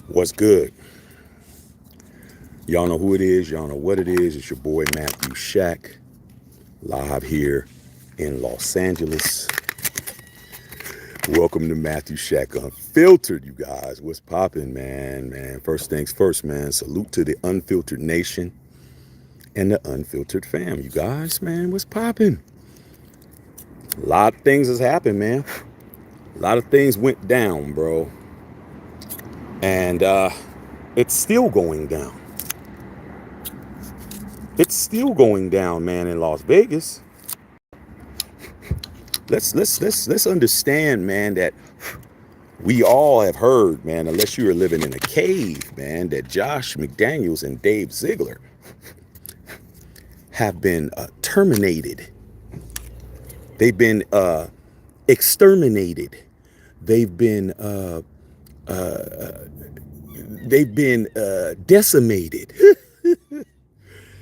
What's good? Y'all know who it is. Y'all know what it is. It's your boy Matthew Shack, live here in Los Angeles. Welcome to Matthew Shack Unfiltered, you guys. What's poppin', man? First things first, man. Salute to the unfiltered nation and the unfiltered fam, you guys, man. What's poppin'? A lot of things has happened, man. A lot of things went down, bro. And it's still going down. It's still going down, man, in Las Vegas. Let's understand, man, that we all have heard, man, unless you are living in a cave, man, that Josh McDaniels and Dave Ziegler have been terminated. They've been exterminated. They've been decimated.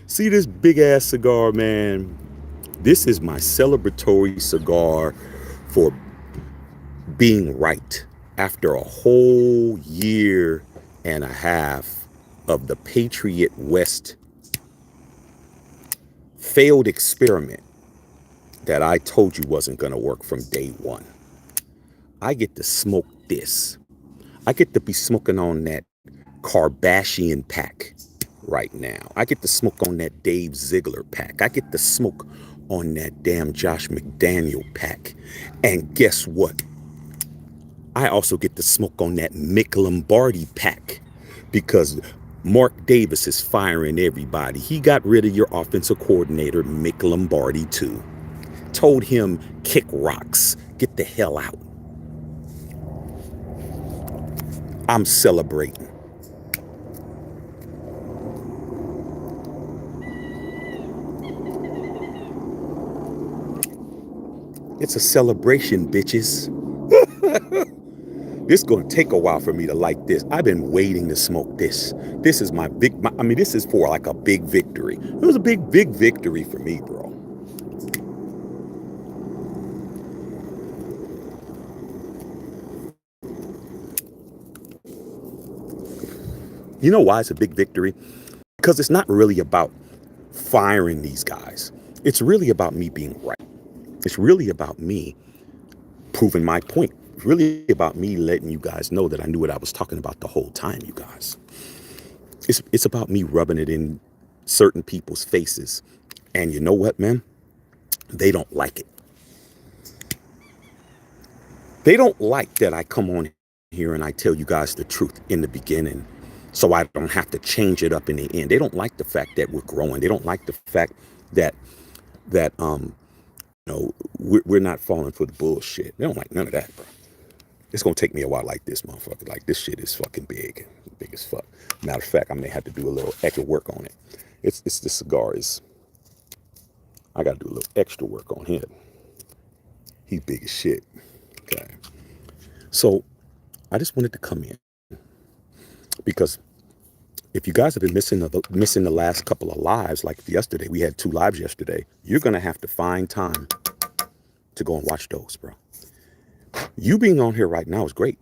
See this big ass cigar, man? This is my celebratory cigar for being right after a whole year and a half of the Patriot West failed experiment that I told you wasn't going to work from day one. I get to smoke this. I get to be smoking on that Kardashian pack right now. I get to smoke on that Dave Ziegler pack. I get to smoke on that damn Josh McDaniel pack. And guess what? I also get to smoke on that Mick Lombardi pack because Mark Davis is firing everybody. He got rid of your offensive coordinator, Mick Lombardi, too. Told him, kick rocks, get the hell out. I'm celebrating. It's a celebration, bitches. It's going to take a while for me to like this. I've been waiting to smoke this. This is this is for like a big victory. It was a big victory for me, bro. You know why it's a big victory? Because it's not really about firing these guys. It's really about me being right. It's really about me proving my point. It's really about me letting you guys know that I knew what I was talking about the whole time, you guys. It's about me rubbing it in certain people's faces. And you know what, man? They don't like it. They don't like that I come on here and I tell you guys the truth in the beginning so I don't have to change it up in the end. They don't like the fact that we're growing. They don't like the fact that we're not falling for the bullshit. They don't like none of that, bro. It's gonna take me a while like this, motherfucker. Like this shit is fucking big as fuck. Matter of fact, I may have to do a little extra work on it. It's the cigar is. I gotta do a little extra work on him. He's big as shit. Okay. So I just wanted to come in because if you guys have been missing the last couple of lives, like yesterday, we had 2 lives yesterday. You're gonna have to find time to go and watch those, bro. You being on here right now is great,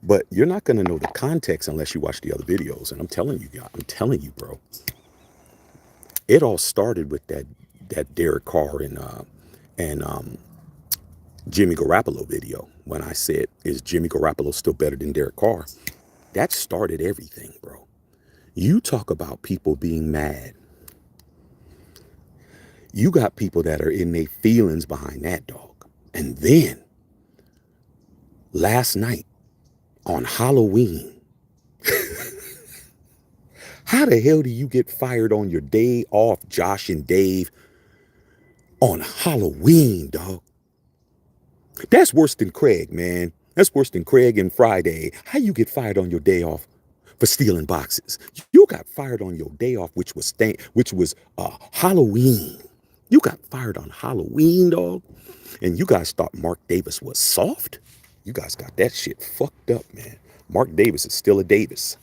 but you're not gonna know the context unless you watch the other videos. And I'm telling you, bro. It all started with that Derek Carr and Jimmy Garoppolo video when I said, "Is Jimmy Garoppolo still better than Derek Carr?" That started everything, bro. You talk about people being mad. You got people that are in their feelings behind that, dog. And then last night on Halloween, how the hell do you get fired on your day off, Josh and Dave, on Halloween, dog? That's worse than Craig, man. That's worse than Craig and Friday. How you get fired on your day off for stealing boxes? You got fired on your day off, which was Halloween. You got fired on Halloween, dog. And you guys thought Mark Davis was soft? You guys got that shit fucked up, man. Mark Davis is still a Davis.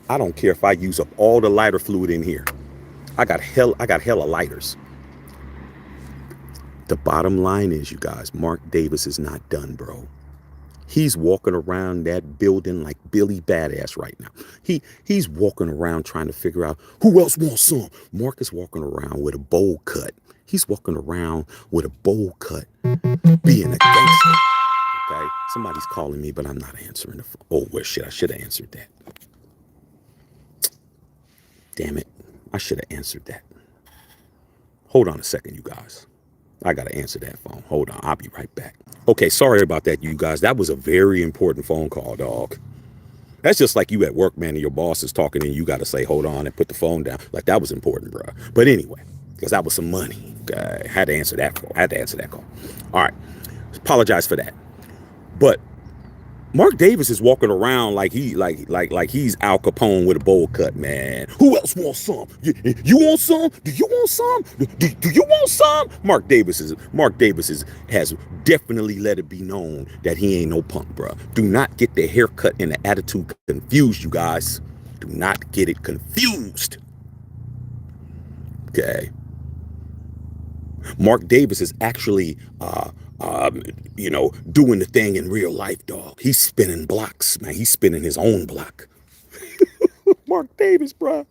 I don't care if I use up all the lighter fluid in here. I got hella lighters. The bottom line is, you guys, Mark Davis is not done, bro. He's walking around that building like Billy Badass right now. He's walking around trying to figure out who else wants some. Mark is walking around with a bowl cut. He's walking around with a bowl cut, being a gangster. Okay, somebody's calling me, but I'm not answering the phone. Oh, well, shit, I should have answered that. Damn it, I should have answered that. Hold on a second, you guys. I got to answer that phone. Hold on, I'll be right back. Okay, sorry about that, you guys. That was a very important phone call, dog. That's just like you at work, man, and your boss is talking and you got to say, hold on, and put the phone down. Like, that was important, bro. But anyway, because that was some money. I had to answer that call. All right. Apologize for that. But Mark Davis is walking around like he's Al Capone with a bowl cut, man. Who else wants some? You want some? Do you want some? Do you want some? Mark Davis has definitely let it be known that he ain't no punk, bro. Do not get the haircut and the attitude confused, you guys. Do not get it confused. Okay. Mark Davis is actually doing the thing in real life, dog. He's spinning blocks, man. He's spinning his own block. Mark Davis, bro.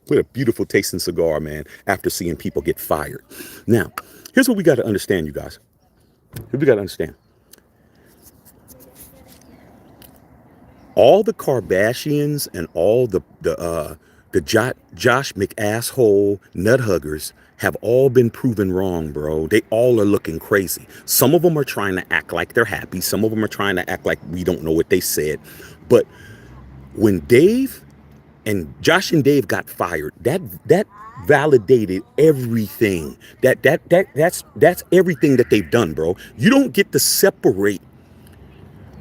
What a beautiful tasting cigar, man, after seeing people get fired. Now, here's what we got to understand, you guys. All the Kardashians and all the Josh McAsshole nut huggers have all been proven wrong, bro. They all are looking crazy. Some of them are trying to act like they're happy. Some of them are trying to act like we don't know what they said. But when Josh and Dave got fired, that validated everything. That's everything that they've done, bro. You don't get to separate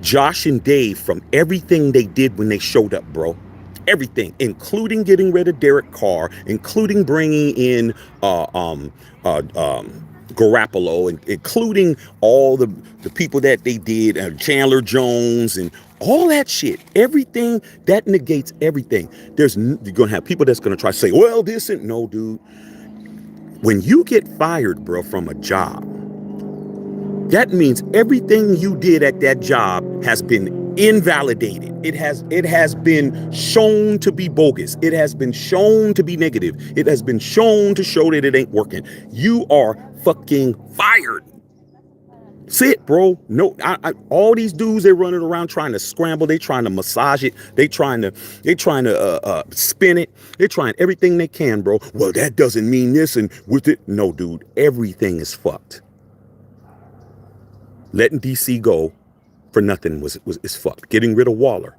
Josh and Dave from everything they did when they showed up, bro. Everything, including getting rid of Derek Carr, including bringing in Garoppolo, and including all the people that they did, Chandler Jones and all that shit. Everything that negates everything. You're gonna have people that's gonna try to say, well, this and no, dude. When you get fired, bro, from a job, that means everything you did at that job has been invalidated. It has been shown to be bogus. It has been shown to be negative. It has been shown to show that it ain't working. You are fucking fired. That's it, bro. No, all these dudes, they're running around trying to scramble. They trying to massage it. They trying to spin it. They're trying everything they can, bro. Well, that doesn't mean this and with it. No, dude, everything is fucked. Letting DC go for nothing is fucked. Getting rid of Waller,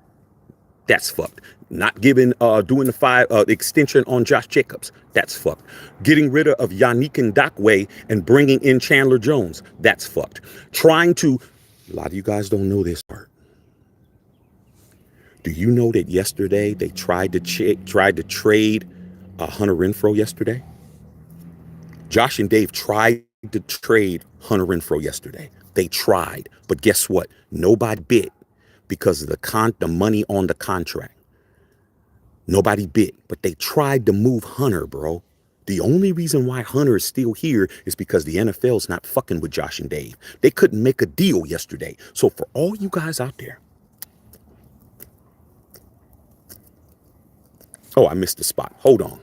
that's fucked. Not doing the 5 extension on Josh Jacobs, that's fucked. Getting rid of Yannick Ngakoue and bringing in Chandler Jones, that's fucked. A lot of you guys don't know this part. Do you know that yesterday they tried to trade Hunter Renfrow yesterday? Josh and Dave tried to trade Hunter Renfrow yesterday. They tried, but guess what? Nobody bit because of the money on the contract. Nobody bit, but they tried to move Hunter, bro. The only reason why Hunter is still here is because the NFL's not fucking with Josh and Dave. They couldn't make a deal yesterday. So for all you guys out there, oh, I missed the spot. Hold on.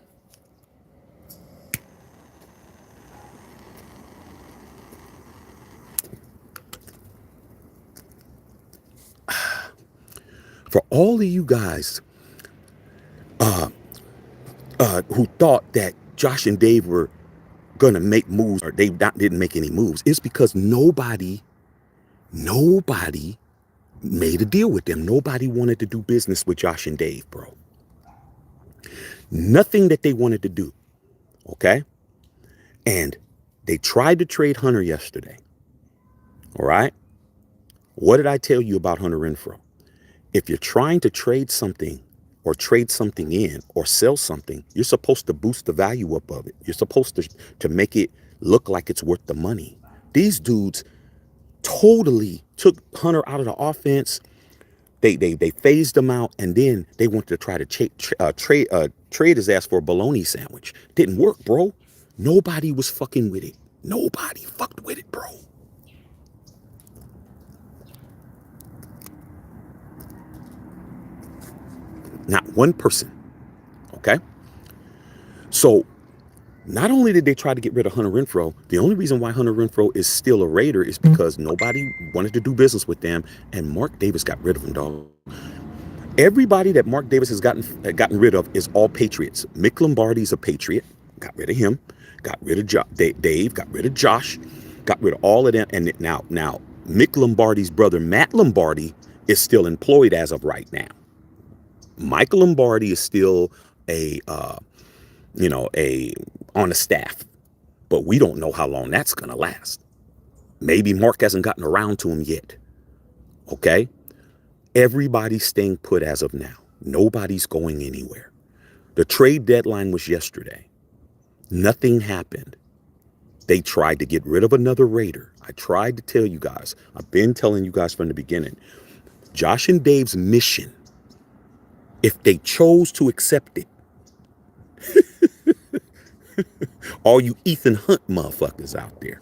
For all of you guys who thought that Josh and Dave were gonna make moves, or they didn't make any moves, it's because nobody made a deal with them. Nobody wanted to do business with Josh and Dave, bro. Nothing that they wanted to do, okay? And they tried to trade Hunter yesterday, all right? What did I tell you about Hunter Renfrow? If you're trying to trade something or trade something in or sell something, you're supposed to boost the value up of it. You're supposed to make it look like it's worth the money. These dudes Totally took Hunter out of the offense. They phased him out, and then they wanted to try to trade his ass for a bologna sandwich. Didn't work, bro. Nobody was fucking with it. Nobody fucked with it, bro. Not one person. Okay? So not only did they try to get rid of Hunter Renfrow, the only reason why Hunter Renfrow is still a Raider is because nobody wanted to do business with them, and Mark Davis got rid of him, dog. Everybody that Mark Davis has gotten rid of is all Patriots. Mick Lombardi's a Patriot. Got rid of him. Got rid of Dave. Got rid of Josh. Got rid of all of them. And now Mick Lombardi's brother Matt Lombardi is still employed as of right now. Michael Lombardi is still a on the staff, but we don't know how long that's gonna last. Maybe Mark hasn't gotten around to him yet. Okay. Everybody's staying put as of now. Nobody's going anywhere. The trade deadline was yesterday. Nothing happened. They tried to get rid of another Raider. I tried to tell you guys. I've been telling you guys from the beginning. Josh and Dave's mission, if they chose to accept it, all you Ethan Hunt motherfuckers out there,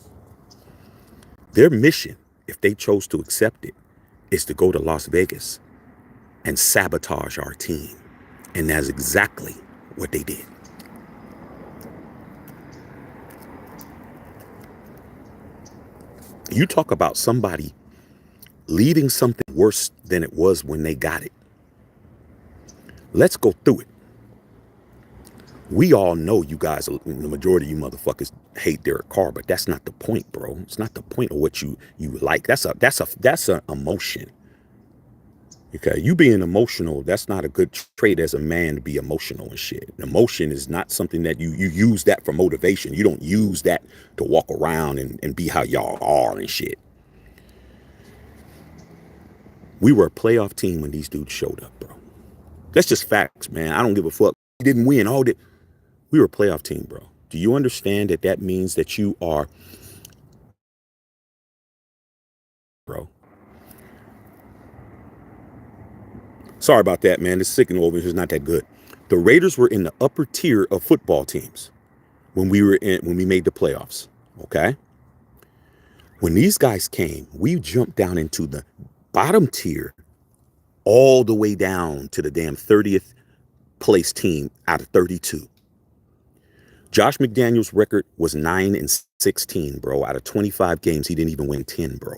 their mission, if they chose to accept it, is to go to Las Vegas and sabotage our team. And that's exactly what they did. You talk about somebody leaving something worse than it was when they got it. Let's go through it. We all know you guys, the majority of you motherfuckers hate Derek Carr, but that's not the point, bro. It's not the point of what you like. That's an emotion. Okay, you being emotional, that's not a good trait as a man, to be emotional and shit. Emotion is not something that you use that for motivation. You don't use that to walk around and be how y'all are and shit. We were a playoff team when these dudes showed up, bro. That's just facts, man. I don't give a fuck. We didn't win all that. We were a playoff team, bro. Do you understand that that means that you are, bro? Sorry about that, man. The signal over here is not that good. The Raiders were in the upper tier of football teams when we made the playoffs. Okay. When these guys came, we jumped down into the bottom tier all the way down to the damn 30th place team out of 32. Josh McDaniels' record was 9-16, bro. Out of 25 games, he didn't even win 10, bro.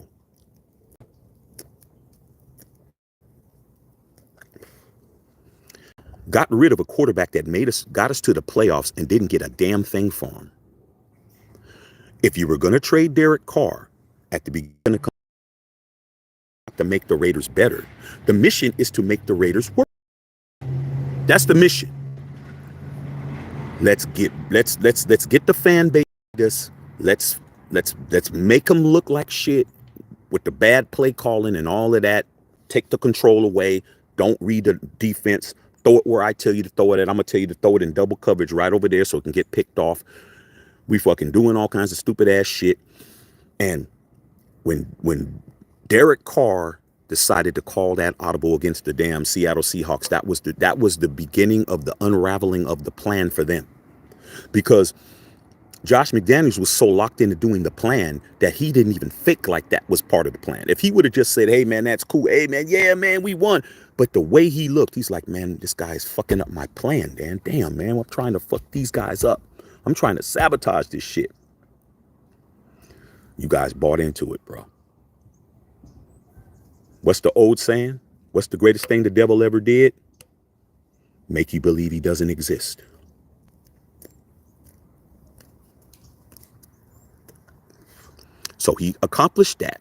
Got rid of a quarterback that got us to the playoffs and didn't get a damn thing for him. If you were going to trade Derek Carr at the beginning to make the Raiders better, the mission is to make the Raiders work. That's the mission. Let's get the fan base this. Let's make them look like shit with the bad play calling and all of that. Take the control away. Don't read the defense. Throw it where I tell you to throw it at. I'm gonna tell you to throw it in double coverage right over there so it can get picked off. We fucking doing all kinds of stupid ass shit. And when Derek Carr decided to call that audible against the damn Seattle Seahawks, that was the beginning of the unraveling of the plan for them. Because Josh McDaniels was so locked into doing the plan that he didn't even think like that was part of the plan. If he would have just said, hey, man, that's cool. Hey, man, yeah, man, we won. But the way he looked, he's like, man, this guy's fucking up my plan, man. Damn, man, I'm trying to fuck these guys up. I'm trying to sabotage this shit. You guys bought into it, bro. What's the old saying? What's the greatest thing the devil ever did? Make you believe he doesn't exist. So he accomplished that,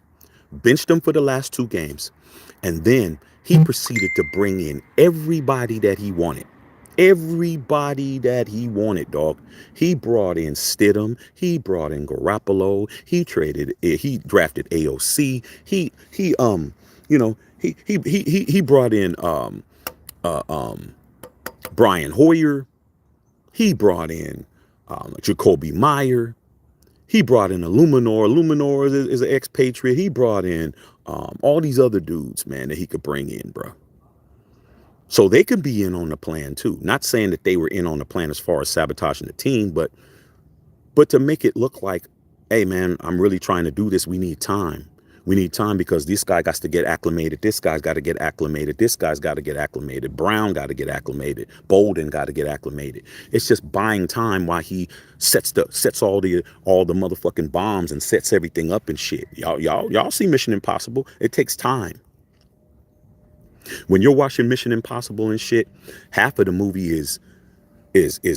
benched him for the last 2 games, and then he proceeded to bring in everybody that he wanted. Everybody that he wanted, dog. He brought in Stidham. He brought in Garoppolo. He drafted AOC. He brought in Brian Hoyer. He brought in Jacoby Meyer. He brought in Illuminor. Illuminor is an expatriate. He brought in all these other dudes, man, that he could bring in, bro. So they could be in on the plan too. Not saying that they were in on the plan as far as sabotaging the team, but to make it look like, hey man, I'm really trying to do this. We need time. We need time because this guy got to get acclimated. This guy's got to get acclimated. This guy's got to get acclimated. Brown got to get acclimated. Bolden got to get acclimated. It's just buying time while he sets all the motherfucking bombs and sets everything up and shit. Y'all see Mission Impossible? It takes time. When you're watching Mission Impossible and shit, half of the movie is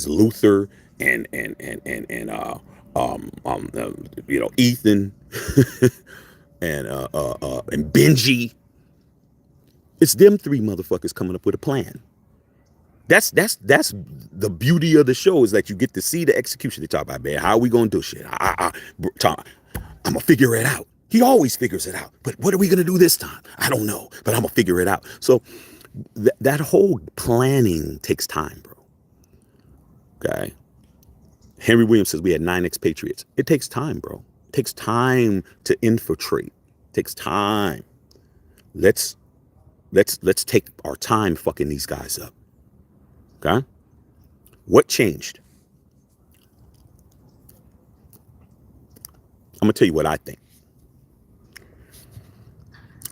Luther and Ethan and Benji. It's them three motherfuckers coming up with a plan. That's the beauty of the show, is that you get to see the execution. They talk about, man, how are we gonna do shit? I'm gonna figure it out. He always figures it out. But what are we gonna do this time? I don't know, but I'm gonna figure it out. So that whole planning takes time, bro. Okay. Henry Williams says we had 9 expatriates. It takes time, bro. It takes time to infiltrate. It takes time. Let's take our time fucking these guys up. Okay? What changed? I'm gonna tell you what I think.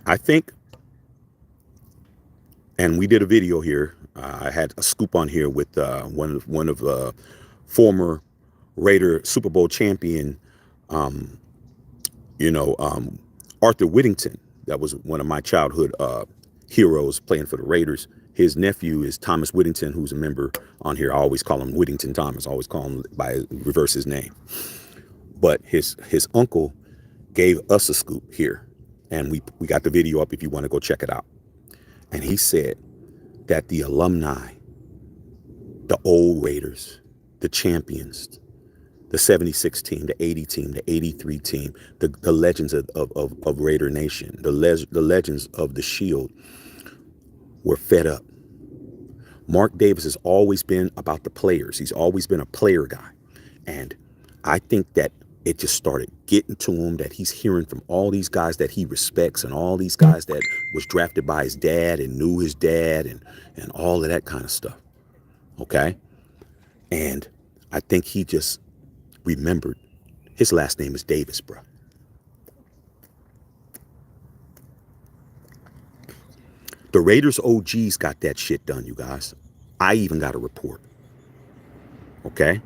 I think, and we did a video here. I had a scoop on here with one of former Raider Super Bowl champion, Arthur Whittington. That was one of my childhood heroes playing for the Raiders. His nephew is Thomas Whittington, who's a member on here. I always call him Whittington Thomas. I always call him reverse his name. But his uncle gave us a scoop here, and we got the video up if you want to go check it out. And he said that the alumni, the old Raiders, the champions, the 76 team, the 80 team, the 83 team, the legends of Raider Nation, the legends of the Shield were fed up. Mark Davis has always been about the players. He's always been a player guy. And I think that it just started getting to him, that he's hearing from all these guys that he respects and all these guys that was drafted by his dad and knew his dad and all of that kind of stuff. Okay? And I think he just remembered his last name is Davis, bro. The Raiders OGs got that shit done, you guys. I even got a report. Okay?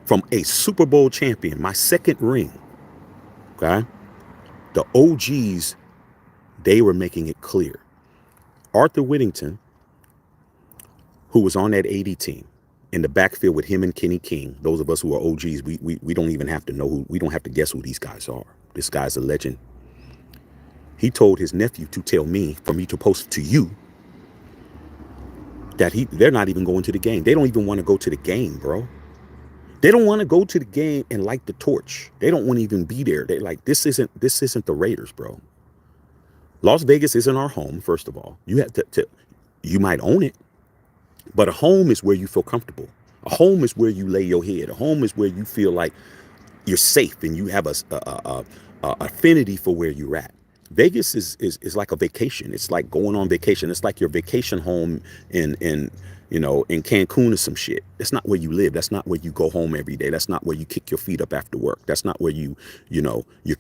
From a Super Bowl champion, my second ring. Okay? The OGs, they were making it clear. Arthur Whittington, who was on that 80 team, in the backfield with him and Kenny King, those of us who are OGs, we don't even have to know who, we don't have to guess who these guys are. This guy's a legend. He told his nephew to tell me, for me to post to you, that they're not even going to the game. They don't even want to go to the game, bro. They don't want to go to the game and light the torch. They don't want to even be there. They're like, this isn't the Raiders, bro. Las Vegas isn't our home, first of all. You have to you might own it, but a home is where you feel comfortable. A home is where you lay your head. A home is where you feel like you're safe and you have a affinity for where you're at. Vegas is like a vacation. It's like going on vacation. It's like your vacation home in Cancun or some shit. That's not where you live. That's not where you go home every day. That's not where you kick your feet up after work. That's not where your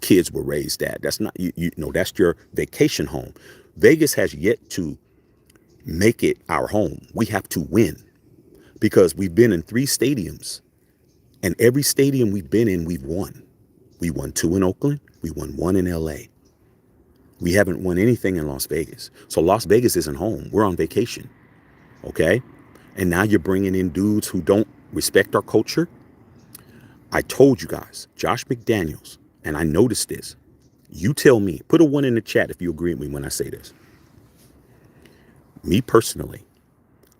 kids were raised at. That's not, that's your vacation home. Vegas has yet to make it our home. We have to win, because we've been in 3 stadiums, and every stadium we've been in, we've won. We won 2 in Oakland. We won 1 in LA. We haven't won anything in Las Vegas. So Las Vegas isn't home. We're on vacation. Okay? And now you're bringing in dudes who don't respect our culture. I told you guys, Josh McDaniels, and I noticed this. You tell me, put a 1 in the chat if you agree with me when I say this. Me personally,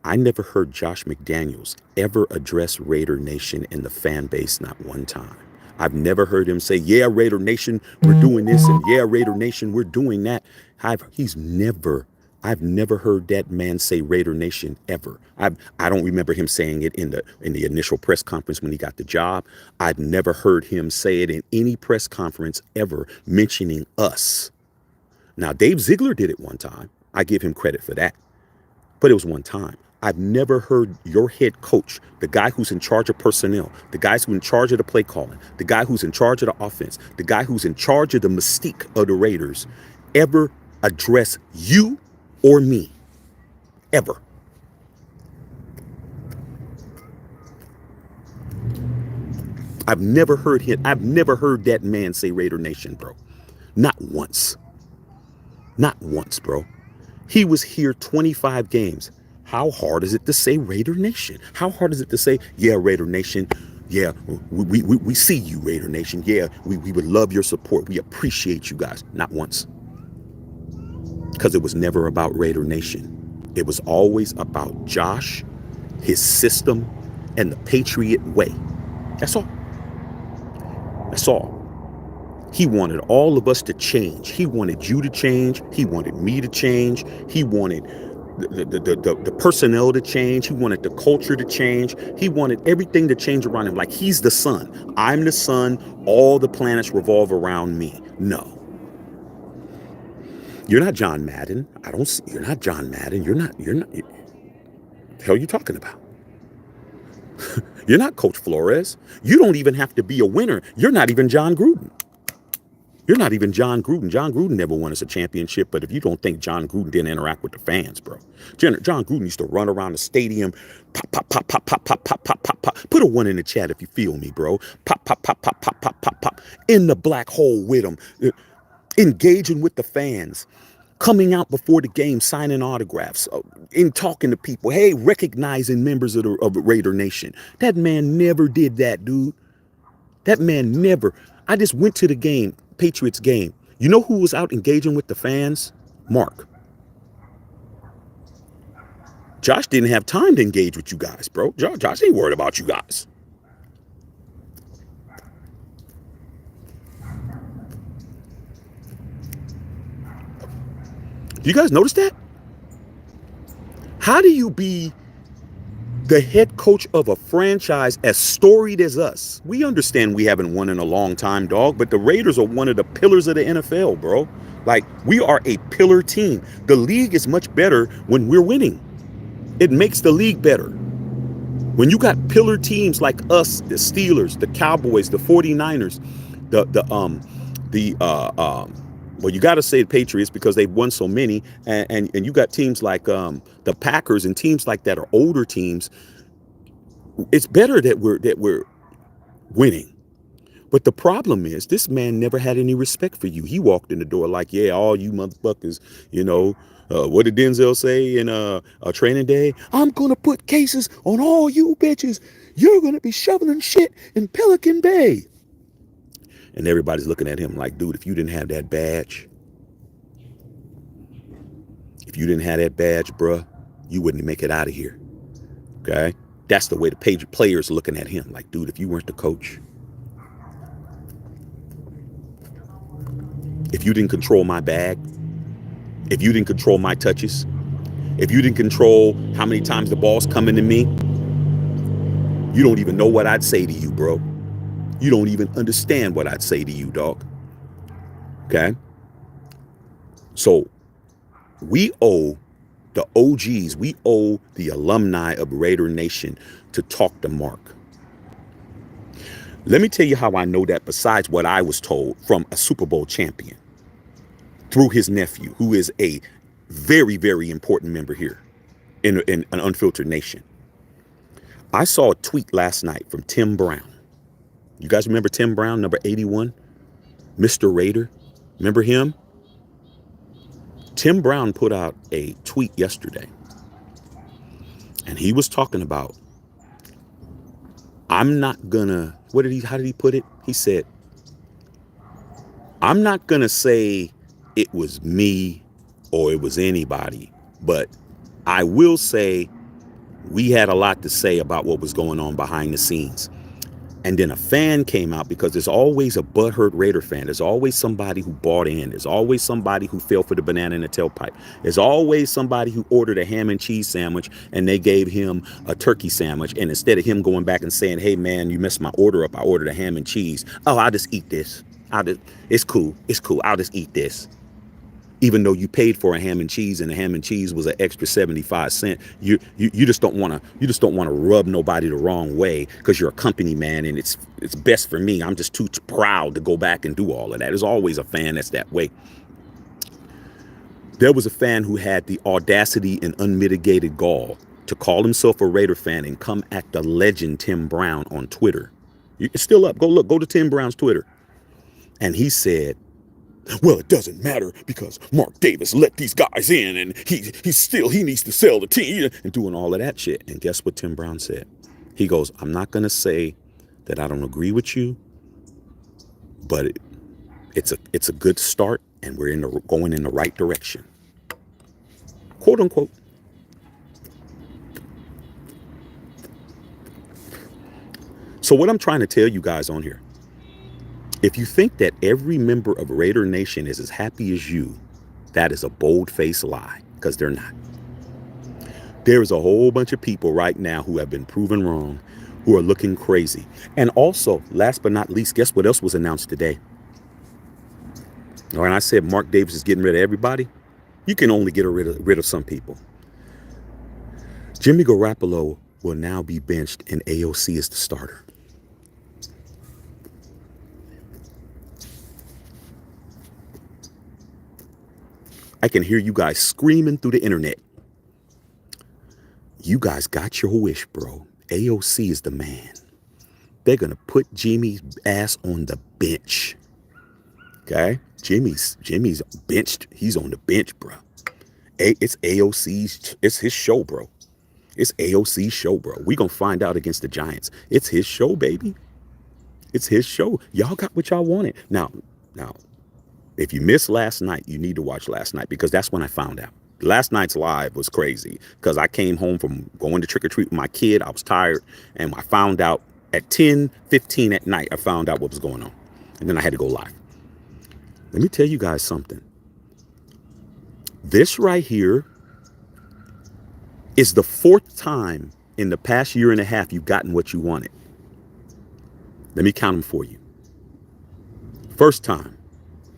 I never heard Josh McDaniels ever address Raider Nation and the fan base, not one time. I've never heard him say, yeah, Raider Nation, we're doing this, and yeah, Raider Nation, we're doing that. However, he's never I've never heard that man say Raider Nation ever. I don't remember him saying it in the initial press conference when he got the job. I've never heard him say it in any press conference ever mentioning us. Now, Dave Ziegler did it one time. I give him credit for that. But it was one time. I've never heard your head coach, the guy who's in charge of personnel, the guy who's in charge of the play calling, the guy who's in charge of the offense, the guy who's in charge of the mystique of the Raiders, ever address you or me. Ever. I've never heard that man say Raider Nation, bro. Not once. Not once, bro. He was here 25 games. How hard is it to say Raider Nation? How hard is it to say, yeah, Raider Nation? Yeah, we see you, Raider Nation. Yeah, we would love your support. We appreciate you guys. Not once. Because it was never about Raider Nation. It was always about Josh, his system, and the Patriot way. That's all. That's all. He wanted all of us to change. He wanted you to change. He wanted me to change. He wanted the personnel to change. He wanted the culture to change. He wanted everything to change around him. Like he's the sun. I'm the sun. All the planets revolve around me. No. You're not John Madden. You're not John Madden. You're not. The hell are you talking about? You're not Coach Flores. You don't even have to be a winner. You're not even John Gruden. You're not even John Gruden. John Gruden never won us a championship, but if you don't think John Gruden didn't interact with the fans, bro. John Gruden used to run around the stadium, pop, pop, pop, pop, pop, pop, pop, pop, pop, pop. Put a 1 in the chat if you feel me, bro. Pop, pop, pop, pop, pop, pop, pop, pop. In the black hole with them, engaging with the fans, coming out before the game, signing autographs, in talking to people, hey, recognizing members of the Raider Nation. That man never did that, dude. That man never. I just went to the game. Patriots game. You know who was out engaging with the fans? Mark. Josh didn't have time to engage with you guys, bro. Josh ain't worried about you guys. You guys notice that? How do you be the head coach of a franchise as storied as us? We understand we haven't won in a long time, dog, but the Raiders are one of the pillars of the NFL, bro. Like, we are a pillar team. The league is much better when we're winning. It makes the league better. When you got pillar teams like us, the Steelers, the Cowboys, the 49ers, well, you got to say the Patriots because they've won so many, and you got teams like the Packers and teams like that are older teams. It's better that we're winning. But the problem is this man never had any respect for you. He walked in the door like, yeah, all you motherfuckers, what did Denzel say in a Training Day? I'm going to put cases on all you bitches. You're going to be shoveling shit in Pelican Bay. And everybody's looking at him like, dude, if you didn't have that badge, bruh, you wouldn't make it out of here. Okay? That's the way the players are looking at him. Like, dude, if you weren't the coach, if you didn't control my bag, if you didn't control my touches, if you didn't control how many times the ball's coming to me, you don't even know what I'd say to you, bro. You don't even understand what I'd say to you, dog. Okay? So we owe the OGs, we owe the alumni of Raider Nation to talk to Mark. Let me tell you how I know that besides what I was told from a Super Bowl champion through his nephew, who is a very, very important member here in an Unfiltered Nation. I saw a tweet last night from Tim Brown. You guys remember Tim Brown, number 81? Mr. Raider? Remember him? Tim Brown put out a tweet yesterday. And he was talking about, I'm not gonna, how did he put it? He said, I'm not gonna say it was me or it was anybody, but I will say we had a lot to say about what was going on behind the scenes. And then a fan came out, because there's always a butthurt Raider fan. There's always somebody who bought in. There's always somebody who fell for the banana in the tailpipe. There's always somebody who ordered a ham and cheese sandwich and they gave him a turkey sandwich. And instead of him going back and saying, hey, man, you messed my order up. I ordered a ham and cheese. Oh, I'll just eat this. It's cool. It's cool. I'll just eat this. Even though you paid for a ham and cheese, and the ham and cheese was an extra 75 cents, you just don't want to rub nobody the wrong way, because you're a company man and it's best for me. I'm just too proud to go back and do all of that. There's always a fan that's that way. There was a fan who had the audacity and unmitigated gall to call himself a Raider fan and come at the legend Tim Brown on Twitter. It's still up. Go to Tim Brown's Twitter. And he said, well, it doesn't matter because Mark Davis let these guys in and he needs to sell the team, and doing all of that shit. And guess what Tim Brown said? He goes, I'm not going to say that I don't agree with you, but it's a good start, and we're going in the right direction. Quote unquote. So what I'm trying to tell you guys on here, if you think that every member of Raider Nation is as happy as you, that is a bold-faced lie, because they're not. There is a whole bunch of people right now who have been proven wrong, who are looking crazy. And also, last but not least, guess what else was announced today? When I said Mark Davis is getting rid of everybody, you can only get rid of some people. Jimmy Garoppolo will now be benched, and AOC is the starter. I can hear you guys screaming through the internet. You guys got your wish, bro. AOC is the man. They're going to put Jimmy's ass on the bench. Okay? Jimmy's benched. He's on the bench, bro. It's AOC's, it's his show, bro. It's AOC's show, bro. We going to find out against the Giants. It's his show, baby. It's his show. Y'all got what y'all wanted. Now, if you missed last night, you need to watch last night, because that's when I found out. Last night's live was crazy, because I came home from going to trick or treat with my kid. I was tired, and I found out at 10:15 at night, I found out what was going on. And then I had to go live. Let me tell you guys something. This right here is the 4th time in the past year and a half you've gotten what you wanted. Let me count them for you. First time,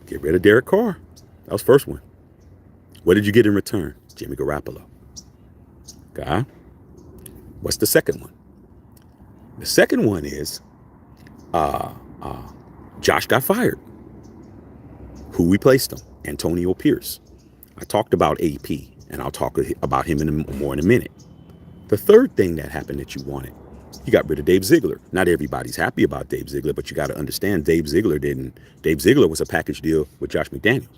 get rid of Derek Carr. That was the first one. What did you get in return? Jimmy Garoppolo. Okay. What's the second one? The second one is Josh got fired. Who replaced him? Antonio Pierce. I talked about AP, and I'll talk about him more in a minute. The third thing that happened that you wanted, you got rid of Dave Ziegler. Not everybody's happy about Dave Ziegler, but you got to understand Dave Ziegler was a package deal with Josh McDaniels.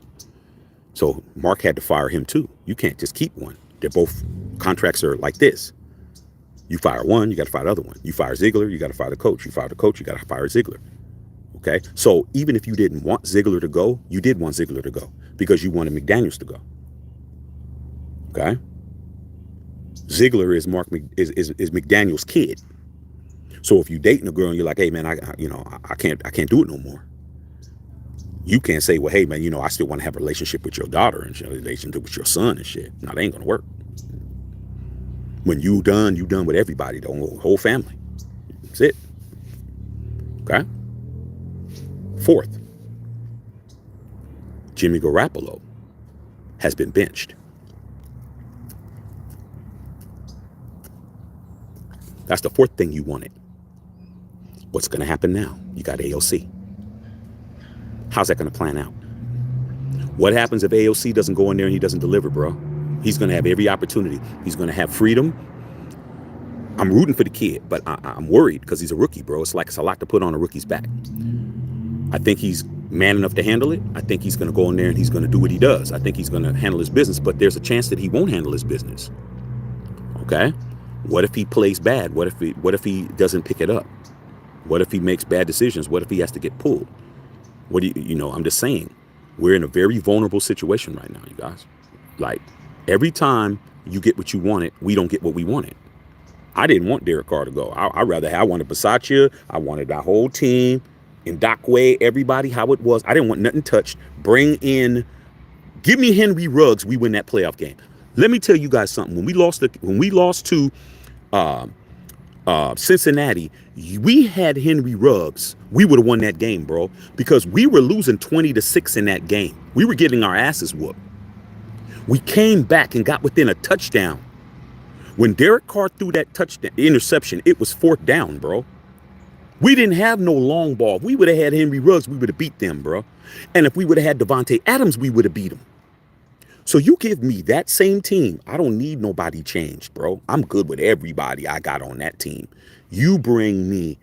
So Mark had to fire him too. You can't just keep one. They're both, contracts are like this. You fire one, you got to fire the other one. You fire Ziegler, you got to fire the coach. You fire the coach, you got to fire Ziegler. Okay? So even if you didn't want Ziegler to go, you did want Ziegler to go because you wanted McDaniels to go. Okay? Ziegler is is McDaniels' kid. So if you dating a girl and you're like, hey man, I can't do it no more. You can't say, well, hey man, I still want to have a relationship with your daughter and a relationship with your son and shit. No, that ain't gonna work. When you done with everybody, the whole family. That's it. Okay? Fourth, Jimmy Garoppolo has been benched. That's the fourth thing you wanted. What's going to happen now? You got AOC. How's that going to plan out? What happens if AOC doesn't go in there and he doesn't deliver, bro? He's going to have every opportunity. He's going to have freedom. I'm rooting for the kid, but I'm worried because he's a rookie, bro. It's a lot to put on a rookie's back. I think he's man enough to handle it. I think he's going to go in there and he's going to do what he does. I think he's going to handle his business, but there's a chance that he won't handle his business. Okay? What if he plays bad? What if he doesn't pick it up? What if he makes bad decisions? What if he has to get pulled? I'm just saying, we're in a very vulnerable situation right now, you guys. Like, every time you get what you wanted, we don't get what we wanted. I didn't want Derek Carr to go. I wanted Bisaccia. I wanted our whole team, Ndakwe, everybody, how it was. I didn't want nothing touched. Give me Henry Ruggs. We win that playoff game. Let me tell you guys something. When we lost to Cincinnati, we had Henry Ruggs. We would have won that game, bro, because we were losing 20-6 in that game. We were getting our asses whooped. We came back and got within a touchdown. When Derek Carr threw that touchdown interception, it was 4th down, bro. We didn't have no long ball. If we would have had Henry Ruggs, we would have beat them, bro. And if we would have had Devontae Adams, we would have beat them. So you give me that same team. I don't need nobody changed, bro. I'm good with everybody I got on that team. You bring me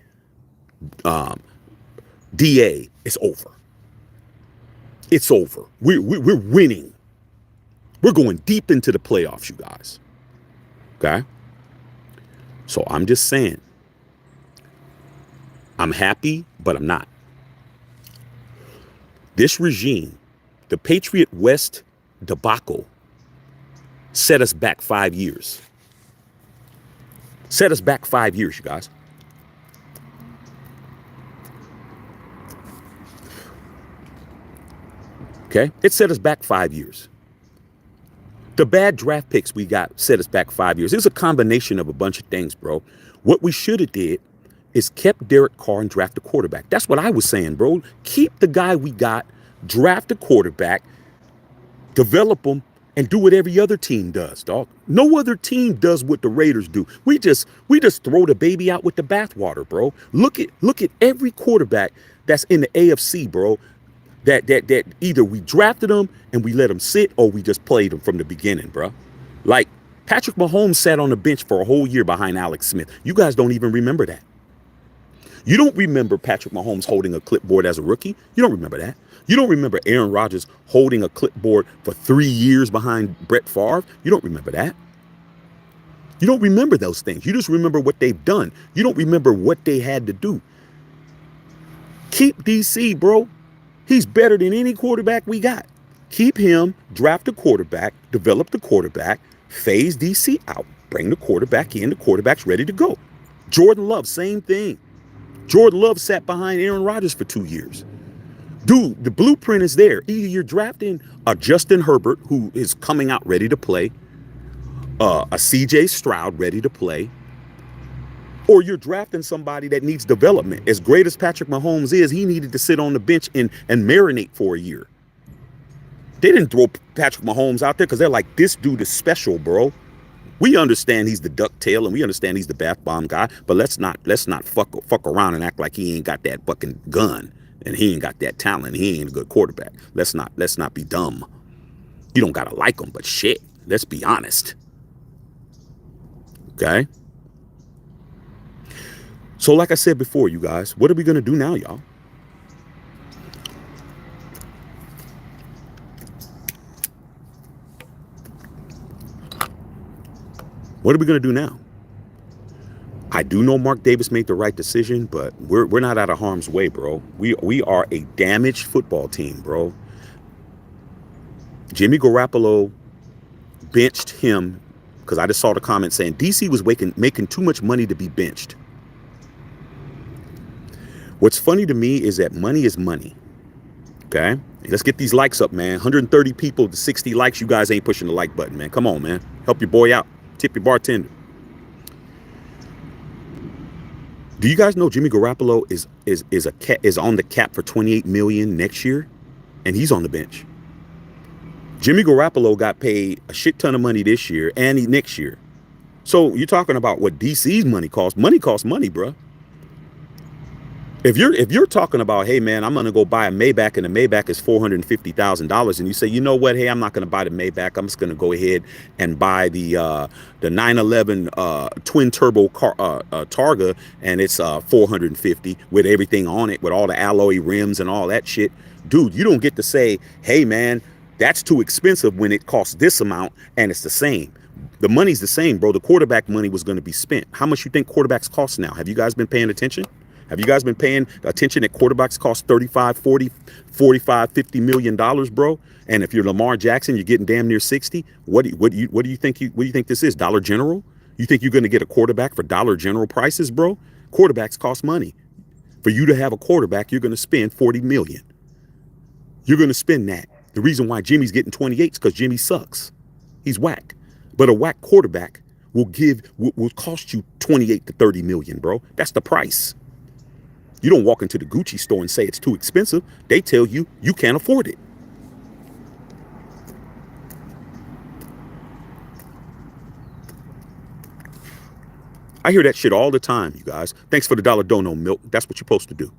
DA, it's over. It's over. We're winning. We're going deep into the playoffs, you guys. Okay? So I'm just saying, I'm happy, but I'm not. This regime, the Patriot West debacle, set us back 5 years. Set us back 5 years, you guys. Okay? It set us back 5 years. The bad draft picks we got set us back 5 years. It's a combination of a bunch of things, bro. What we should have did is kept Derek Carr and draft a quarterback. That's what I was saying, bro. Keep the guy we got, draft a quarterback, develop him, and do what every other team does, dog. No other team does what the Raiders do. We just throw the baby out with the bathwater, bro. Look at every quarterback that's in the AFC, bro. That either we drafted them and we let them sit, or we just played them from the beginning, bro. Like Patrick Mahomes sat on the bench for a whole year behind Alex Smith. You guys don't even remember that. You don't remember Patrick Mahomes holding a clipboard as a rookie. You don't remember that. You don't remember Aaron Rodgers holding a clipboard for 3 years behind Brett Favre. You don't remember that. You don't remember those things. You just remember what they've done. You don't remember what they had to do. Keep DC, bro. He's better than any quarterback we got. Keep him, draft a quarterback, develop the quarterback, phase DC out, bring the quarterback in, the quarterback's ready to go. Jordan Love, same thing. Jordan Love sat behind Aaron Rodgers for 2 years. Dude, the blueprint is there. Either you're drafting a Justin Herbert, who is coming out ready to play, a CJ Stroud ready to play, or you're drafting somebody that needs development. As great as Patrick Mahomes is, he needed to sit on the bench and marinate for a year. They didn't throw Patrick Mahomes out there because they're like, this dude is special, bro. We understand he's the ducktail and we understand he's the bath bomb guy, but let's not fuck around and act like he ain't got that fucking gun and he ain't got that talent. He ain't a good quarterback. Let's not be dumb. You don't gotta like him, but shit, let's be honest. Okay? So like I said before, you guys, what are we going to do now, y'all? What are we going to do now? I do know Mark Davis made the right decision, but we're not out of harm's way, bro. We are a damaged football team, bro. Jimmy Garoppolo benched him because I just saw the comment saying DC was making too much money to be benched. What's funny to me is that money is money. Okay? Let's get these likes up, man. 130 people to 60 likes. You guys ain't pushing the like button, man. Come on, man. Help your boy out. Tip your bartender. Do you guys know Jimmy Garoppolo is on the cap for $28 million next year? And he's on the bench. Jimmy Garoppolo got paid a shit ton of money this year and next year. So you're talking about what DC's money costs. Money costs money, bro. If you're talking about, hey man, I'm gonna go buy a Maybach and the Maybach is $450,000, and you say, you know what, hey, I'm not gonna buy the Maybach, I'm just gonna go ahead and buy the 911 twin turbo car, Targa, and it's $450 with everything on it, with all the alloy rims and all that shit. Dude, you don't get to say, hey man, that's too expensive when it costs this amount and it's the same. The money's the same, bro. The quarterback money was going to be spent. How much you think quarterbacks cost now? Have you guys been paying attention? Have you guys been paying attention that quarterbacks cost 35, 40, 45, 50 million dollars, bro? And if you're Lamar Jackson, you're getting damn near 60. What do you think this is? Dollar General? You think you're going to get a quarterback for Dollar General prices, bro? Quarterbacks cost money. For you to have a quarterback, you're going to spend 40 million. You're going to spend that. The reason why Jimmy's getting 28 is because Jimmy sucks. He's whack. But a whack quarterback will cost you 28 to 30 million, bro. That's the price. You don't walk into the Gucci store and say it's too expensive. They tell you you can't afford it. I hear that shit all the time, you guys. Thanks for the dollar dono, Milk. That's what you're supposed to do.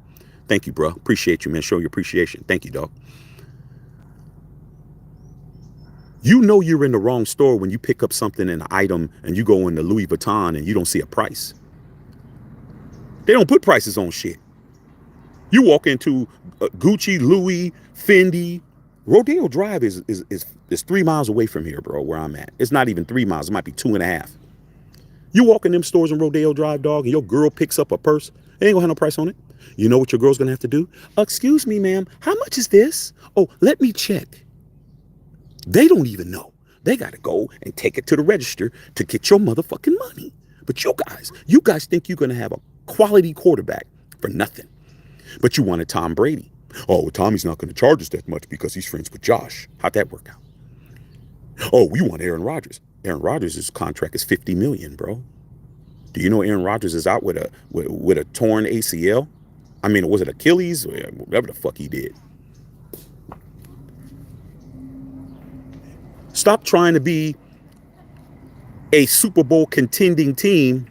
Thank you, bro. Appreciate you, man. Show your appreciation. Thank you, dog. You know you're in the wrong store when you pick up something, an item, and you go into Louis Vuitton and you don't see a price. They don't put prices on shit. You walk into Gucci, Louis, Fendi. Rodeo Drive is 3 miles away from here, bro, where I'm at. It's not even 3 miles. It might be 2.5. You walk in them stores in Rodeo Drive, dog, and your girl picks up a purse. It ain't gonna have no price on it. You know what your girl's gonna have to do? Excuse me, ma'am, how much is this? Oh, let me check. They don't even know. They gotta go and take it to the register to get your motherfucking money. But you guys think you're gonna have a quality quarterback for nothing. But you wanted Tom Brady. Oh, well, Tommy's not gonna charge us that much because he's friends with Josh. How'd that work out? Oh, we want Aaron Rodgers. Aaron Rodgers' contract is $50 million, bro. Do you know Aaron Rodgers is out with a torn ACL? I mean, was it Achilles? Whatever the fuck he did. Stop trying to be a Super Bowl contending team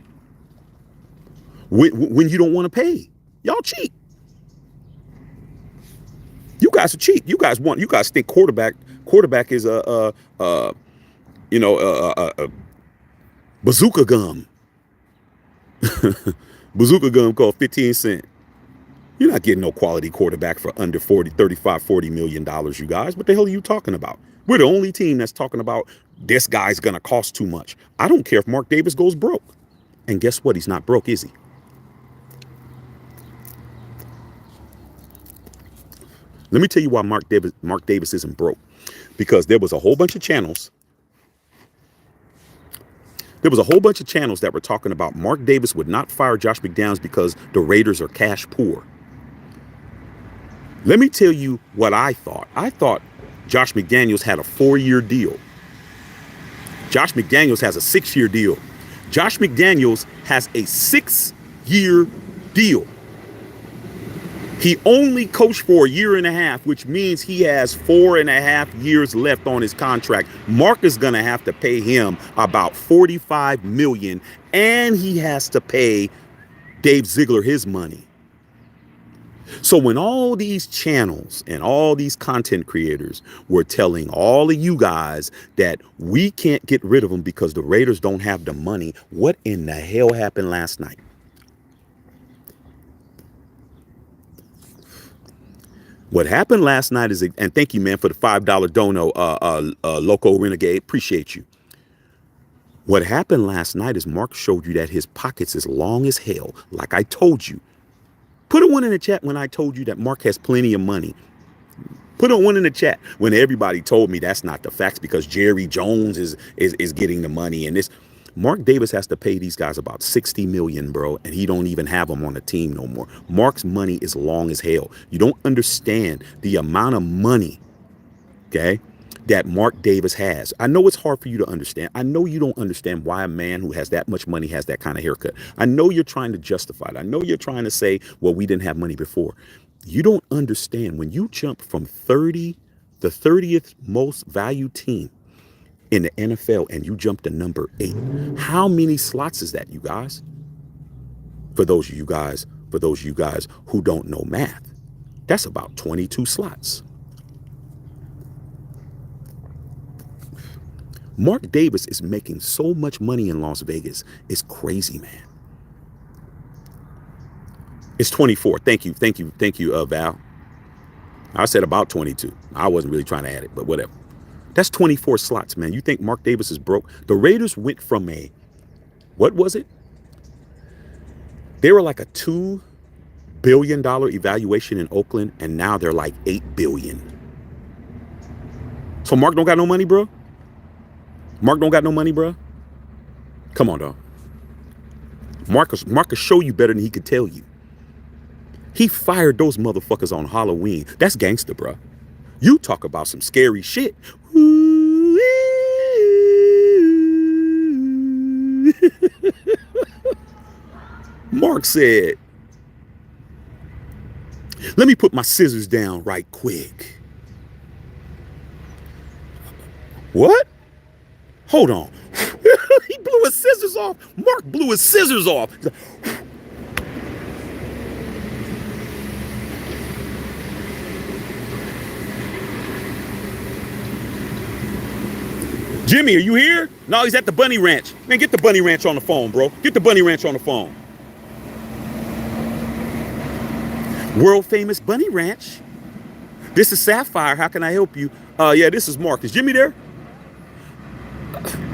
when you don't want to pay. Y'all cheat. You guys are cheap. You guys think quarterback is a bazooka gum. Bazooka gum called 15 cents. You're not getting no quality quarterback for under 40 million dollars, you guys. What the hell are you talking about? We're the only team that's talking about this guy's gonna cost too much. I don't care if Mark Davis goes broke. And guess what? He's not broke, is he? Let me tell you why Mark Davis isn't broke. Because there was a whole bunch of channels. There was a whole bunch of channels that were talking about Mark Davis would not fire Josh McDaniels because the Raiders are cash poor. Let me tell you what I thought. I thought Josh McDaniels had a 4-year deal. Josh McDaniels has a 6-year deal. Josh McDaniels has a 6-year deal. He only coached for 1.5 years, which means he has 4.5 years left on his contract. Mark is going to have to pay him about $45 million, and he has to pay Dave Ziegler his money. So when all these channels and all these content creators were telling all of you guys that we can't get rid of them because the Raiders don't have the money, what in the hell happened last night? What happened last night is, and thank you, man, for the $5 dono, Loco Renegade. Appreciate you. What happened last night is Mark showed you that his pockets is long as hell. Like I told you. Put a 1 in the chat when I told you that Mark has plenty of money. Put a 1 in the chat when everybody told me that's not the facts because Jerry Jones is getting the money. And this Mark Davis has to pay these guys about $60 million, bro, and he don't even have them on the team no more. Mark's money is long as hell. You don't understand the amount of money, okay, that Mark Davis has. I know it's hard for you to understand. I know you don't understand why a man who has that much money has that kind of haircut. I know you're trying to justify it. I know you're trying to say, well, we didn't have money before. You don't understand when you jump from the 30th most valued team in the NFL and you jump to number 8. How many slots is that, you guys? For those of you guys who don't know math, that's about 22 slots. Mark Davis is making so much money in Las Vegas. It's crazy, man. It's 24. Thank you, Val. I said about 22. I wasn't really trying to add it, but whatever. That's 24 slots, man. You think Mark Davis is broke? The Raiders went from what was it? They were like a $2 billion evaluation in Oakland, and now they're like $8 billion. So Mark don't got no money, bro? Mark don't got no money, bro? Come on, dog. Marcus show you better than he could tell you. He fired those motherfuckers on Halloween. That's gangster, bro. You talk about some scary shit. Mark said, let me put my scissors down right quick. What? Hold on. He blew his scissors off. Mark blew his scissors off. Jimmy, are you here? No, he's at the Bunny Ranch. Man, get the Bunny Ranch on the phone, bro. Get the Bunny Ranch on the phone. World famous Bunny Ranch. This is Sapphire. How can I help you? Yeah, this is Mark. Is Jimmy there?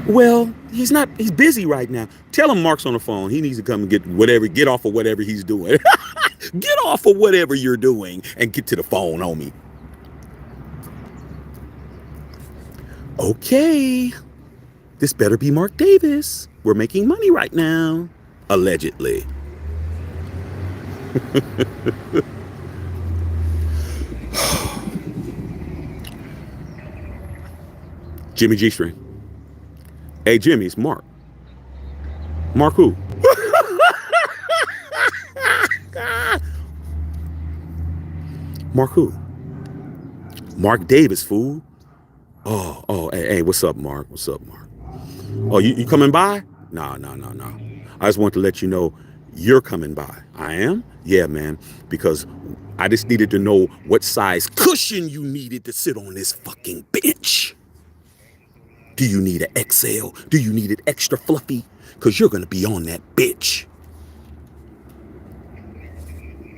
Well, he's not. He's busy right now. Tell him Mark's on the phone. He needs to come and get off of whatever he's doing. Get off of whatever you're doing and get to the phone, homie. Okay. This better be Mark Davis. We're making money right now. Allegedly. Jimmy G String. Hey, Jimmy, it's Mark. Mark who? Mark who? Mark Davis, fool. Oh, hey, what's up, Mark? What's up, Mark? Oh, you coming by? No. I just want to let you know you're coming by. I am? Yeah, man, because I just needed to know what size cushion you needed to sit on this fucking bench. Do you need an XL? Do you need it extra fluffy? Because you're going to be on that bitch.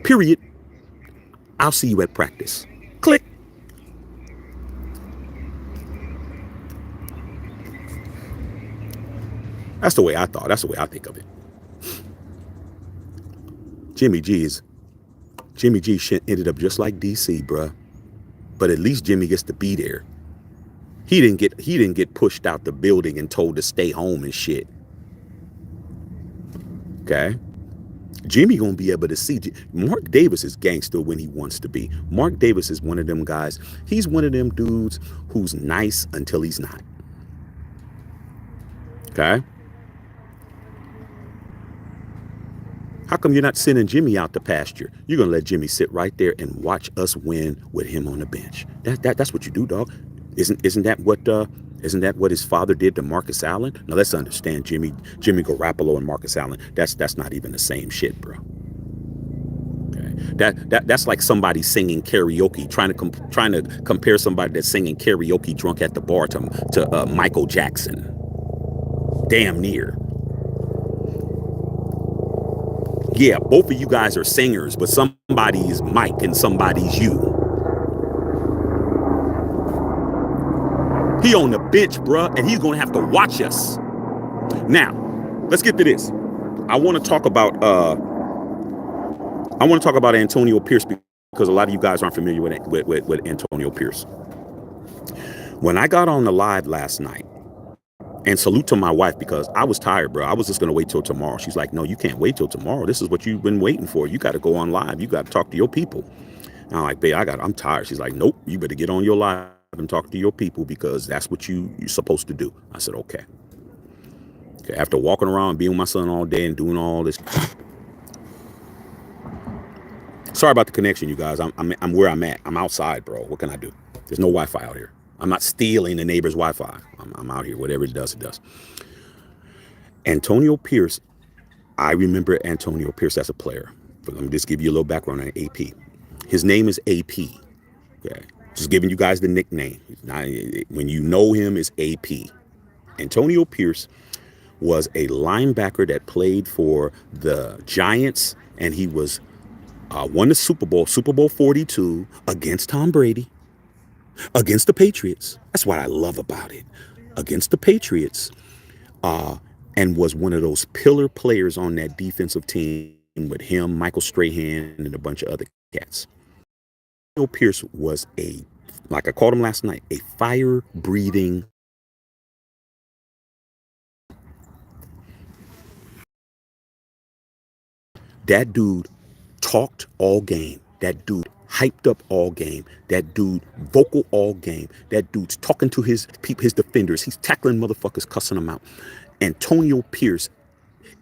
Period. I'll see you at practice. Click. That's the way I thought. That's the way I think of it. Jimmy G ended up just like DC, bruh. But at least Jimmy gets to be there. He didn't get pushed out the building and told to stay home and shit. Okay? Jimmy gonna be able to see. Mark Davis is gangster when he wants to be. Mark Davis is one of them guys. He's one of them dudes who's nice until he's not. Okay? How come you're not sending Jimmy out to pasture? You're gonna let Jimmy sit right there and watch us win with him on the bench. That's what you do, dog. Isn't that what his father did to Marcus Allen? Now let's understand, Jimmy Garoppolo and Marcus Allen. That's not even the same shit, bro. Okay. That's like somebody singing karaoke, trying to compare somebody that's singing karaoke drunk at the bar to Michael Jackson. Damn near. Yeah, both of you guys are singers, but somebody's Mike and somebody's you. He on the bench, bruh, and he's gonna have to watch us. Now, let's get to this. I want to talk about Antonio Pierce because a lot of you guys aren't familiar with Antonio Pierce. When I got on the live last night, and salute to my wife because I was tired, bro. I was just gonna wait till tomorrow. She's like, no, you can't wait till tomorrow. This is what you've been waiting for. You got to go on live. You got to talk to your people. And I'm like, babe, I'm tired. She's like, nope, you better get on your live and talk to your people because that's what you're supposed to do. I said, okay. After walking around, being with my son all day and doing all this. Sorry about the connection, you guys. I'm where I'm at. I'm outside, bro. What can I do? There's no Wi-Fi out here. I'm not stealing the neighbor's Wi-Fi. I'm out here. Whatever it does, it does. Antonio Pierce. I remember Antonio Pierce as a player. But let me just give you a little background on AP. His name is AP. Okay. Just giving you guys the nickname. Now, when you know him, it's AP. Antonio Pierce was a linebacker that played for the Giants, and he was won the Super Bowl 42 against Tom Brady. Against the Patriots. That's what I love about it. Against the Patriots. And was one of those pillar players on that defensive team with him, Michael Strahan, and a bunch of other cats. Bill Pierce was like I called him last night, a fire-breathing. That dude talked all game. That dude hyped up all game. That dude vocal all game. That dude's talking to his defenders. He's tackling motherfuckers, cussing them out. Antonio Pierce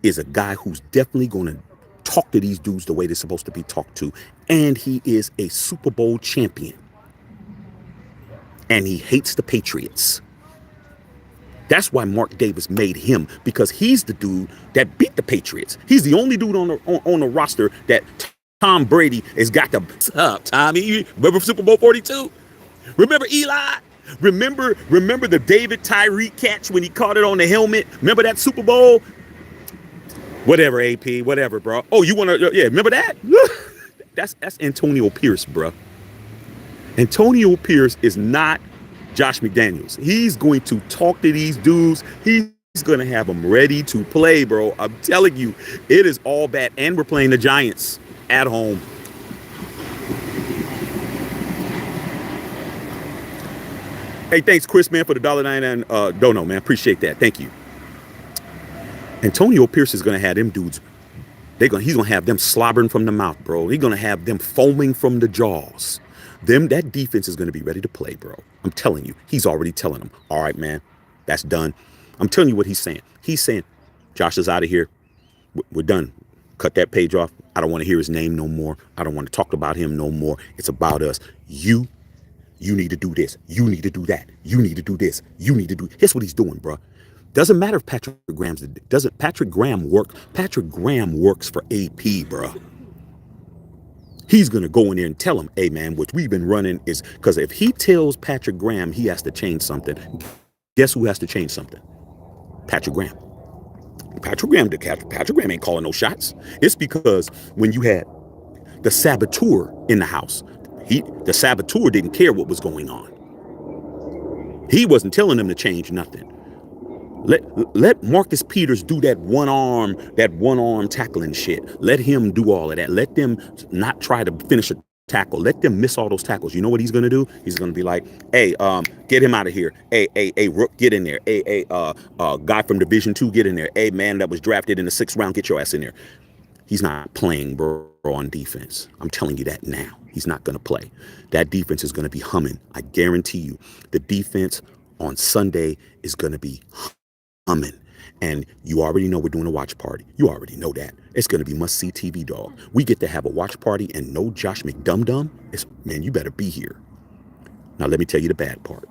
is a guy who's definitely going to talk to these dudes the way they're supposed to be talked to. And he is a Super Bowl champion. And he hates the Patriots. That's why Mark Davis made him, because he's the dude that beat the Patriots. He's the only dude on the roster that Tom Brady has got the up. Tommy, remember Super Bowl 42? Remember Eli? Remember the David Tyree catch when he caught it on the helmet? Remember that Super Bowl? Whatever, AP, whatever, bro. Oh, you want to, yeah, remember that? That's Antonio Pierce, bro. Antonio Pierce is not Josh McDaniels. He's going to talk to these dudes. He's going to have them ready to play, bro. I'm telling you, it is all bad. And we're playing the Giants at home. Hey, thanks, Chris, man, for the $1.99 dono, man. Appreciate that. Thank you. Antonio Pierce is going to have them dudes. He's going to have them slobbering from the mouth, bro. He's going to have them foaming from the jaws. That defense is going to be ready to play, bro. I'm telling you. He's already telling them, all right, man, that's done. I'm telling you what he's saying. He's saying, Josh is out of here. We're done. Cut that page off. I don't want to hear his name no more. I don't want to talk about him no more. It's about us. You need to do this. You need to do that. You need to do this. You need to do. Here's what he's doing, bro. Doesn't matter if Patrick Graham work. Patrick Graham works for AP, bro. He's going to go in there and tell him, hey, man, what we've been running is, because if he tells Patrick Graham he has to change something, guess who has to change something? Patrick Graham. Patrick Graham ain't calling no shots. It's because when you had the saboteur in the house, the saboteur didn't care what was going on. He wasn't telling them to change nothing. Let Marcus Peters do that one arm tackling shit. Let him do all of that. Let them not try to finish a tackle. Let them miss all those tackles. You know what he's gonna do? He's gonna be like, hey, get him out of here. Hey, Rook, get in there. Hey, guy from Division II, get in there. Hey, man that was drafted in the 6th round, get your ass in there. He's not playing, bro, on defense. I'm telling you that now. He's not gonna play. That defense is gonna be humming. I guarantee you. The defense on Sunday is gonna be humming. And you already know we're doing a watch party. You already know that. It's going to be must-see TV, dog. We get to have a watch party and no Josh McDumdum. Man, you better be here. Now, let me tell you the bad part.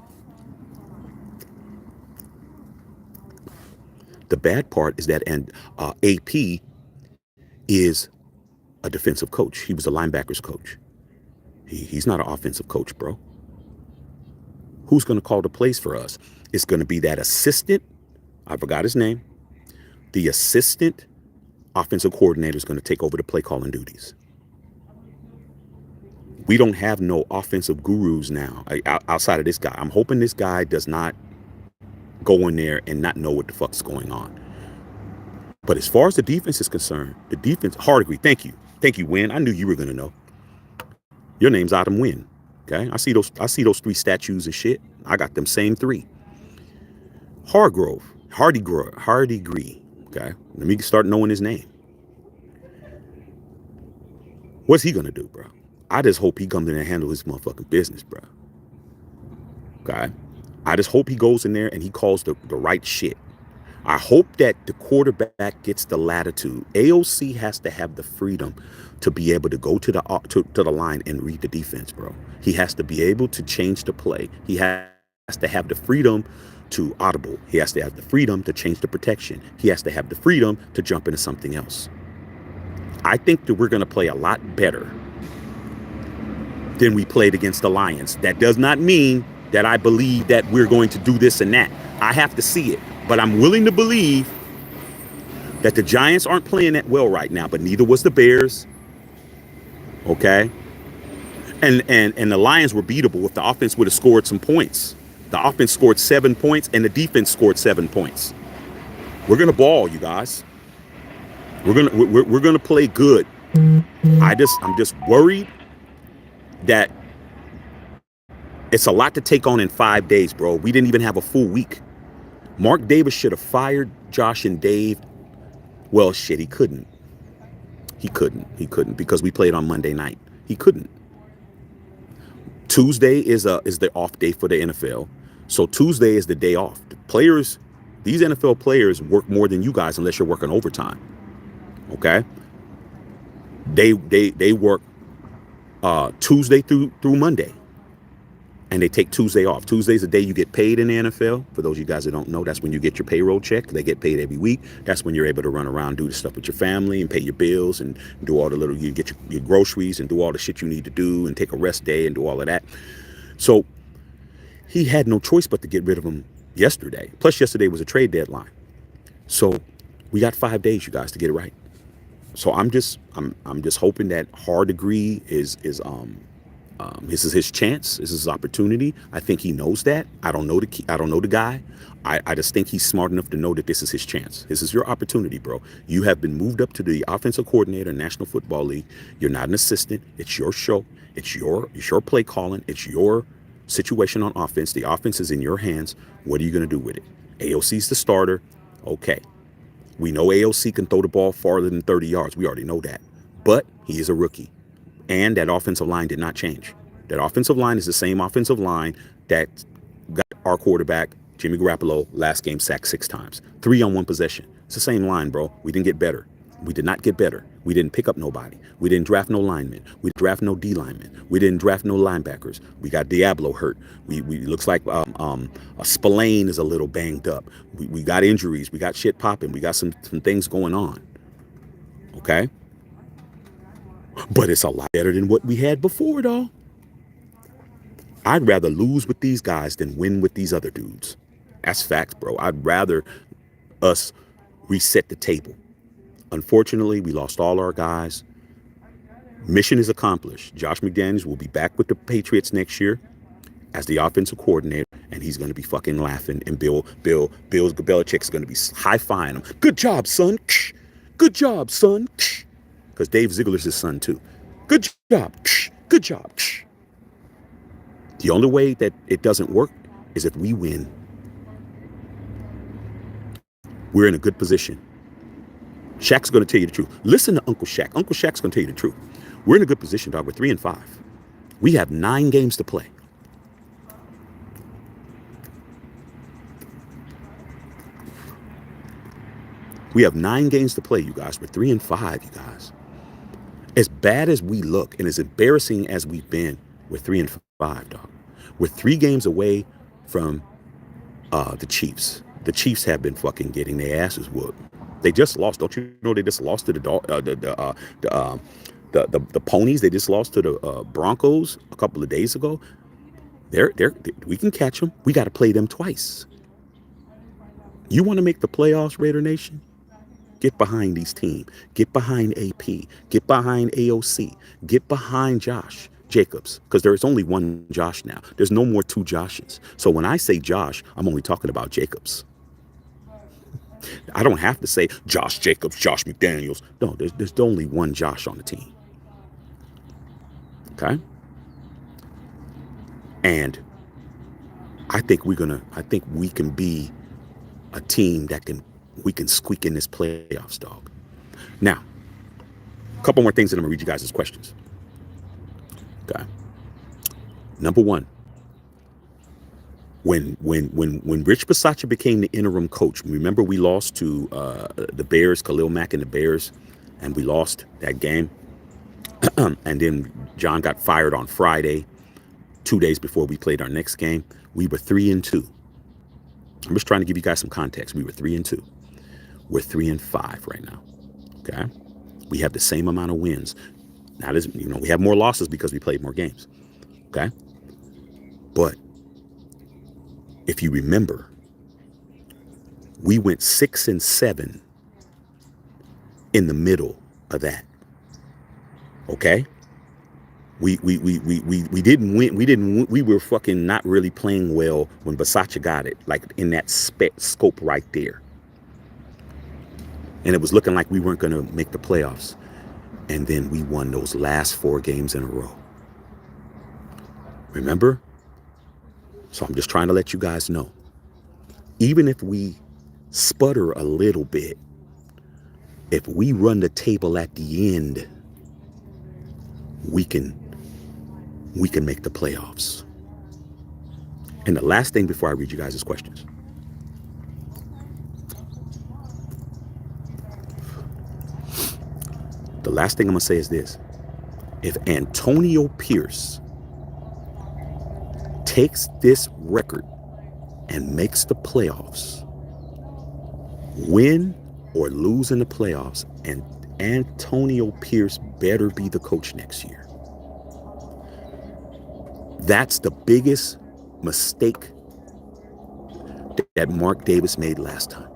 The bad part is that AP is a defensive coach. He was a linebackers coach. He's not an offensive coach, bro. Who's going to call the plays for us? It's going to be that assistant. I forgot his name. The assistant offensive coordinator is going to take over the play calling duties. We don't have no offensive gurus now outside of this guy. I'm hoping this guy does not go in there and not know what the fuck's going on. But as far as the defense is concerned, the defense, hard agree. Thank you. Thank you, Win. I knew you were going to know. Your name's Adam Win. Okay. I see those 3 statues and shit. I got them same 3. Hardy Gree. Okay. Let me start knowing his name. What's he going to do, bro? I just hope he comes in and handles his motherfucking business, bro. Okay. I just hope he goes in there and he calls the right shit. I hope that the quarterback gets the latitude. AOC has to have the freedom to be able to go to the line and read the defense, bro. He has to be able to change the play. He has to have the freedom to audible. He has to have the freedom to change the protection. He has to have the freedom to jump into something else. I think that we're going to play a lot better than we played against the Lions. That does not mean that I believe that we're going to do this and that. I have to see it. But I'm willing to believe that the Giants aren't playing that well right now, but neither was the Bears. Okay? And the Lions were beatable if the offense would have scored some points. The offense scored 7 points and the defense scored 7 points. We're gonna ball, you guys. We're gonna play good. I'm just worried that it's a lot to take on in 5 days, bro. We didn't even have a full week. Mark Davis should have fired Josh and Dave. Well, shit, he couldn't. He couldn't. He couldn't because we played on Monday night. He couldn't. Tuesday is the off day for the NFL. So Tuesday is the day off. The players, these NFL players work more than you guys unless you're working overtime. Okay? They work Tuesday through Monday. And they take Tuesday off. Tuesday's the day you get paid in the NFL. For those of you guys that don't know, that's when you get your payroll check. They get paid every week. That's when you're able to run around, do the stuff with your family and pay your bills and do all the little, you get your groceries and do all the shit you need to do and take a rest day and do all of that. So he had no choice but to get rid of him yesterday. Plus yesterday was a trade deadline. So we got 5 days, you guys, to get it right. So I'm just hoping that hard degree is this is his chance. This is his opportunity. I think he knows that. I don't know the guy. I just think he's smart enough to know that this is his chance. This is your opportunity, bro. You have been moved up to the offensive coordinator, National Football League. You're not an assistant. It's your show. It's your play calling. It's your situation on offense. The offense is in your hands. What are you going to do with it? AOC's the starter. Okay. We know AOC can throw the ball farther than 30 yards. We already know that. But he is a rookie. And that offensive line did not change. That offensive line is the same offensive line that got our quarterback, Jimmy Garoppolo, last game sacked 6 times. 3 on 1 possession. It's the same line, bro. We didn't get better. We did not get better. We didn't pick up nobody. We didn't draft no linemen. We didn't draft no D linemen. We didn't draft no linebackers. We got Diablo hurt. We looks like Spillane is a little banged up. We got injuries. We got shit popping. We got some things going on. Okay? But it's a lot better than what we had before, though. I'd rather lose with these guys than win with these other dudes. That's facts, bro. I'd rather us reset the table. Unfortunately, we lost all our guys. Mission is accomplished. Josh McDaniels will be back with the Patriots next year as the offensive coordinator, and he's going to be fucking laughing. And Bill Belichick's going to be high-fiving him. Good job, son. Good job, son. Because Dave Ziegler's his son, too. Good job. Good job. The only way that it doesn't work is if we win. We're in a good position. Shaq's going to tell you the truth. Listen to Uncle Shaq. Uncle Shaq's going to tell you the truth. We're in a good position, dog. We're 3-5. We have 9 games to play. We have 9 games to play, you guys. We're 3-5, you guys. As bad as we look and as embarrassing as we've been, we're 3-5, dog. We're 3 games away from the Chiefs. The Chiefs have been fucking getting their asses whooped. They just lost. Don't you know they just lost to the Ponies? They just lost to the Broncos a couple of days ago. We can catch them. We got to play them twice. You want to make the playoffs, Raider Nation? Get behind these teams. Get behind AP. Get behind AOC. Get behind Josh Jacobs, because there's only one Josh now. There's no more 2 Joshes. So when I say Josh, I'm only talking about Jacobs. I don't have to say Josh Jacobs, Josh McDaniels. No, there's only one Josh on the team. Okay? And I think we can be a team that we can squeak in this playoffs, dog. Now, a couple more things, and I'm gonna read you guys as questions. Okay. Number 1. When Rich Bisaccia became the interim coach, remember we lost to the Bears, Khalil Mack and the Bears, and we lost that game. And then John got fired on Friday, 2 days before we played our next game. We were 3-2. I'm just trying to give you guys some context. We were 3-2. We're 3-5 right now. Okay. We have the same amount of wins. Now, we have more losses because we played more games. Okay. But if you remember, we went 6-7 in the middle of that. Okay? We didn't win. We were fucking not really playing well when Bisaccia got it, like in that scope right there. And it was looking like we weren't going to make the playoffs. And then we won those last 4 games in a row. Remember? So I'm just trying to let you guys know. Even if we sputter a little bit, If we run the table at the end, we can make the playoffs. And the last thing before I read you guys' questions. The last thing I'm going to say is this. If Antonio Pierce takes this record and makes the playoffs, win or lose in the playoffs, and Antonio Pierce better be the coach next year. That's the biggest mistake that Mark Davis made last time.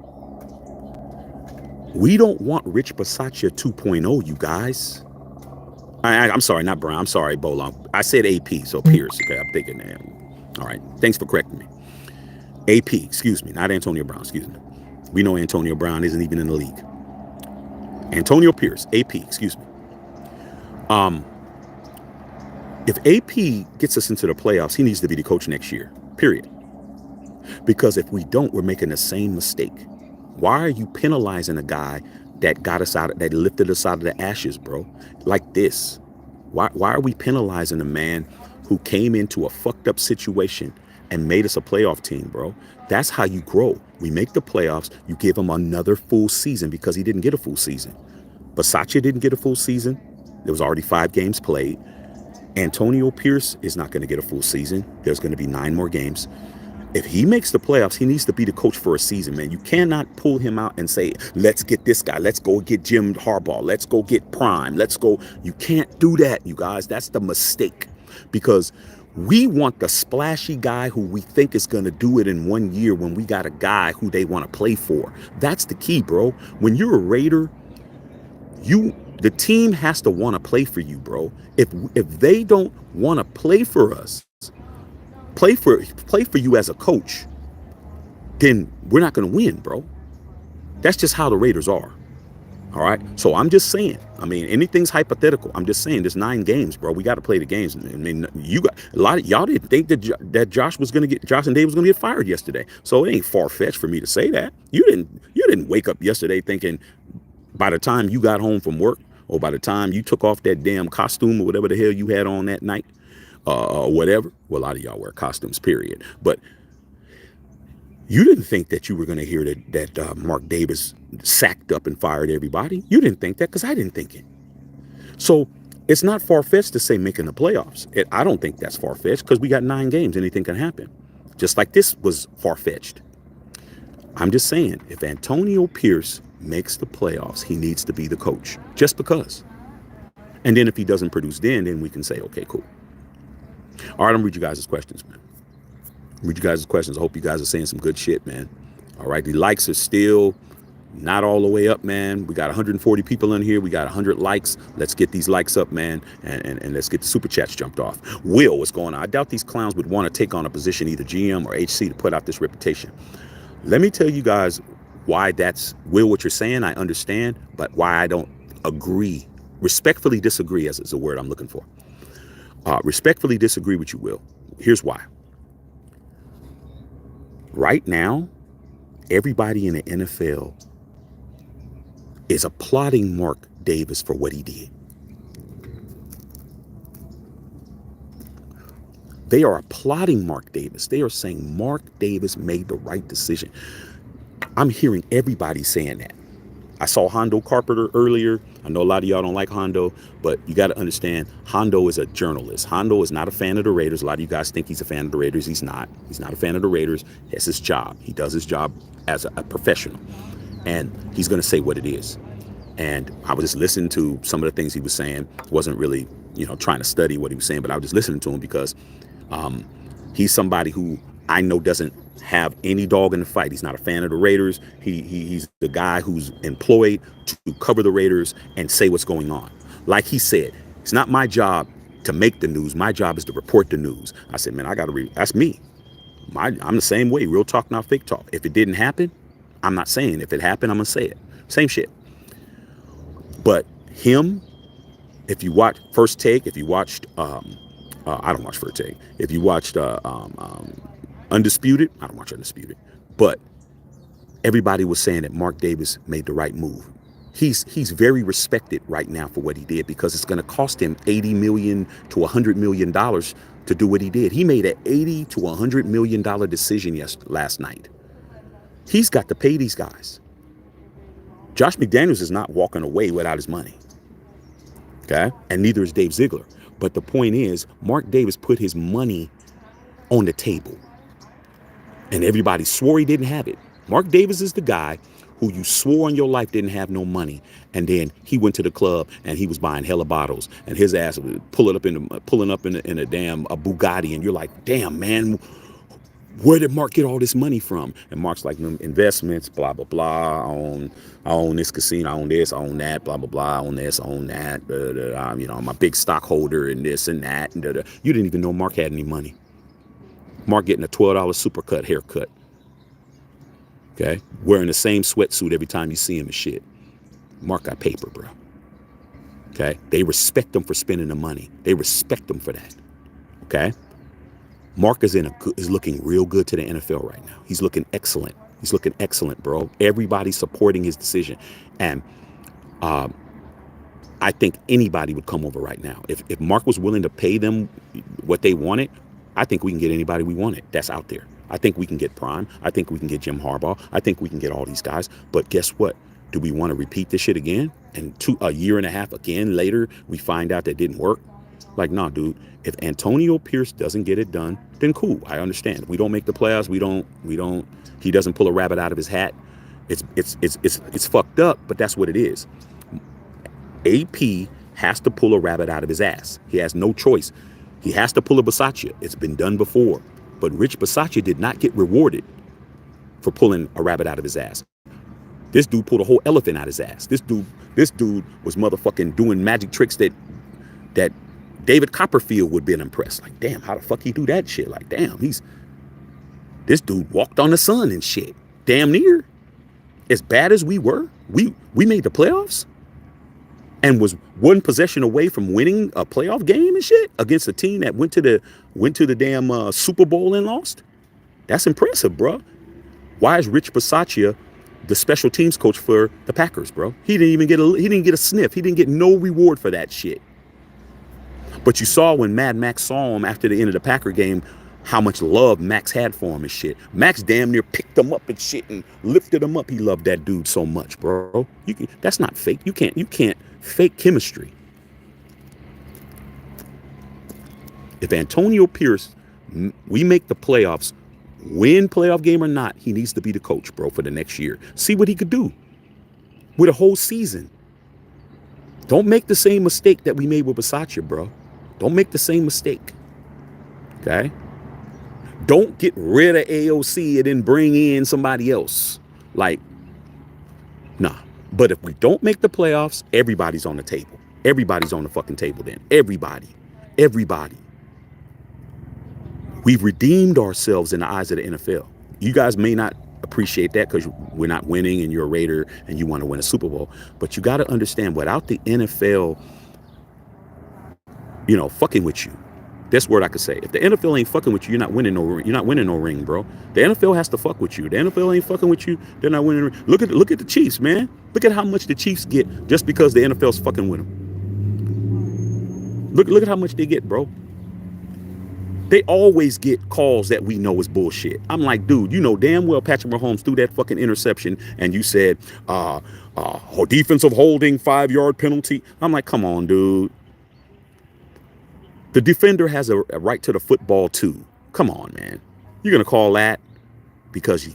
We don't want Rich Bisaccia 2.0, you guys. I'm sorry, not Brown. I'm sorry, Bolon. I said AP, so Pierce. Okay, I'm thinking that. All right, thanks for correcting me. AP, excuse me, not Antonio Brown, excuse me. We know Antonio Brown isn't even in the league. Antonio Pierce, AP, excuse me. If AP gets us into the playoffs, he needs to be the coach next year, period. Because if we don't, we're making the same mistake. Why are you penalizing a guy that got us out, that lifted us out of the ashes, bro? Like this. Why are we penalizing a man who came into a fucked up situation and made us a playoff team, bro? That's how you grow. We make the playoffs. You give him another full season because he didn't get a full season. Bisaccia didn't get a full season. There was already 5 games played. Antonio Pierce is not going to get a full season. There's going to be 9 more games. If he makes the playoffs, he needs to be the coach for a season, man. You cannot pull him out and say, let's get this guy. Let's go get Jim Harbaugh. Let's go get Prime. Let's go. You can't do that, you guys. That's the mistake. Because we want the splashy guy who we think is going to do it in 1 year when we got a guy who they want to play for. That's the key, bro. When you're a Raider, the team has to want to play for you, bro. If they don't want to play for us, play for you as a coach, then we're not going to win, bro. That's just how the Raiders are. All right. So I'm just saying, I mean, anything's hypothetical. I'm just saying there's 9 games, bro. We got to play the games. I mean, you got a lot of y'all didn't think that Josh and Dave was going to get fired yesterday. So it ain't far-fetched for me to say that. You didn't wake up yesterday thinking by the time you got home from work or by the time you took off that damn costume or whatever the hell you had on that night, whatever. Well, a lot of y'all wear costumes, period. But you didn't think that you were going to hear that Mark Davis sacked up and fired everybody. You didn't think that because I didn't think it. So it's not far-fetched to say making the playoffs. I don't think that's far-fetched because we got 9 games. Anything can happen. Just like this was far-fetched. I'm just saying, if Antonio Pierce makes the playoffs, he needs to be the coach. Just because. And then if he doesn't produce then we can say, okay, cool. All right, I'm going to read you guys' questions, man. Read you guys' questions. I hope you guys are saying some good shit, man. All right, the likes are still not all the way up, man. We got 140 people in here. We got 100 likes. Let's get these likes up, man, and let's get the super chats jumped off. Will, what's going on? I doubt these clowns would want to take on a position, either GM or HC, to put out this reputation. Let me tell you guys why that's, Will, what you're saying, I understand, but why I don't agree. Respectfully disagree, as is a word I'm looking for. Respectfully disagree with you, Will. Here's why. Right now, everybody in the NFL is applauding Mark Davis for what he did. They are applauding Mark Davis. They are saying Mark Davis made the right decision. I'm hearing everybody saying that. I saw Hondo Carpenter earlier. I know a lot of y'all don't like Hondo, but you got to understand, Hondo is a journalist. Hondo is not a fan of the Raiders. A lot of you guys think he's a fan of the Raiders. He's not. He's not a fan of the Raiders. That's his job. He does his job as a professional. And he's going to say what it is. And I was just listening to some of the things he was saying. Wasn't really, trying to study what he was saying, but I was just listening to him because he's somebody who I know doesn't have any dog in the fight. He's not a fan of the Raiders. He's the guy who's employed to cover the Raiders and say what's going on. Like he said, it's not my job to make the news. My job is to report the news. I said, man, I got to read. That's me. I'm the same way. Real talk, not fake talk. If it didn't happen, I'm not saying. If it happened, I'm going to say it. Same shit. But him, if you watch First Take, if you watched, I don't watch First Take. If you watched Undisputed, I don't watch Undisputed. But everybody was saying that Mark Davis made the right move. He's very respected right now for what he did because it's going to cost him 80 million to 100 million dollars to do what he did. He made an 80 to 100 million dollar decision last night. He's got to pay these guys. Josh McDaniels is not walking away without his money. Okay? And neither is Dave Ziegler. But the point is, Mark Davis put his money on the table. And everybody swore he didn't have it. Mark Davis is the guy who you swore on your life didn't have no money. And then he went to the club and he was buying hella bottles. And his ass was pulling up in a damn a Bugatti. And you're like, damn, man, where did Mark get all this money from? And Mark's like, investments, blah, blah, blah. I own this casino. I own this. I own that. Blah, blah, blah. I own this. I own that. I'm a big stockholder in this and that. And you didn't even know Mark had any money. Mark getting a $12 supercut haircut. Okay? Wearing the same sweatsuit every time you see him and shit. Mark got paper, bro. Okay? They respect him for spending the money. They respect him for that. Okay? Mark is looking real good to the NFL right now. He's looking excellent. He's looking excellent, bro. Everybody's supporting his decision. And I think anybody would come over right now. If Mark was willing to pay them what they wanted, I think we can get anybody we wanted that's out there. I think we can get Prime. I think we can get Jim Harbaugh. I think we can get all these guys. But guess what? Do we want to repeat this shit again? And a year and a half again later, we find out that didn't work? Like, nah, dude. If Antonio Pierce doesn't get it done, then cool. I understand. If we don't make the playoffs, he doesn't pull a rabbit out of his hat. It's fucked up, but that's what it is. AP has to pull a rabbit out of his ass. He has no choice. He has to pull a Bisaccia. It's been done before. But Rich Bisaccia did not get rewarded for pulling a rabbit out of his ass. This dude pulled a whole elephant out of his ass. This dude was motherfucking doing magic tricks that David Copperfield would have been impressed. Like, damn, how the fuck he do that shit? Like, damn, this dude walked on the sun and shit. Damn near. As bad as we were, we made the playoffs and was one possession away from winning a playoff game and shit against a team that went to the damn Super Bowl and lost. That's impressive, bro. Why is Rich Bisaccia the special teams coach for the Packers, bro? He didn't get a sniff. He didn't get no reward for that shit. But you saw when Mad Max saw him after the end of the Packer game, how much love Max had for him and shit. Max damn near picked him up and shit and lifted him up. He loved that dude so much, bro. That's not fake. You can't fake chemistry. If Antonio Pierce, we make the playoffs, win playoff game or not, he needs to be the coach, bro, for the next year. See what he could do with a whole season. Don't make the same mistake that we made with Bisaccia, bro. Don't make the same mistake. Okay? Don't get rid of AOC and then bring in somebody else. Like, nah. But if we don't make the playoffs, everybody's on the table. Everybody's on the fucking table then. Everybody. We've redeemed ourselves in the eyes of the NFL. You guys may not appreciate that because we're not winning and you're a Raider and you want to win a Super Bowl. But you got to understand, without the NFL, fucking with you. That's word I could say. If the NFL ain't fucking with you, you're not winning no ring, bro. The NFL has to fuck with you. The NFL ain't fucking with you, they're not winning. Look at the Chiefs, man. Look at how much the Chiefs get just because the NFL's fucking with them. Look at how much they get, bro. They always get calls that we know is bullshit. I'm like, dude, you know damn well Patrick Mahomes threw that fucking interception and you said, defensive holding, 5-yard penalty. I'm like, come on, dude. The defender has a right to the football too. Come on, man. You're going to call that because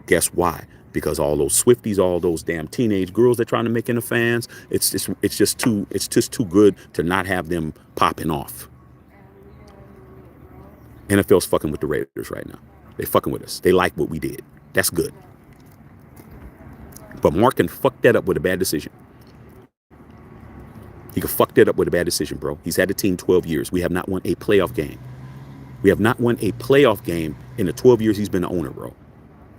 guess why? Because all those Swifties, all those damn teenage girls they're trying to make into fans, it's just too good to not have them popping off. NFL's fucking with the Raiders right now. They fucking with us. They like what we did. That's good. But Mark can fuck that up with a bad decision. He could fuck that up with a bad decision, bro. He's had the team 12 years. We have not won a playoff game. We have not won a playoff game in the 12 years he's been the owner, bro.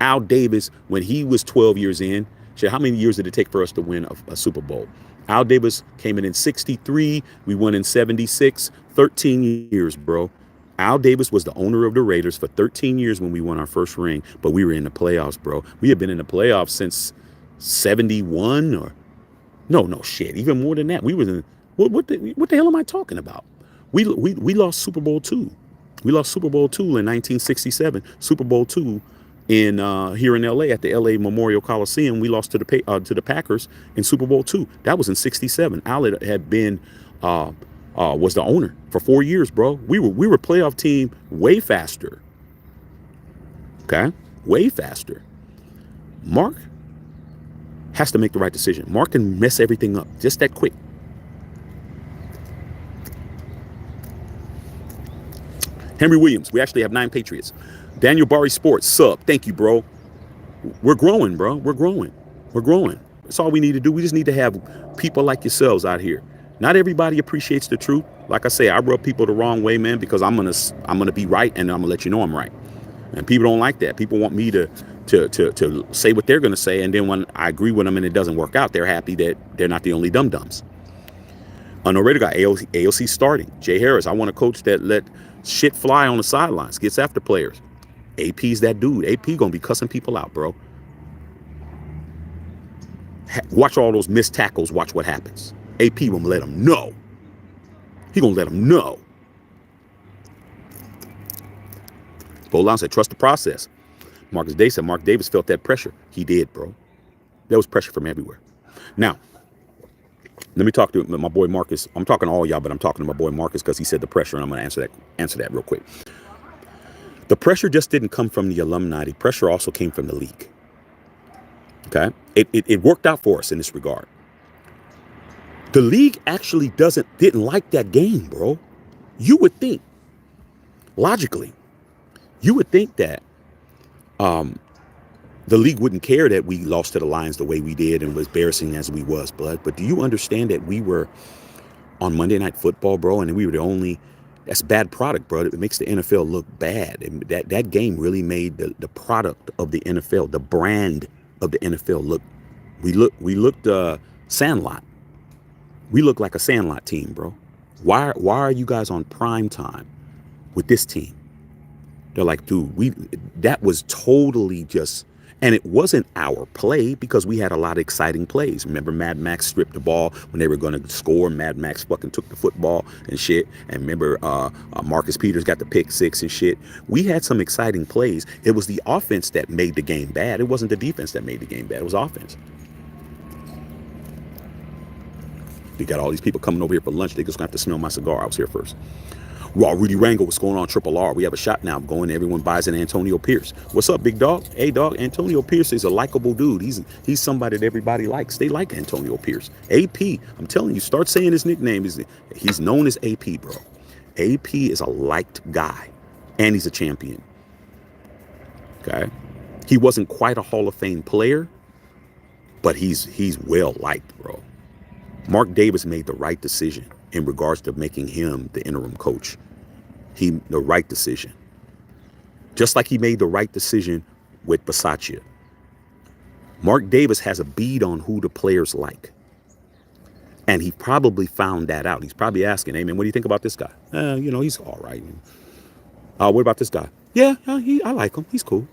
Al Davis, when he was 12 years in, shit, how many years did it take for us to win a Super Bowl? Al Davis came in 63. We won in 76. 13 years, bro. Al Davis was the owner of the Raiders for 13 years when we won our first ring, but we were in the playoffs, bro. We have been in the playoffs since 71 or No, shit. Even more than that. We was in what the hell am I talking about? We lost Super Bowl two. We lost Super Bowl two in 1967. Super Bowl two in here in L.A. at the L.A. Memorial Coliseum. We lost to the Packers in Super Bowl two. That was in '67. Allen had been was the owner for 4 years, bro. We were playoff team way faster. Okay, way faster. Mark has to make the right decision. Mark can mess everything up just that quick. Henry Williams, we actually have 9 Patriots. Daniel Barry Sports, sub. Thank you, bro. We're growing, bro. We're growing. We're growing. That's all we need to do. We just need to have people like yourselves out here. Not everybody appreciates the truth. Like I say, I rub people the wrong way, man, because I'm gonna be right, and I'm gonna let you know I'm right. And people don't like that. People want me to say what they're gonna say, and then when I agree with them and it doesn't work out, they're happy that they're not the only dum-dums. Unknown got AOC starting. Jay Harris, I want a coach that let shit fly on the sidelines, gets after players. AP's that dude. AP gonna be cussing people out, bro. Watch all those missed tackles. Watch what happens. AP gonna let them know. He gonna let them know. Bolon said, trust the process. Marcus Day said, Mark Davis felt that pressure. He did, bro. There was pressure from everywhere. Now, let me talk to my boy Marcus. I'm talking to all y'all, but I'm talking to my boy Marcus because he said the pressure, and I'm going to answer that real quick. The pressure just didn't come from the alumni. The pressure also came from the league. Okay? It worked out for us in this regard. The league actually didn't like that game, bro. You would think, logically, you would think that the league wouldn't care that we lost to the Lions the way we did and was embarrassing as we was, blood. But do you understand that we were on Monday Night Football, bro, and we were the only? That's a bad product, bro. It makes the NFL look bad. And that game really made the product of the NFL, the brand of the NFL look. We looked Sandlot. We look like a Sandlot team, bro. Why are you guys on prime time with this team? They're like, dude, that was totally just, and it wasn't our play because we had a lot of exciting plays. Remember Mad Max stripped the ball when they were going to score. Mad Max fucking took the football and shit. And remember Marcus Peters got the pick six and shit. We had some exciting plays. It was the offense that made the game bad. It wasn't the defense that made the game bad. It was offense. We got all these people coming over here for lunch. They just gonna have to smell my cigar. I was here first. Raw Rudy Rango, what's going on? Triple R. We have a shot now going. Everyone buys an Antonio Pierce. What's up, big dog? Hey, dog. Antonio Pierce is a likable dude. He's somebody that everybody likes. They like Antonio Pierce. AP. I'm telling you, start saying his nickname. He's known as AP, bro. AP is a liked guy, and he's a champion. Okay, he wasn't quite a Hall of Fame player, but he's well liked, bro. Mark Davis made the right decision in regards to making him the interim coach. The right decision. Just like he made the right decision with Bisaccia. Mark Davis has a bead on who the players like. And he probably found that out. He's probably asking, hey, man, what do you think about this guy? He's all right. What about this guy? Yeah, I like him. He's cool.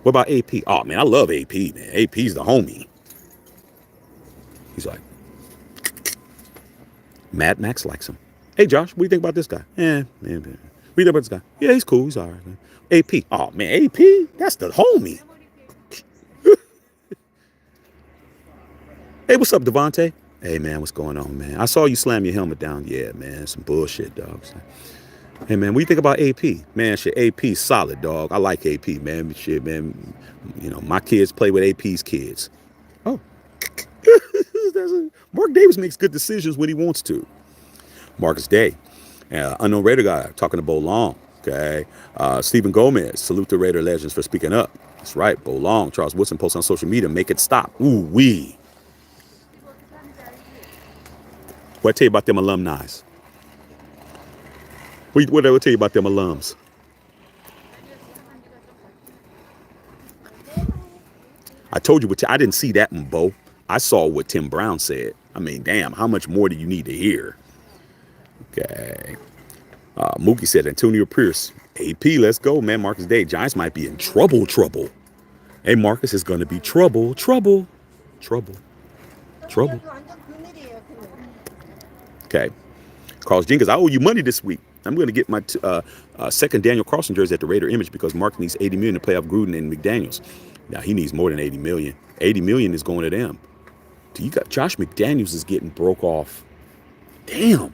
What about AP? Oh, man, I love AP, man. AP's the homie. He's like, Mad Max likes him. Hey, Josh, what do you think about this guy? Man. What do you think about this guy? Yeah, he's cool. He's all right, man. AP. Oh, man, AP? That's the homie. Hey, what's up, Devontae? Hey, man, what's going on, man? I saw you slam your helmet down. Yeah, man, some bullshit, dog. Hey, man, what do you think about AP? Man, shit, AP's solid, dog. I like AP, man. Shit, man, my kids play with AP's kids. Oh. Mark Davis makes good decisions when he wants to. Marcus Day, unknown Raider guy, talking to Bo Long. Okay, Stephen Gomez, salute the Raider legends for speaking up. That's right, Bo Long. Charles Woodson posts on social media, make it stop. Ooh wee. What I tell you about them alumni? What I tell you about them alums? I told you I didn't see that one, Bo. I saw what Tim Brown said. I mean, damn, how much more do you need to hear? Okay. Mookie said, Antonio Pierce, AP, let's go, man. Marcus Day, Giants might be in trouble. Hey, Marcus, it's going to be trouble. Trouble. Okay. Carlos Jenkins, I owe you money this week. I'm going to get my second Daniel Carlson jersey at the Raider Image because Mark needs 80 million to play off Gruden and McDaniels. Now he needs more than 80 million. 80 million is going to them. You got Josh McDaniels is getting broke off. Damn,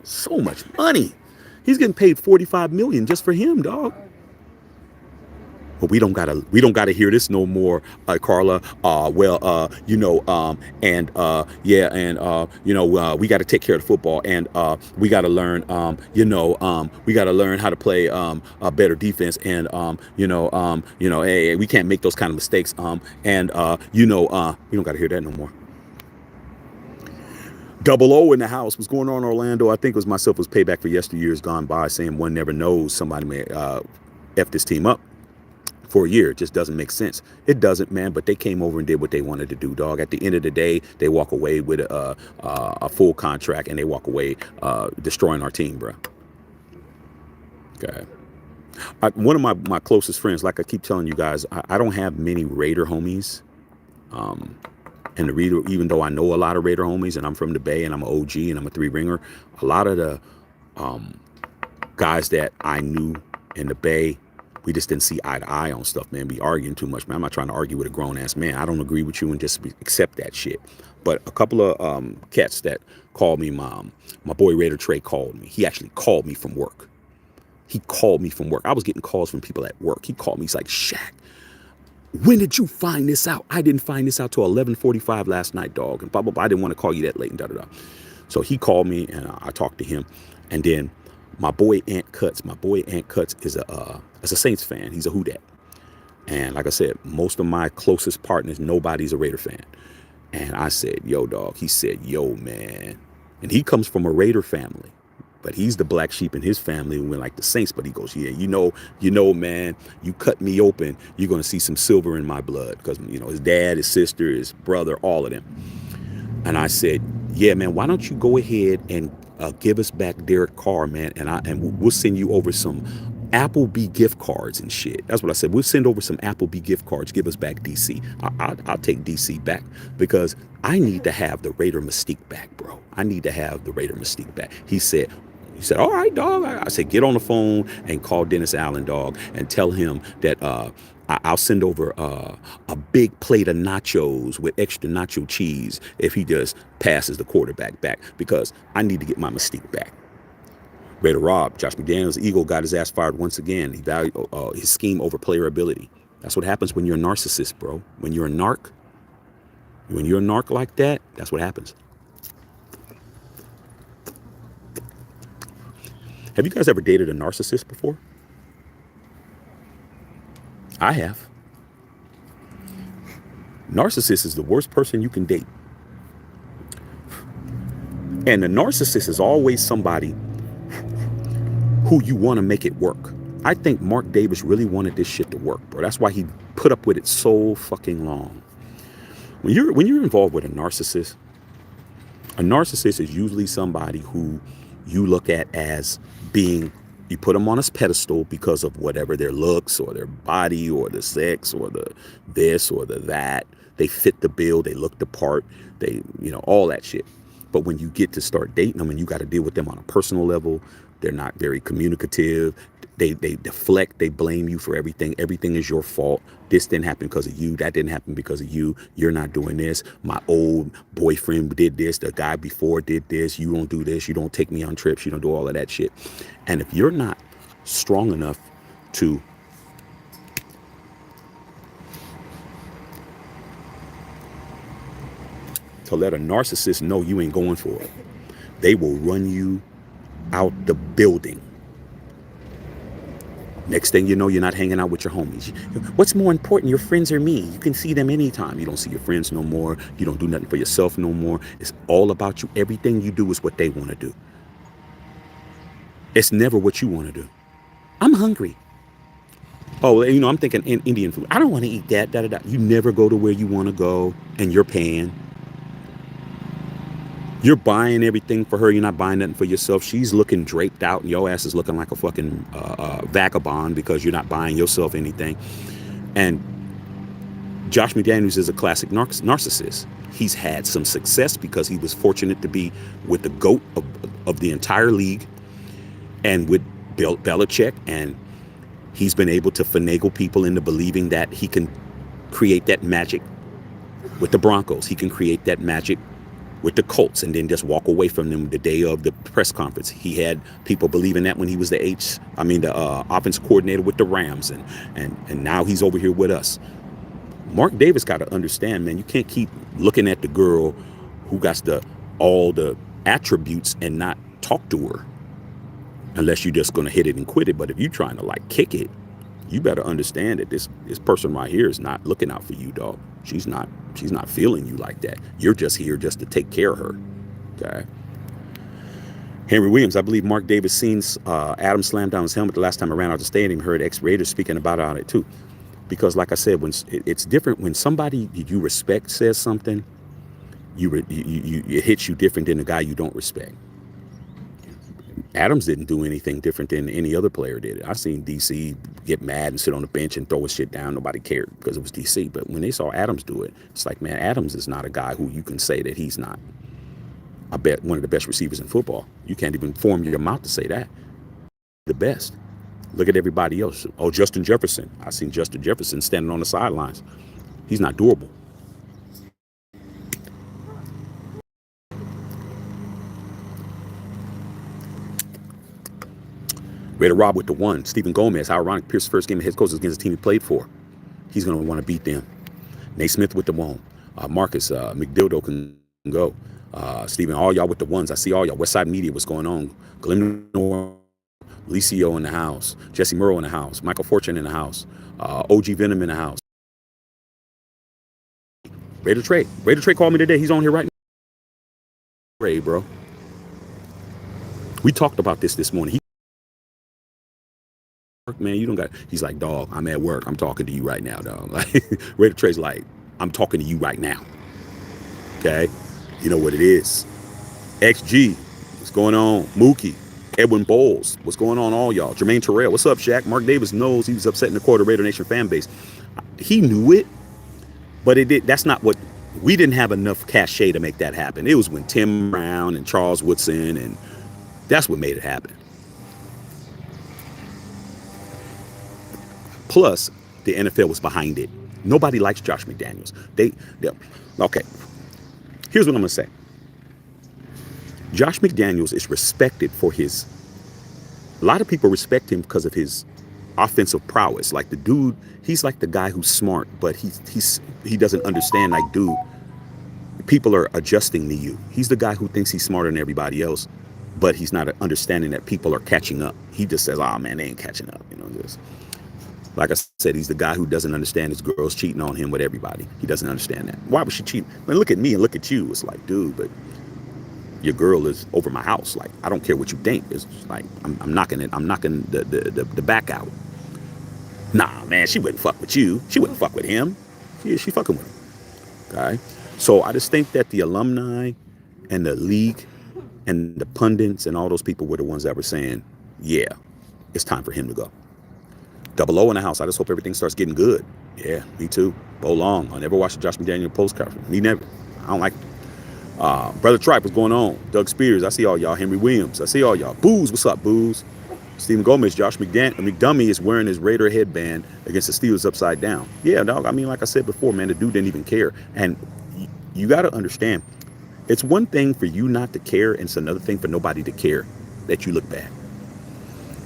so much money. He's getting paid 45 million just for him, dog. But we don't gotta hear this no more, Carla. We gotta take care of the football, and we gotta learn, we gotta learn how to play a better defense, and hey, we can't make those kind of mistakes, we don't gotta hear that no more. Double O in the house. What's going on, Orlando? I think it was myself was payback for yesteryears gone by, saying one never knows. Somebody may F this team up for a year. It just doesn't make sense. It doesn't, man, but they came over and did what they wanted to do, dog. At the end of the day, they walk away with a full contract, and they walk away destroying our team, bro. Okay. One of my closest friends, like I keep telling you guys, I don't have many Raider homies. And the Raider, even though I know a lot of Raider homies, and I'm from the Bay, and I'm an OG, and I'm a three-ringer, a lot of the guys that I knew in the Bay, we just didn't see eye to eye on stuff, man. We arguing too much, man. I'm not trying to argue with a grown-ass man. I don't agree with you and just accept that shit. But a couple of cats that called me, my boy Raider Trey called me. He actually called me from work. He called me from work. I was getting calls from people at work. He called me. He's like, Shaq, when did you find this out? I didn't find this out till 11:45 last night, dog. And blah, blah, blah. I didn't want to call you that late and da-da-da. So he called me, and I talked to him. And then my boy Ant Cuts is a Saints fan. He's a Who Dat. And like I said, most of my closest partners, nobody's a Raider fan. And I said, yo, dog. He said, yo, man. And he comes from a Raider family. But he's the black sheep in his family when like the Saints. But he goes, yeah, you know, man, you cut me open, you're going to see some silver in my blood. Because, his dad, his sister, his brother, all of them. And I said, yeah, man, why don't you go ahead and give us back Derek Carr, man. And we'll send you over some Applebee gift cards and shit. That's what I said. We'll send over some Applebee gift cards. Give us back DC. I'll take DC back because I need to have the Raider mystique back, bro. I need to have the Raider mystique back. He said, all right, dog. I said, get on the phone and call Dennis Allen, dog, and tell him that I'll send over a big plate of nachos with extra nacho cheese if he just passes the quarterback back because I need to get my mystique back. Raider Rob, Josh McDaniels, Eagle got his ass fired once again. He valued his scheme over player ability. That's what happens when you're a narcissist, bro. When you're a narc like that, that's what happens. Have you guys ever dated a narcissist before? I have. Narcissist is the worst person you can date. And the narcissist is always somebody who you want to make it work. I think Mark Davis really wanted this shit to work, bro. That's why he put up with it so fucking long. When you're involved with a narcissist is usually somebody who you look at as being, you put them on a pedestal because of whatever their looks or their body or the sex or the this or the that. They fit the bill, they look the part, they, all that shit. But when you get to start dating them and you got to deal with them on a personal level, they're not very communicative. They deflect, they blame you for everything. Everything is your fault. This didn't happen because of you. That didn't happen because of you. You're not doing this. My old boyfriend did this. The guy before did this. You don't do this. You don't take me on trips. You don't do all of that shit. And if you're not strong enough to let a narcissist know you ain't going for it, they will run you out the building. Next thing you know, you're not hanging out with your homies. What's more important, your friends or me? You can see them anytime. You don't see your friends no more. You don't do nothing for yourself no more. It's all about you. Everything you do is what they want to do. It's never what you want to do. I'm hungry. Oh, I'm thinking Indian food. I don't want to eat that. Da, da, da. You never go to where you want to go, and you're paying. You're buying everything for her. You're not buying nothing for yourself. She's looking draped out, and your ass is looking like a fucking vagabond because you're not buying yourself anything. And Josh McDaniels is a classic narcissist. He's had some success because he was fortunate to be with the GOAT of the entire league and with Bill Belichick, and he's been able to finagle people into believing that he can create that magic with the Broncos. He can create that magic with the Colts and then just walk away from them the day of the press conference. He had people believing that when he was the offense coordinator with the Rams, and now he's over here with us. Mark Davis got to understand, man, you can't keep looking at the girl who got all the attributes and not talk to her unless you're just going to hit it and quit it. But if you're trying to like kick it, you better understand that this person right here is not looking out for you, dog. She's not feeling you like that. You're just here just to take care of her. Okay. Henry Williams, I believe Mark Davis seen Adam slam down his helmet the last time I ran out of the stadium. Heard ex-Raiders speaking about it too. Because like I said, when it's different when somebody you respect says something, it hits you different than the guy you don't respect. Adams didn't do anything different than any other player did. I seen DC get mad and sit on the bench and throw his shit down. Nobody cared because it was DC. But when they saw Adams do it, it's like, man, Adams is not a guy who you can say that he's not one of the best receivers in football. You can't even form your mouth to say that. The best. Look at everybody else. Oh, Justin Jefferson. I seen Justin Jefferson standing on the sidelines. He's not durable. Raider Rob with the 1. Stephen Gomez. How ironic. Pierce's first game of head coach is against the team he played for. He's going to want to beat them. Nate Smith with the 1. Marcus McDildo can go. Stephen, all y'all with the 1s. I see all y'all. Westside Media, what's going on? Glenn Licio in the house. Jesse Murrow in the house. Michael Fortune in the house. OG Venom in the house. Raider Trey. Raider Trey called me today. He's on here right now. Ray, bro. We talked about this morning. Man, you don't got. He's like, dog, I'm at work. I'm talking to you right now, dog. Like, Raider Trey's like, I'm talking to you right now. Okay? You know what it is. XG. What's going on? Mookie. Edwin Bowles, what's going on, all y'all? Jermaine Terrell, what's up, Shaq? Mark Davis knows he was upsetting the quarter Raider Nation fan base. He knew it, but it did. That's not what we didn't have enough cachet to make that happen. It was when Tim Brown and Charles Woodson, and that's what made it happen. Plus, the NFL was behind it. Nobody likes Josh McDaniels. Okay. Here's what I'm gonna say. Josh McDaniels is respected for a lot of people respect him because of his offensive prowess. Like the dude, he's like the guy who's smart, but he doesn't understand, like, dude, people are adjusting to you. He's the guy who thinks he's smarter than everybody else, but he's not understanding that people are catching up. He just says, oh man, they ain't catching up. Just like I said, he's the guy who doesn't understand his girl's cheating on him with everybody. He doesn't understand that. Why would she cheat? I mean, look at me and look at you. It's like, dude, but your girl is over my house. Like, I don't care what you think. It's like, I'm knocking the back out. Nah, man, she wouldn't fuck with you. She wouldn't fuck with him. She fucking with him. Okay? So I just think that the alumni and the league and the pundits and all those people were the ones that were saying, yeah, it's time for him to go. Double O in the house. I just hope everything starts getting good. Yeah, me too. Bo Long. I never watched the Josh McDaniel postcard. Me never. I don't like it. Brother Tripe, what's going on? Doug Spears, I see all y'all. Henry Williams, I see all y'all. Booze, what's up, Booze? Stephen Gomez, Josh McDummy is wearing his Raider headband against the Steelers upside down. Yeah, dog. I mean, like I said before, man, the dude didn't even care. And you got to understand, it's one thing for you not to care, and it's another thing for nobody to care that you look bad.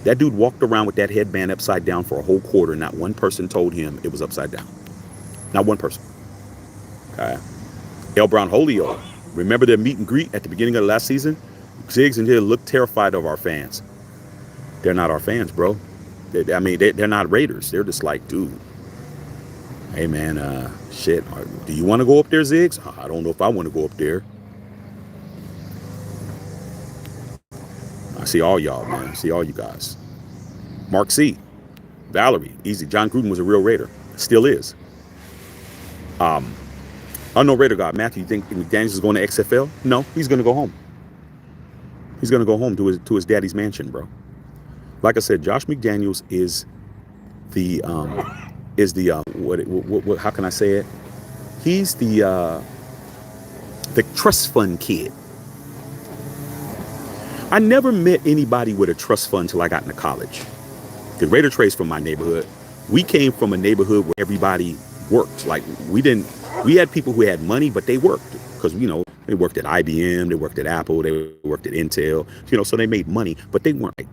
That dude walked around with that headband upside down for a whole quarter. Not one person told him it was upside down. Not one person. Okay. L. Brown Holio. Remember their meet and greet at the beginning of the last season? Ziggs and Hill looked terrified of our fans. They're not our fans, bro. They're not Raiders. They're just like, dude, hey, man, shit, do you want to go up there, Ziggs? I don't know if I want to go up there. I see all y'all, man. I see all you guys. Mark C. Valerie, easy. John Gruden was a real Raider. Still is. Unknown Raider God, Matthew, you think McDaniels is going to XFL? No, he's going to go home. He's going to go home to his daddy's mansion, bro. Like I said, Josh McDaniels is the is the what how can I say it? He's the trust fund kid. I never met anybody with a trust fund until I got into college. The Raider Trace from my neighborhood. We came from a neighborhood where everybody worked. Like we had people who had money, but they worked because, they worked at IBM, they worked at Apple, they worked at Intel, so they made money, but they weren't like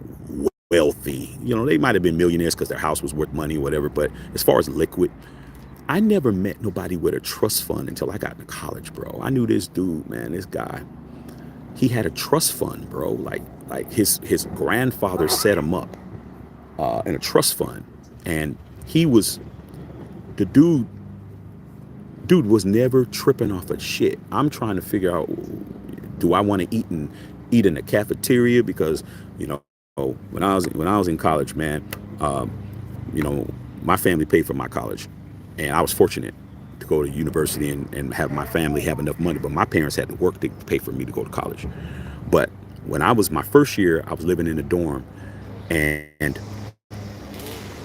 wealthy. They might have been millionaires because their house was worth money or whatever. But as far as liquid, I never met nobody with a trust fund until I got into college, bro. I knew this dude, man, this guy. He had a trust fund, bro. Like his grandfather set him up in a trust fund, and he was the dude was never tripping off of shit. I'm trying to figure out, do I want to eat in the cafeteria? Because when I was in college, man, my family paid for my college, and I was fortunate to go to university and have my family have enough money. But my parents had to work to pay for me to go to college. But when I was my first year, I was living in a dorm, and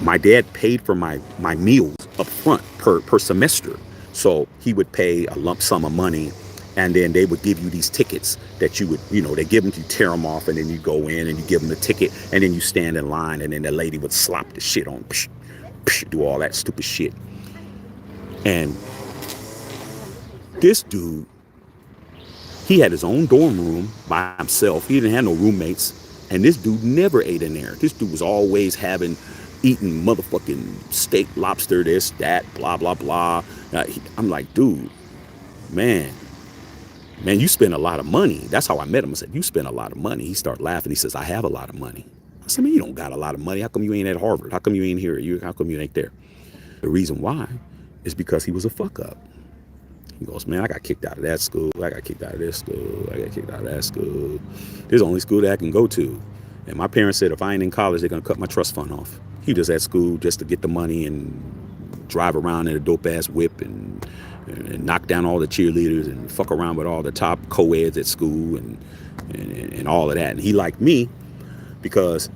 my dad paid for my meals up front per semester. So he would pay a lump sum of money, and then they would give you these tickets that you would, they give them to you, tear them off, and then you go in and you give them the ticket, and then you stand in line, and then the lady would slap the shit on, do all that stupid shit. And this dude, he had his own dorm room by himself. He didn't have no roommates. And this dude never ate in there. This dude was always eating motherfucking steak, lobster, this, that, blah, blah, blah. I'm like, dude, man, you spend a lot of money. That's how I met him. I said, you spend a lot of money. He started laughing. He says, I have a lot of money. I said, man, you don't got a lot of money. How come you ain't at Harvard? How come you ain't here? How come you ain't there? The reason why is because he was a fuck up. He goes, man, I got kicked out of that school. I got kicked out of this school. I got kicked out of that school. This is the only school that I can go to. And my parents said, if I ain't in college, they're going to cut my trust fund off. He was at school just to get the money and drive around in a dope-ass whip and knock down all the cheerleaders and fuck around with all the top co-eds at school and all of that. And he liked me because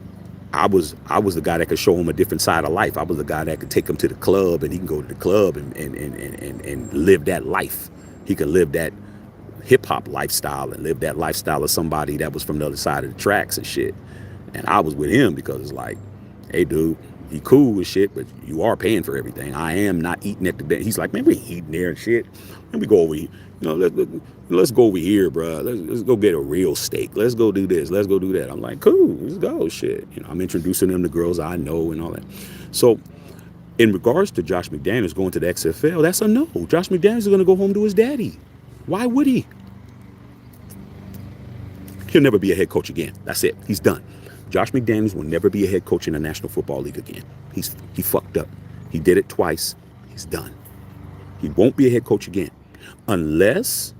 I was the guy that could show him a different side of life. I was the guy that could take him to the club, and he can go to the club and live that life. He could live that hip hop lifestyle and live that lifestyle of somebody that was from the other side of the tracks and shit. And I was with him because it's like, hey, dude, he cool with shit, but you are paying for everything. I am not eating at the bed. He's like, man, we ain't eating there and shit. Let me go over here. Let's go over here, bro. Let's go get a real steak. Let's go do this. Let's go do that. I'm like, cool, let's go, shit. I'm introducing them to girls I know and all that. So in regards to Josh McDaniels going to the XFL, that's a no. Josh McDaniels is going to go home to his daddy. Why would he? He'll never be a head coach again. That's it. He's done. Josh McDaniels will never be a head coach in the National Football League again. He fucked up. He did it twice. He's done. He won't be a head coach again. Unless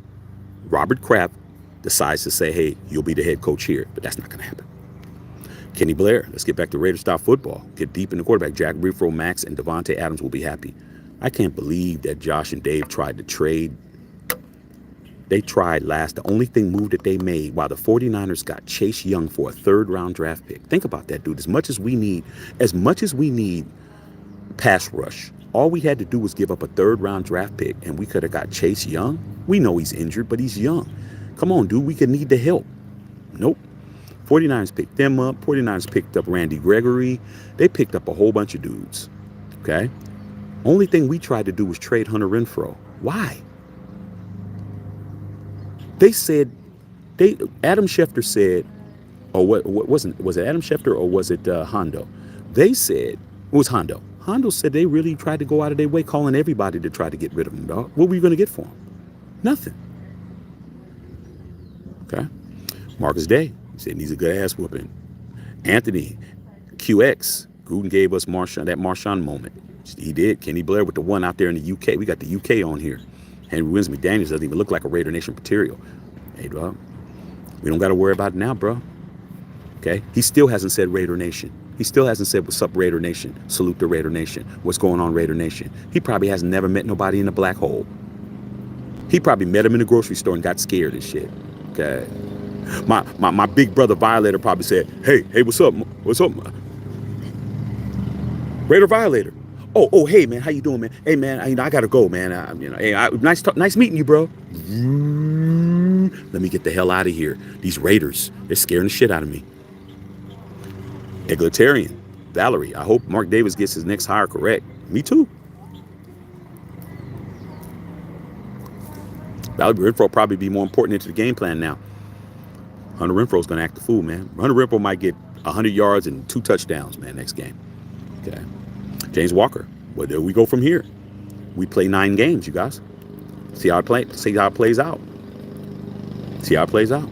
Robert Kraft decides to say, hey, you'll be the head coach here. But that's not going to happen. Kenny Blair, let's get back to Raider-style football. Get deep in the quarterback. Jack Refro, Max, and Devontae Adams will be happy. I can't believe that Josh and Dave tried to trade. They tried last. The only thing move that they made while the 49ers got Chase Young for a third-round draft pick. Think about that, dude. As much as we need pass rush, all we had to do was give up a third-round draft pick, and we could have got Chase Young. We know he's injured, but he's young. Come on, dude. We could need the help. Nope. 49ers picked them up. 49ers picked up Randy Gregory. They picked up a whole bunch of dudes. Okay? Only thing we tried to do was trade Hunter Renfrow. Why? They said, Adam Schefter said, or what wasn't, was it Adam Schefter or was it Hondo? They said, it was Hondo. Hondo said they really tried to go out of their way calling everybody to try to get rid of him, dog. What were you going to get for him? Nothing. Okay. Marcus Day said he's a good ass whooping. Anthony QX, Gruden gave us that Marshawn moment. He did. Kenny Blair with the one out there in the UK. We got the UK on here. Henry Williams McDaniels doesn't even look like a Raider Nation material. Hey, dog, we don't got to worry about it now, bro. Okay? He still hasn't said Raider Nation. He still hasn't said, what's up, Raider Nation? Salute the Raider Nation. What's going on, Raider Nation? He probably has never met nobody in the black hole. He probably met him in the grocery store and got scared and shit. Okay? My big brother Violator probably said, hey, what's up? What's up? Raider Violator. Oh, hey man, how you doing, man? Hey man, I gotta go, man. Hey, nice meeting you, bro. Let me get the hell out of here. These Raiders, they're scaring the shit out of me. Egalitarian, Valerie. I hope Mark Davis gets his next hire correct. Me too. Valerie Renfro will probably be more important into the game plan now. Hunter Renfro's gonna act the fool, man. Hunter Renfro might get 100 yards and 2 touchdowns, man, next game. Okay. James Walker. Well, there we go from here. We play 9 games, you guys. See how it plays out. See how it plays out.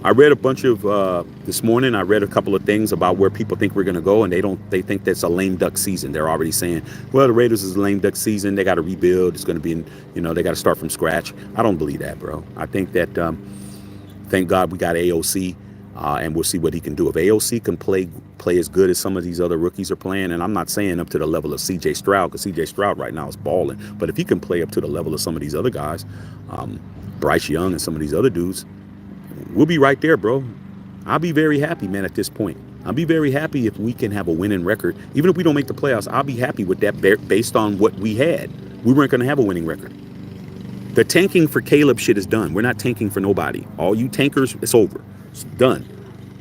I read a bunch of this morning. I read a couple of things about where people think we're going to go, and they think that's a lame duck season. They're already saying, well, the Raiders is a lame duck season. They got to rebuild. It's going to be, they got to start from scratch. I don't believe that, bro. I think that thank God we got AOC, and we'll see what he can do. If AOC can play as good as some of these other rookies are playing, and I'm not saying up to the level of C.J. Stroud, because C.J. Stroud right now is balling, but if he can play up to the level of some of these other guys, Bryce Young and some of these other dudes, we'll be right there, bro. I'll be very happy, man, at this point. I'll be very happy if we can have a winning record. Even if we don't make the playoffs, I'll be happy with that based on what we had. We weren't going to have a winning record. The tanking for Caleb shit is done. We're not tanking for nobody. All you tankers, it's over. It's done.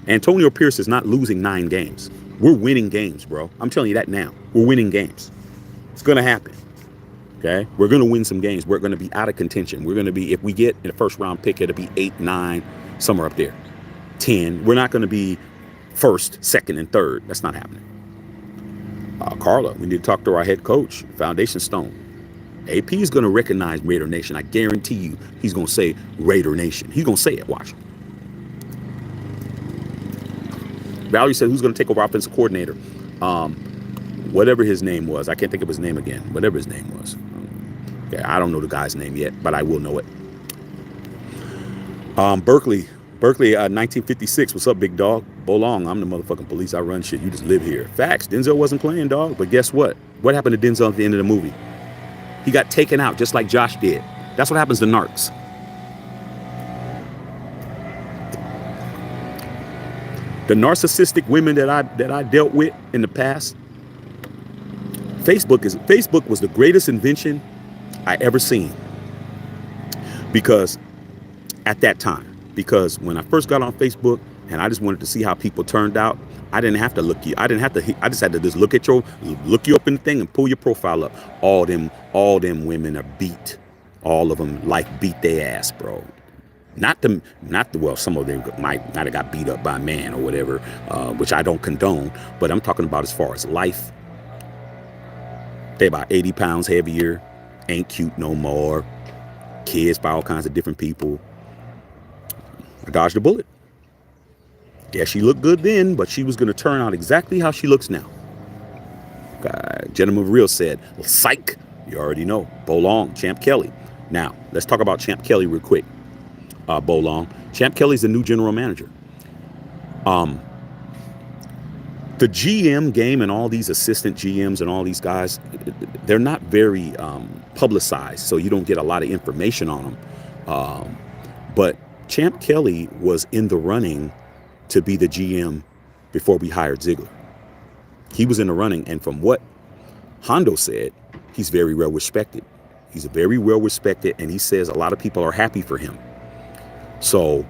Antonio Pierce is not losing 9 games. We're winning games, bro. I'm telling you that now. We're winning games. It's going to happen. Okay? We're going to win some games. We're going to be out of contention. We're going to be, if we get in the first round pick, it'll be 8, 9, somewhere up there. 10. We're not going to be first, second, and third. That's not happening. Carla, we need to talk to our head coach, Foundation Stone. AP is going to recognize Raider Nation. I guarantee you he's going to say Raider Nation. He's going to say it. Watch. Valerie said, who's going to take over offensive coordinator? Whatever his name was. I can't think of his name again. Whatever his name was. Okay, I don't know the guy's name yet, but I will know it. Berkeley, 1956. What's up, big dog? Bolong, I'm the motherfucking police. I run shit. You just live here. Facts. Denzel wasn't playing, dog. But guess what? What happened to Denzel at the end of the movie? He got taken out just like Josh did. That's what happens to narcs. The narcissistic women that I dealt with in the past. Facebook was the greatest invention I ever seen. Because at that time. Because when I first got on Facebook and I just wanted to see how people turned out, I didn't have to look you. I just had to just look you up in the thing and pull your profile up. All them women are beat. All of them beat their ass, bro. Well, some of them might not have got beat up by a man or whatever, which I don't condone, but I'm talking about as far as life. They about 80 pounds heavier, ain't cute no more, kids by all kinds of different people. I dodged a bullet. Yeah, she looked good then, but she was going to turn out exactly how she looks now. Gentleman of Real said, psych, you already know. Bolong, Champ Kelly. Now, let's talk about Champ Kelly real quick. Bolong. Champ Kelly's the new general manager. The GM game and all these assistant GMs and all these guys, they're not very publicized, so you don't get a lot of information on them. But Champ Kelly was in the running to be the GM before we hired Ziegler. He was in the running, and from what Hondo said, he's very well respected. He's very well respected, and he says a lot of people are happy for him. So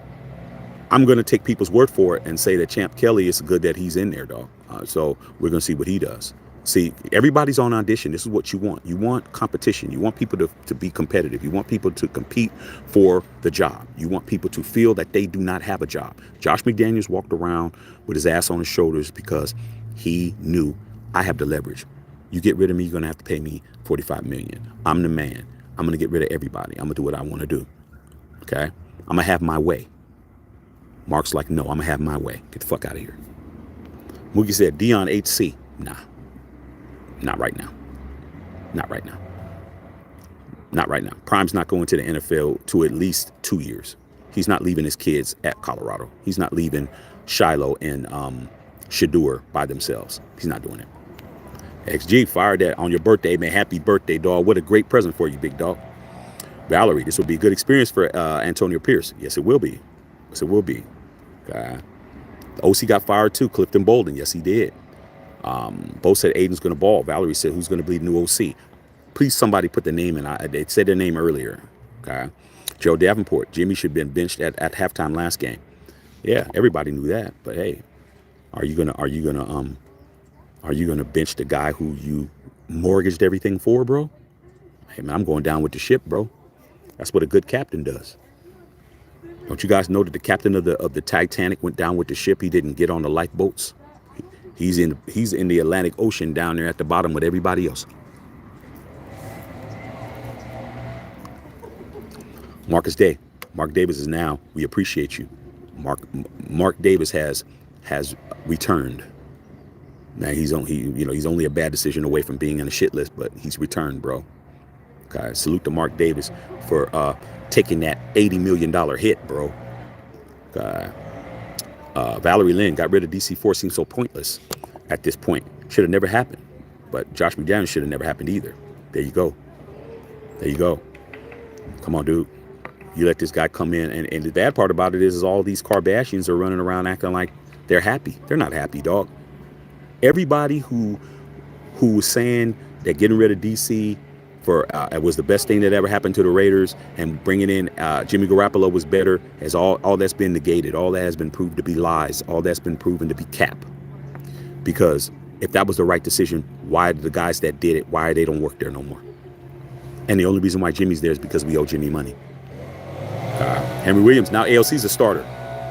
I'm going to take people's word for it and say that Champ Kelly is good that he's in there, dog. So we're going to see what he does. See, everybody's on audition. This is what you want. You want competition. You want people to be competitive. You want people to compete for the job. You want people to feel that they do not have a job. Josh McDaniels walked around with his ass on his shoulders because he knew, I have the leverage. You get rid of me, you're going to have to pay me $45 million. I'm the man. I'm going to get rid of everybody. I'm going to do what I want to do. Okay? I'm going to have my way. Mark's like, no, I'm going to have my way. Get the fuck out of here. Mookie said, Dion HC. Nah. Not right now. Not right now. Not right now. Prime's not going to the NFL to at least 2 years. He's not leaving his kids at Colorado. He's not leaving Shiloh and Shadur by themselves. He's not doing it. XG, fired that on your birthday, man. Happy birthday, dog. What a great present for you, big dog. Valerie, this will be a good experience for Antonio Pierce. Yes, it will be. Yes, it will be. The OC got fired too. Clifton Bolden. Yes, he did. Both said Aiden's going to ball. Valerie said, who's going to be the new OC? Please, somebody put the name in. They said their name earlier. Okay. Joe Davenport. Jimmy should have been benched at halftime last game. Yeah, everybody knew that. But hey, are you gonna bench the guy who you mortgaged everything for, bro? Hey man, I'm going down with the ship, bro. That's what a good captain does. Don't you guys know that the captain of the Titanic went down with the ship? He didn't get on the lifeboats. He's in the Atlantic Ocean down there at the bottom with everybody else. Marcus Day. Mark Davis is now. We appreciate you. Mark Davis has returned. Now he's only a bad decision away from being on the shit list, but he's returned, bro. Okay, salute to Mark Davis for taking that $80 million hit, bro. Okay. Valerie Lynn got rid of DC4 seems so pointless at this point. Should have never happened. But Josh McDaniels should have never happened either. There you go. There you go. Come on, dude. You let this guy come in, and the bad part about it is all these Kardashians are running around acting like they're happy. They're not happy, dog. Everybody who was saying that getting rid of DC it was the best thing that ever happened to the Raiders, and bringing in Jimmy Garoppolo was better, has all that's been negated. All that has been proved to be lies. All that's been proven to be cap. Because if that was the right decision, why the guys that did it, why they don't work there no more? And the only reason why Jimmy's there is because we owe Jimmy money. Henry Williams, now ALC's a starter.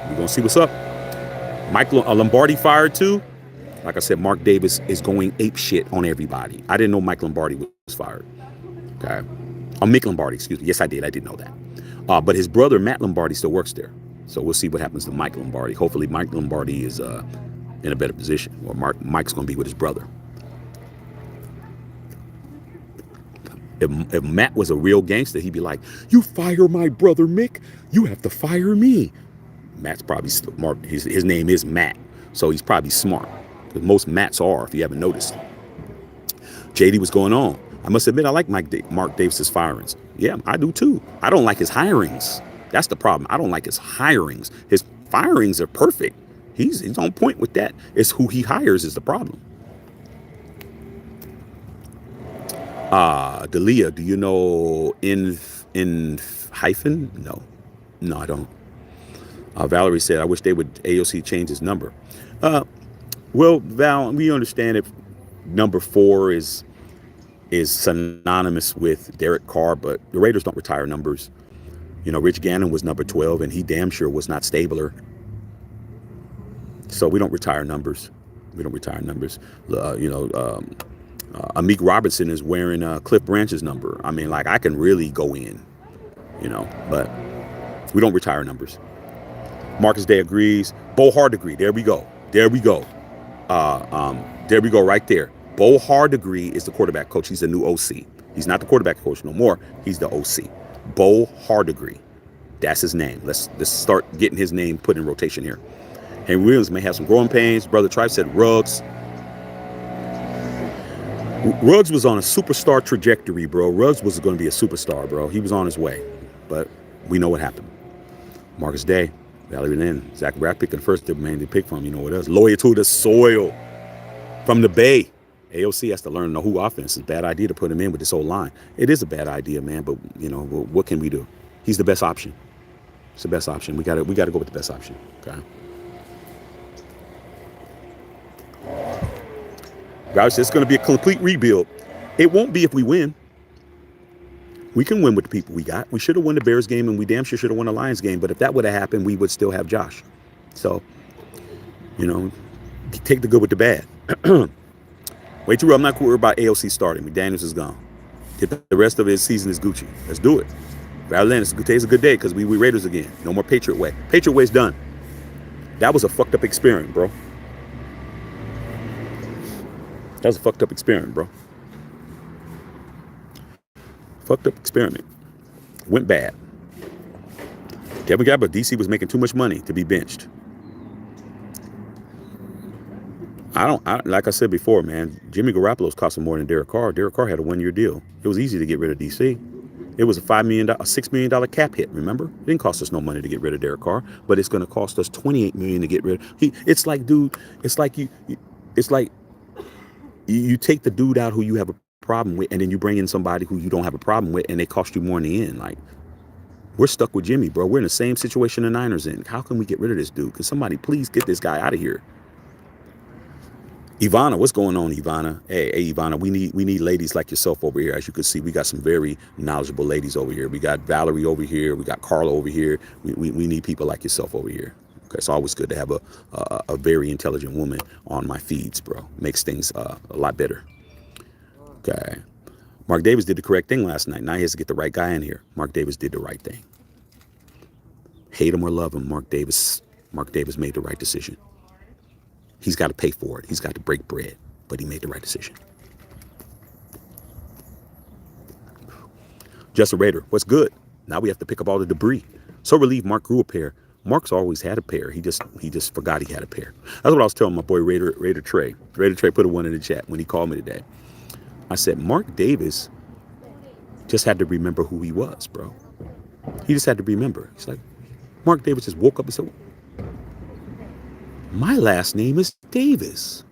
We're going to see what's up. Mike Lombardi fired too. Like I said, Mark Davis is going ape shit on everybody. I didn't know Mike Lombardi was fired. Okay. Oh, Mick Lombardi, excuse me. Yes, I did. I did know that. But his brother, Matt Lombardi, still works there. So we'll see what happens to Mike Lombardi. Hopefully Mike Lombardi is in a better position. Or Mike's going to be with his brother. If Matt was a real gangster, he'd be like, you fire my brother Mick, you have to fire me. Matt's probably smart. His name is Matt, so he's probably smart. Because most Matts are, if you haven't noticed. JD, what's going on? I must admit, I like Mark Davis's firings. Yeah, I do too. I don't like his hirings. That's the problem. I don't like his hirings. His firings are perfect. He's on point with that. It's who he hires is the problem. Delia, do you know in hyphen? No, I don't. Valerie said, I wish they would AOC change his number. Well, Val, we understand if number 4 is synonymous with Derek Carr, but the Raiders don't retire numbers. You know, Rich Gannon was number 12, and he damn sure was not Stabler. So we don't retire numbers. We don't retire numbers. Amik Robertson is wearing Cliff Branch's number. I mean, like, I can really go in, but we don't retire numbers. Marcus Day agrees. Bo Hard agree. There we go. There we go right there. Bo Hardegree is the quarterback coach. He's the new OC. He's not the quarterback coach no more. He's the OC. Bo Hardegree. That's his name. Let's start getting his name put in rotation here. Henry Williams may have some growing pains. Brother Tribe said Ruggs. Ruggs was on a superstar trajectory, bro. Ruggs was going to be a superstar, bro. He was on his way. But we know what happened. Marcus Day, Valerie Lynn, Zach Brack picking first, the man to pick from. You know what else? Loyal to the soil. From the Bay. AOC has to learn the who offense. It's a bad idea to put him in with this whole line. It is a bad idea, man, but, what can we do? He's the best option. It's the best option. We got to go with the best option, okay? Guys, it's going to be a complete rebuild. It won't be if we win. We can win with the people we got. We should have won the Bears game, and we damn sure should have won the Lions game. But if that would have happened, we would still have Josh. So, take the good with the bad. Way too real. I'm not worried about AOC starting. McDaniels is gone. The rest of his season is Gucci. Let's do it. Today's a good day because we Raiders again. No more Patriot Way. Patriot Way's done. That was a fucked up experiment, bro. That was a fucked up experiment, bro. Fucked up experiment. Went bad. Devin Gabba, DC was making too much money to be benched. Like I said before, man, Jimmy Garoppolo's costing more than Derek Carr. Derek Carr had a 1-year deal. It was easy to get rid of DC. It was a $6 million cap hit, remember? It didn't cost us no money to get rid of Derek Carr, but it's going to cost us $28 million to get rid of. It's like You take the dude out who you have a problem with, and then you bring in somebody who you don't have a problem with, and they cost you more in the end. Like, we're stuck with Jimmy, bro. We're in the same situation the Niners in. How can we get rid of this dude? Can somebody please get this guy out of here? Ivana, what's going on, Ivana? Hey, Ivana, we need ladies like yourself over here. As you can see, we got some very knowledgeable ladies over here. We got Valerie over here. We got Carla over here. We need people like yourself over here. Okay, it's always good to have a very intelligent woman on my feeds, bro. Makes things a lot better. Okay. Mark Davis did the correct thing last night. Now he has to get the right guy in here. Mark Davis did the right thing. Hate him or love him, Mark Davis made the right decision. He's got to pay for it. He's got to break bread, but he made the right decision. Justin Raider, what's good? Now we have to pick up all the debris. So relieved Mark grew a pair. Mark's always had a pair. He just forgot he had a pair. That's what I was telling my boy Raider Trey. Raider Trey put a one in the chat when he called me today. I said, Mark Davis just had to remember who he was, bro. He just had to remember. He's like, Mark Davis just woke up and said, my last name is Davis.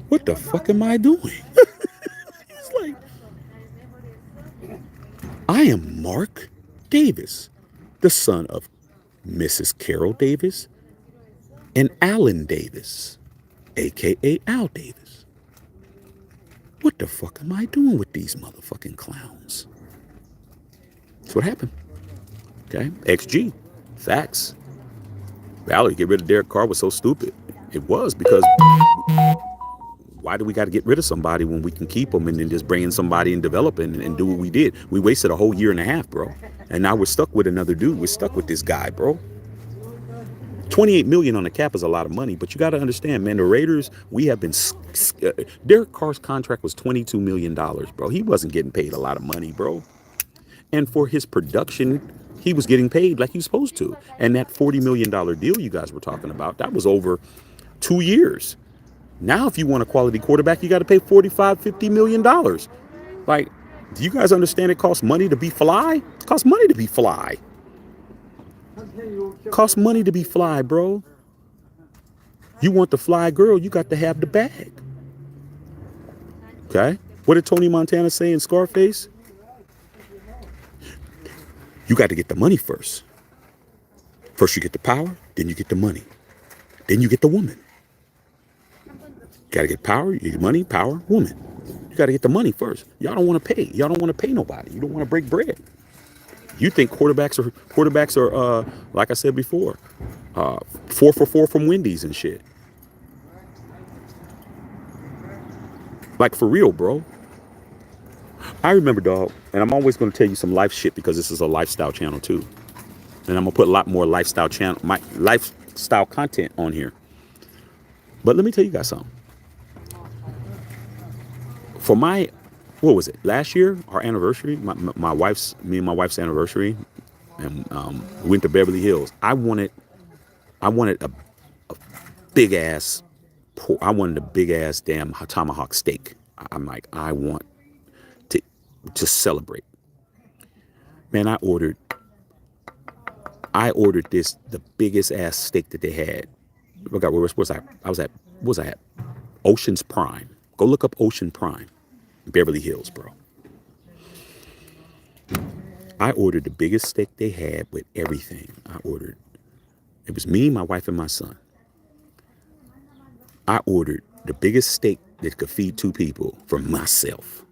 What the fuck am I doing? It's like, I am Mark Davis, the son of Mrs. Carol Davis and Alan Davis, a.k.a. Al Davis. What the fuck am I doing with these motherfucking clowns? That's what happened. Okay? XG. Facts. Valerie, get rid of Derek Carr was so stupid. It was because why do we got to get rid of somebody when we can keep them and then just bring in somebody and develop it and do what we did? We wasted a whole year and a half, bro. And now we're stuck with another dude. We're stuck with this guy, bro. $28 million on the cap is a lot of money, but you got to understand, man, the Raiders, we have been, Derek Carr's contract was $22 million, bro. He wasn't getting paid a lot of money, bro. And for his production, he was getting paid like he was supposed to. And that $40 million deal you guys were talking about, that was over 2 years. Now, if you want a quality quarterback, you got to pay $45-50 million. Like, do you guys understand it costs money to be fly? It costs money to be fly. It costs money to be fly, bro. You want the fly girl, you got to have the bag. Okay? What did Tony Montana say in Scarface? You got to get the money first. First you get the power, then you get the money. Then you get the woman. Got to get power, you get money, power, woman. You got to get the money first. Y'all don't want to pay. Y'all don't want to pay nobody. You don't want to break bread. You think quarterbacks are like I said before, 4 for 4 from Wendy's and shit. Like, for real, bro. I remember, dog, and I'm always going to tell you some life shit because this is a lifestyle channel too. And I'm going to put a lot more lifestyle content on here. But let me tell you guys something. For my, what was it, last year, our anniversary, me and my wife's anniversary, and we went to Beverly Hills. I wanted a big ass, I wanted a big ass damn tomahawk steak. I'm like, I want to celebrate. Man, I ordered the biggest ass steak that they had. Where was I? I was at Ocean's Prime. Go look up Ocean Prime, Beverly Hills, bro. I ordered the biggest steak they had with everything. It was me, my wife, and my son. I ordered the biggest steak that could feed 2 people for myself.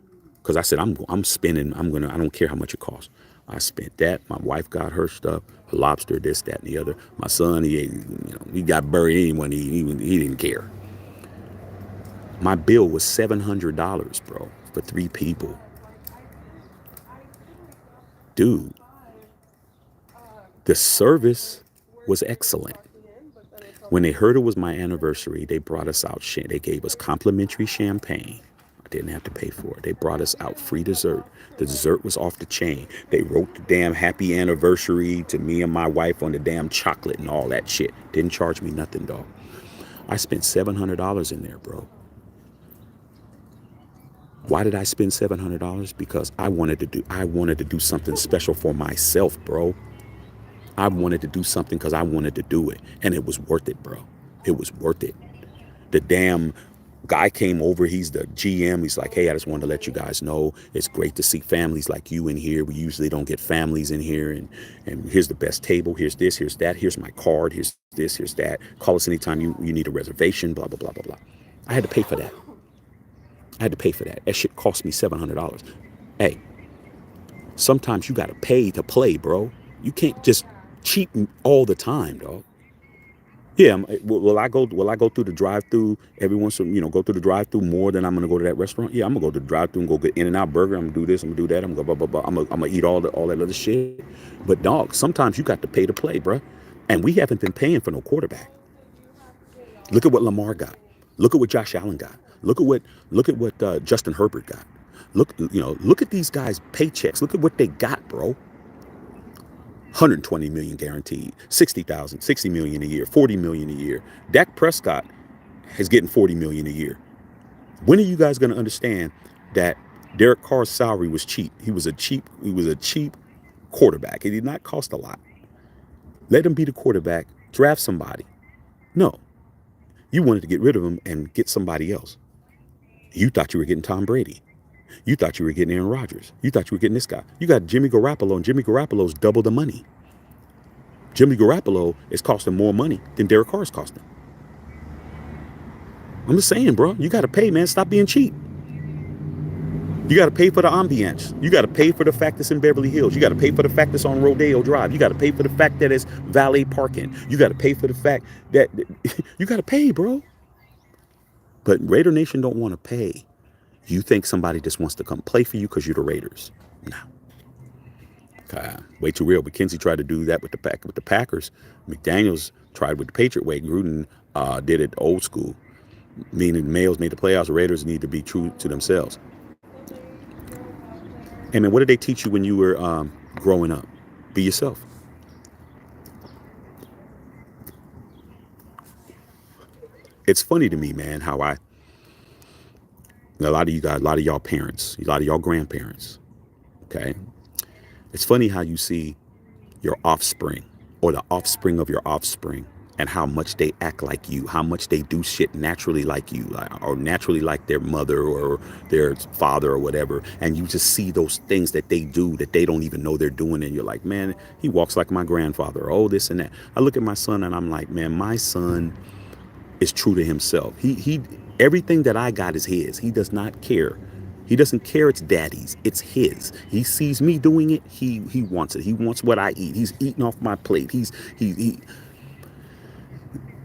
Because I said, I'm spending, I don't care how much it costs. I spent that. My wife got her stuff, a lobster, this, that, and the other. My son, he got buried anyway. He didn't care. My bill was $700, bro, for 3 people. Dude, the service was excellent. When they heard it was my anniversary, they brought us out. They gave us complimentary champagne. I didn't have to pay for it. They brought us out free dessert. The dessert was off the chain. They wrote the damn happy anniversary to me and my wife on the damn chocolate and all that shit. Didn't charge me nothing, dog. I spent $700 in there, bro. Why did I spend $700? Because I wanted to do something special for myself, bro. I wanted to do something because I wanted to do it, and it was worth it, bro. It was worth it. The damn guy came over. He's the GM. He's like, hey, I just wanted to let you guys know it's great to see families like you in here. We usually don't get families in here. And here's the best table. Here's this, here's that. Here's my card. Here's this, here's that. Call us anytime you need a reservation, blah, blah, blah, blah, blah. I had to pay for that. I had to pay for that. That shit cost me $700. Hey, sometimes you got to pay to play, bro. You can't just cheat all the time, dog. Yeah, will I go? Will I go through the drive-through every once in, go through the drive-through more than I'm gonna go to that restaurant? Yeah, I'm gonna go to the drive-through and go get In-N-Out Burger. I'm gonna do this. I'm gonna do that. I'm gonna blah blah blah. I'm gonna eat all that other shit. But dog, sometimes you got to pay to play, bro. And we haven't been paying for no quarterback. Look at what Lamar got. Look at what Josh Allen got. Look at what Justin Herbert got. Look at these guys' paychecks. Look at what they got, bro. 120 million guaranteed, 60 million a year, 40 million a year. Dak Prescott is getting 40 million a year. When are you guys going to understand that Derek Carr's salary was cheap? He was a cheap quarterback. It did not cost a lot. Let him be the quarterback, draft somebody. No, you wanted to get rid of him and get somebody else. You thought you were getting Tom Brady. You thought you were getting Aaron Rodgers. You thought you were getting this guy. You got Jimmy Garoppolo, and Jimmy Garoppolo's double the money. Jimmy Garoppolo is costing more money than Derek Carr is costing. I'm just saying, bro. You got to pay, man. Stop being cheap. You got to pay for the ambience. You got to pay for the fact it's in Beverly Hills. You got to pay for the fact it's on Rodeo Drive. You got to pay for the fact that it's valet parking. You got to pay for the fact that you got to pay, bro. But Raider Nation don't want to pay. You think somebody just wants to come play for you because you're the Raiders? No. Way too real. McKenzie tried to do that with the Packers. McDaniels tried with the Patriot way. Gruden did it old school, meaning the males made the playoffs. The Raiders need to be true to themselves. Hey, man, what did they teach you when you were growing up? Be yourself. It's funny to me, man, how a lot of you guys, a lot of y'all parents, a lot of y'all grandparents, okay? It's funny how you see your offspring or the offspring of your offspring and how much they act like you, how much they do shit naturally like you, or naturally like their mother or their father or whatever. And you just see those things that they do that they don't even know they're doing. And you're like, man, he walks like my grandfather. Oh, this and that. I look at my son and I'm like, man, my son is true to himself. He everything that I got is his. He does not care. He doesn't care it's daddy's. It's his. He sees me doing it. He wants it. He wants what I eat. He's eating off my plate. He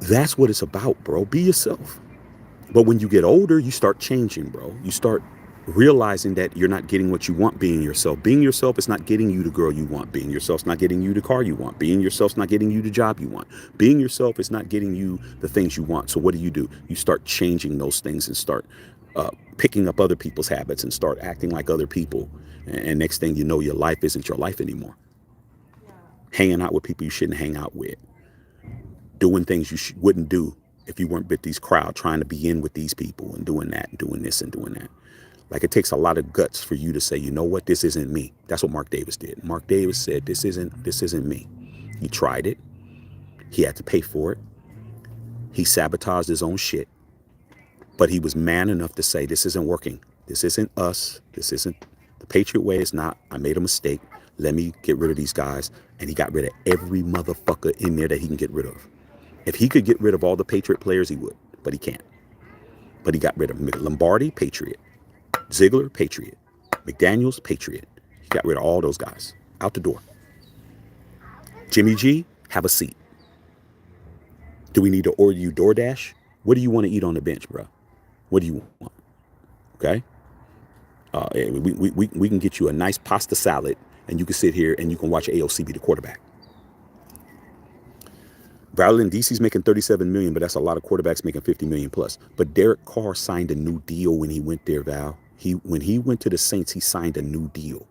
That's what it's about, bro. Be yourself. But when you get older, you start changing, bro. You start realizing that you're not getting what you want being yourself. Being yourself is not getting you the girl you want. Being yourself is not getting you the car you want. Being yourself is not getting you the job you want. Being yourself is not getting you the things you want. So what do? You start changing those things and start picking up other people's habits and start acting like other people. And next thing you know, your life isn't your life anymore. Hanging out with people you shouldn't hang out with. Doing things you wouldn't do if you weren't with these crowd, trying to be in with these people and doing that and doing this and doing that. Like, it takes a lot of guts for you to say, you know what, this isn't me. That's what Mark Davis did. Mark Davis said, this isn't me. He tried it. He had to pay for it. He sabotaged his own shit. But he was man enough to say, this isn't working. This isn't us. This isn't the Patriot way. It's not. I made a mistake. Let me get rid of these guys. And he got rid of every motherfucker in there that he can get rid of. If he could get rid of all the Patriot players, he would. But he can't. But he got rid of Lombardi, Patriot. Ziegler, Patriot. McDaniels, Patriot. He got rid of all those guys. Out the door. Jimmy G, have a seat. Do we need to order you DoorDash? What do you want to eat on the bench, bro? What do you want? Okay? We can get you a nice pasta salad, and you can sit here and you can watch AOC be the quarterback. Valid in DC's making 37 million, but that's a lot of quarterbacks making 50 million plus. But Derek Carr signed a new deal when he went there, Val. When he went to the Saints, he signed a new deal.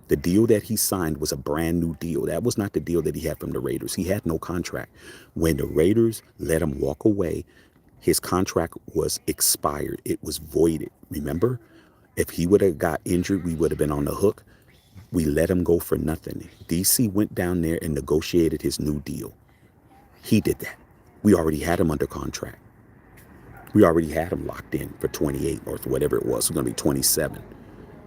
The deal that he signed was a brand new deal. That was not the deal that he had from the Raiders. He had no contract. When the Raiders let him walk away, his contract was expired. It was voided. Remember? If he would have got injured, we would have been on the hook. We let him go for nothing. DC went down there and negotiated his new deal. He did that. We already had him under contract. We already had him locked in for 28 or whatever it was. It's going to be 27.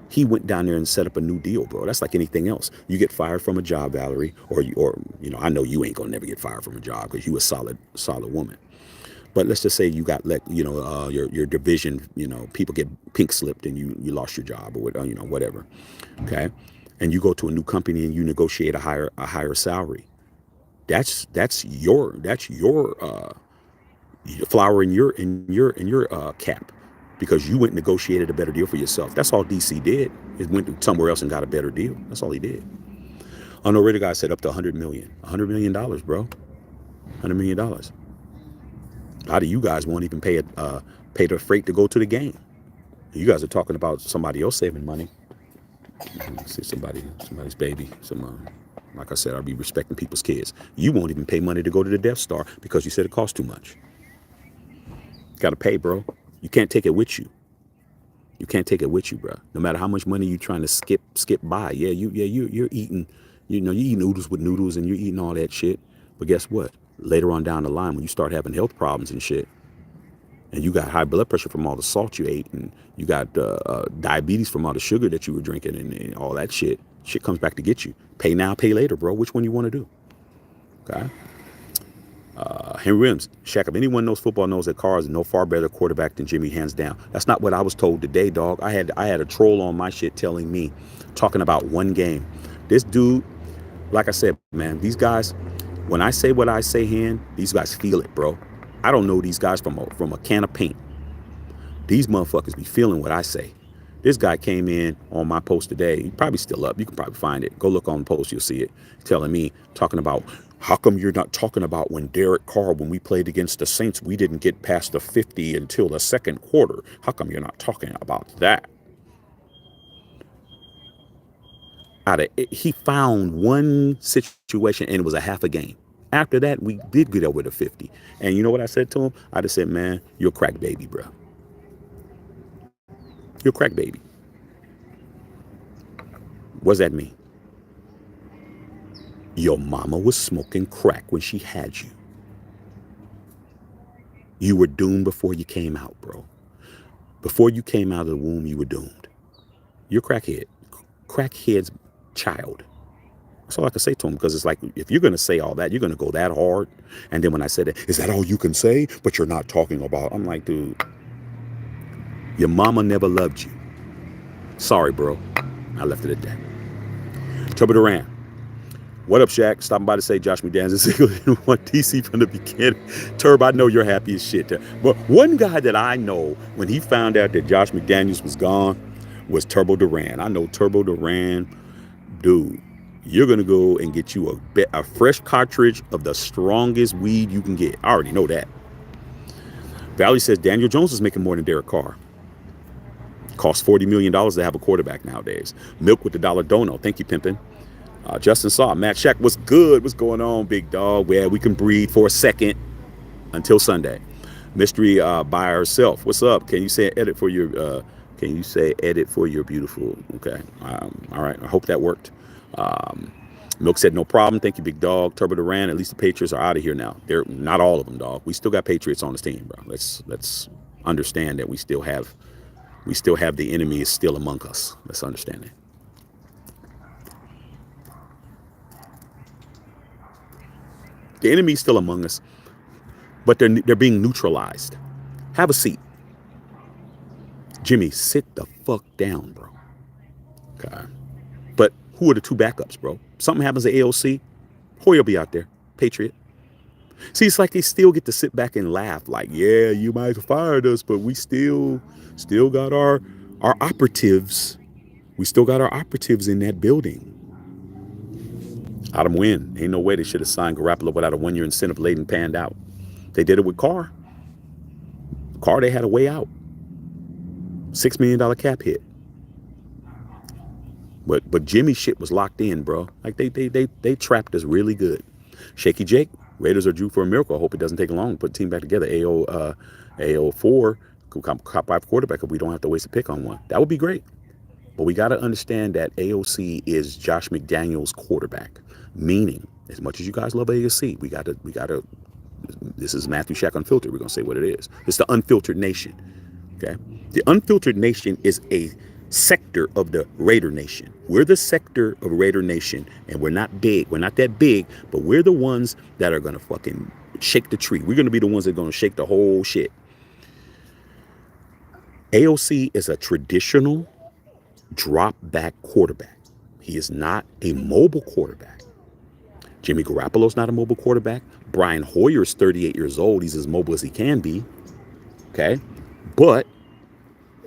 He went down there and set up a new deal, bro. That's like anything else. You get fired from a job, Valerie, or I know you ain't gonna never get fired from a job because you a solid woman. But let's just say you got your division, people get pink slipped and you lost your job or whatever. Okay, and you go to a new company and you negotiate a higher salary. That's your flower in your cap, because you went and negotiated a better deal for yourself. That's all DC did. It went somewhere else and got a better deal. That's all he did. I know radio guy said up to $100 million. $100 million, bro. $100 million. A lot of you guys won't even pay the freight to go to the game. You guys are talking about somebody else saving money. See somebody's baby. Like I said, I'll be respecting people's kids. You won't even pay money to go to the Death Star because you said it costs too much. Got to pay, bro. You can't take it with you. You can't take it with you, bro. No matter how much money you're trying to skip by. You're eating, you eat noodles with noodles and you're eating all that shit. But guess what? Later on down the line, when you start having health problems and shit, and you got high blood pressure from all the salt you ate, and you got diabetes from all the sugar that you were drinking and all that shit comes back to get you. Pay now, pay later, bro. Which one you want to do? Okay. Henry Williams, Shaq, if anyone knows football knows that Carr is no far better quarterback than Jimmy, hands down. That's not what I was told today, dog. I had a troll on my shit telling me, talking about one game. This dude, like I said, man, these guys, when I say what I say, these guys feel it, bro. I don't know these guys from a can of paint. These motherfuckers be feeling what I say. This guy came in on my post today. He's probably still up. You can probably find it. Go look on the post. You'll see it. Telling me, talking about, how come you're not talking about when Derek Carr, when we played against the Saints, we didn't get past the 50 until the second quarter? How come you're not talking about that? He found one situation and it was a half a game. After that, we did get over the 50. And you know what I said to him? I just said, man, you're a crack baby, bro. You're a crack baby. What does that mean? Your mama was smoking crack when she had you. You were doomed before you came out, bro. Before you came out of the womb, you were doomed. You're a crackhead. Crackhead's child. That's all I can say to him, because it's like, if you're going to say all that, you're going to go that hard. And then when I said that, is that all you can say? But you're not talking about, I'm like, dude, your mama never loved you. Sorry, bro. I left it at that. Turbo Duran. What up, Shaq? Stopping by to say Josh McDaniels is single want DC from the beginning. Turb, I know you're happy as shit. But one guy that I know, when he found out that Josh McDaniels was gone, was Turbo Duran. I know Turbo Duran, dude, you're going to go and get you a fresh cartridge of the strongest weed you can get. I already know that. Valley says Daniel Jones is making more than Derek Carr. Costs $40 million to have a quarterback nowadays. Milk with the dollar dono. Thank you, pimpin'. Justin Saw, Matt Shack, what's good? What's going on, big dog? Yeah, we can breathe for a second until Sunday. Mystery by herself. What's up? Can you say edit for your beautiful? Okay. All right. I hope that worked. Milk said no problem. Thank you, big dog. Turbo Duran. At least the Patriots are out of here now. They're not all of them, dog. We still got Patriots on this team, bro. Let's understand that we still have the enemy is still among us. Let's understand that. The enemy is still among us, but they're being neutralized. Have a seat. Jimmy, sit the fuck down, bro. Okay. But who are the two backups, bro? Something happens to AOC, Hoyer will be out there. Patriot. See, it's like they still get to sit back and laugh. Like, yeah, you might have fired us, but we still got our operatives. We still got our operatives in that building. Adam win. Ain't no way they should have signed Garoppolo without a 1-year incentive late and panned out. They did it with Carr. Carr, they had a way out. $6 million cap hit. But Jimmy shit was locked in, bro. Like they trapped us really good. Shaky Jake, Raiders are due for a miracle. I hope it doesn't take long to put the team back together. AO4 could top 5 quarterback if we don't have to waste a pick on one. That would be great. But we got to understand that AOC is Josh McDaniels' quarterback. Meaning, as much as you guys love AOC, we got to This is Matthew Shack Unfiltered. We're going to say what it is. It's the unfiltered nation. Okay. The unfiltered nation is a sector of the Raider Nation. We're the sector of Raider Nation, and we're not big. We're not that big, but we're the ones that are going to fucking shake the tree. We're going to be the ones that are going to shake the whole shit. AOC is a traditional drop back quarterback. He is not a mobile quarterback. Jimmy Garoppolo's not a mobile quarterback. Brian Hoyer's 38 years old. He's as mobile as he can be. Okay. But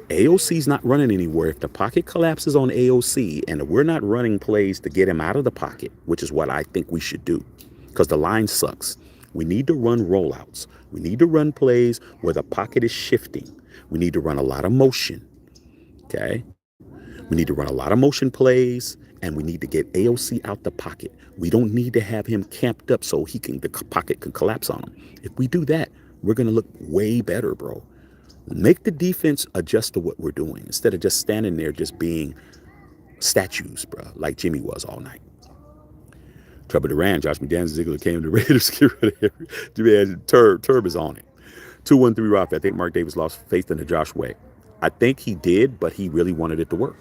AOC's not running anywhere. If the pocket collapses on AOC and we're not running plays to get him out of the pocket, which is what I think we should do, because the line sucks. We need to run rollouts. We need to run plays where the pocket is shifting. We need to run a lot of motion. Okay. We need to run a lot of motion plays, and we need to get AOC out the pocket. We don't need to have him camped up so the pocket can collapse on him. If we do that, we're going to look way better, bro. Make the defense adjust to what we're doing instead of just standing there just being statues, bro, like Jimmy was all night. Trevor Durant, Josh McDaniels, Ziegler came to the Raiders. Turb is on it. 213 Roth. I think Mark Davis lost faith in the Josh way. I think he did, but he really wanted it to work.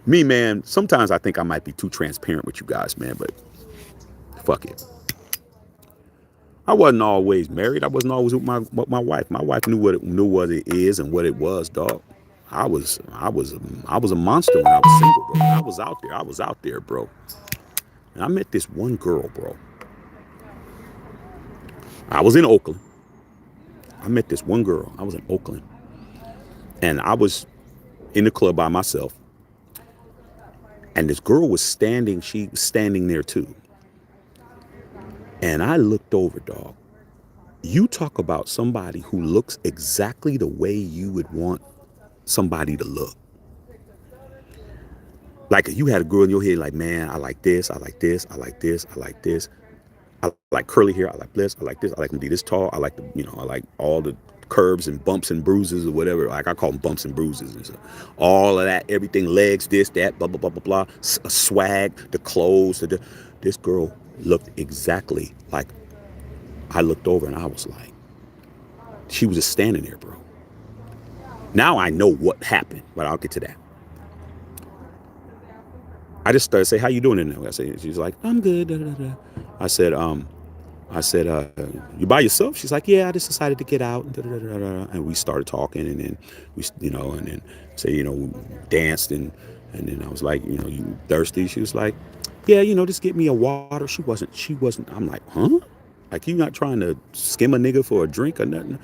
Me, man, sometimes I think I might be too transparent with you guys, man, but fuck it. I wasn't always married. I wasn't always with my wife. My wife knew what it is and what it was, dog. I was a monster when I was single, bro. When I was out there, bro. And I met this one girl, bro. I was in Oakland. I met this one girl. I was in Oakland. And I was in the club by myself. And this girl was standing, she was standing there too. And I looked over, dog. You talk about somebody who looks exactly the way you would want somebody to look. Like you had a girl in your head like, man, I like this, I like this, I like this, I like this. I like curly hair, I like this, I like this, I like them to be this tall, I like I like all the curves and bumps and bruises or whatever. Like I call them bumps and bruises and stuff. All of that, everything, legs, this, that, blah, blah, blah, blah, blah. Swag, the clothes. This girl looked exactly like I looked over and I was like, she was just standing there, bro. Now I know what happened, but I'll get to that. I just started to say, how you doing in there? I said, she's like, I'm good. Da, da, da. I said, you by yourself? She's like, yeah, I just decided to get out. Da, da, da, da, da. And we started talking, and then we, and then say, we danced, and then I was like, you thirsty? She was like, yeah, just get me a water. She wasn't. I'm like, huh? Like, you not trying to skim a nigga for a drink or nothing?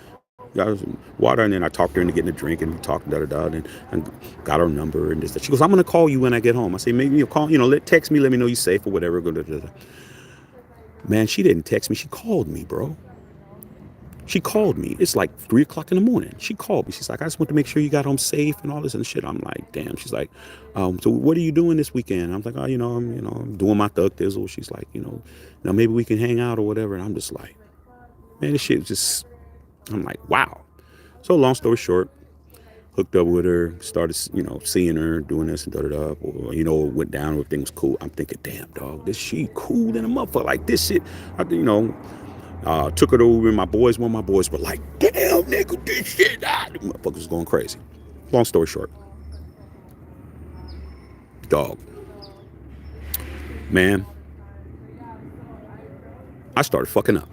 Got her some water, and then I talked her into getting a drink, and we talked, and got her number, and this. She goes, I'm gonna call you when I get home. I say, maybe you'll call, text me, let me know you're safe or whatever. Man, she didn't text me. She called me, bro. She called me. It's like 3 o'clock in the morning. She called me. She's like, I just want to make sure you got home safe and all this and shit. I'm like, damn. She's like, so what are you doing this weekend? I'm like, oh, I'm doing my thug thizzle. She's like, maybe we can hang out or whatever. And I'm just like, man, this shit just, I'm like, wow. So long story short, hooked up with her, started, seeing her, doing this and da-da-da. Or, went down, everything was cool. I'm thinking, damn, dog, this she cool than a motherfucker. Like, this shit, took her over, one of my boys were like, damn, nigga, this shit, the motherfuckers was going crazy. Long story short, dog, man, I started fucking up.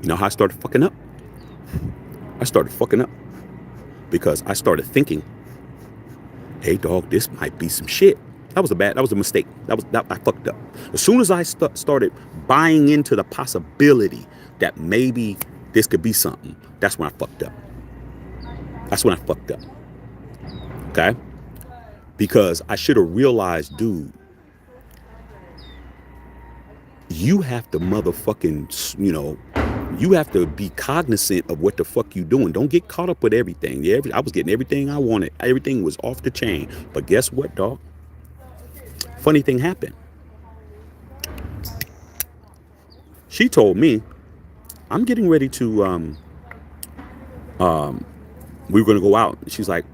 You know how I started fucking up? I started fucking up because I started thinking, hey, dog, this might be some shit. That was a mistake. I fucked up. As soon as I started buying into the possibility that maybe this could be something, that's when I fucked up. Okay? Because I should have realized, dude, you have to motherfucking, you have to be cognizant of what the fuck you doing. Don't get caught up with everything. Yeah, I was getting everything I wanted. Everything was off the chain. But guess what, dog? Funny thing happened. She told me, I'm getting ready to, we were going to go out. She's like,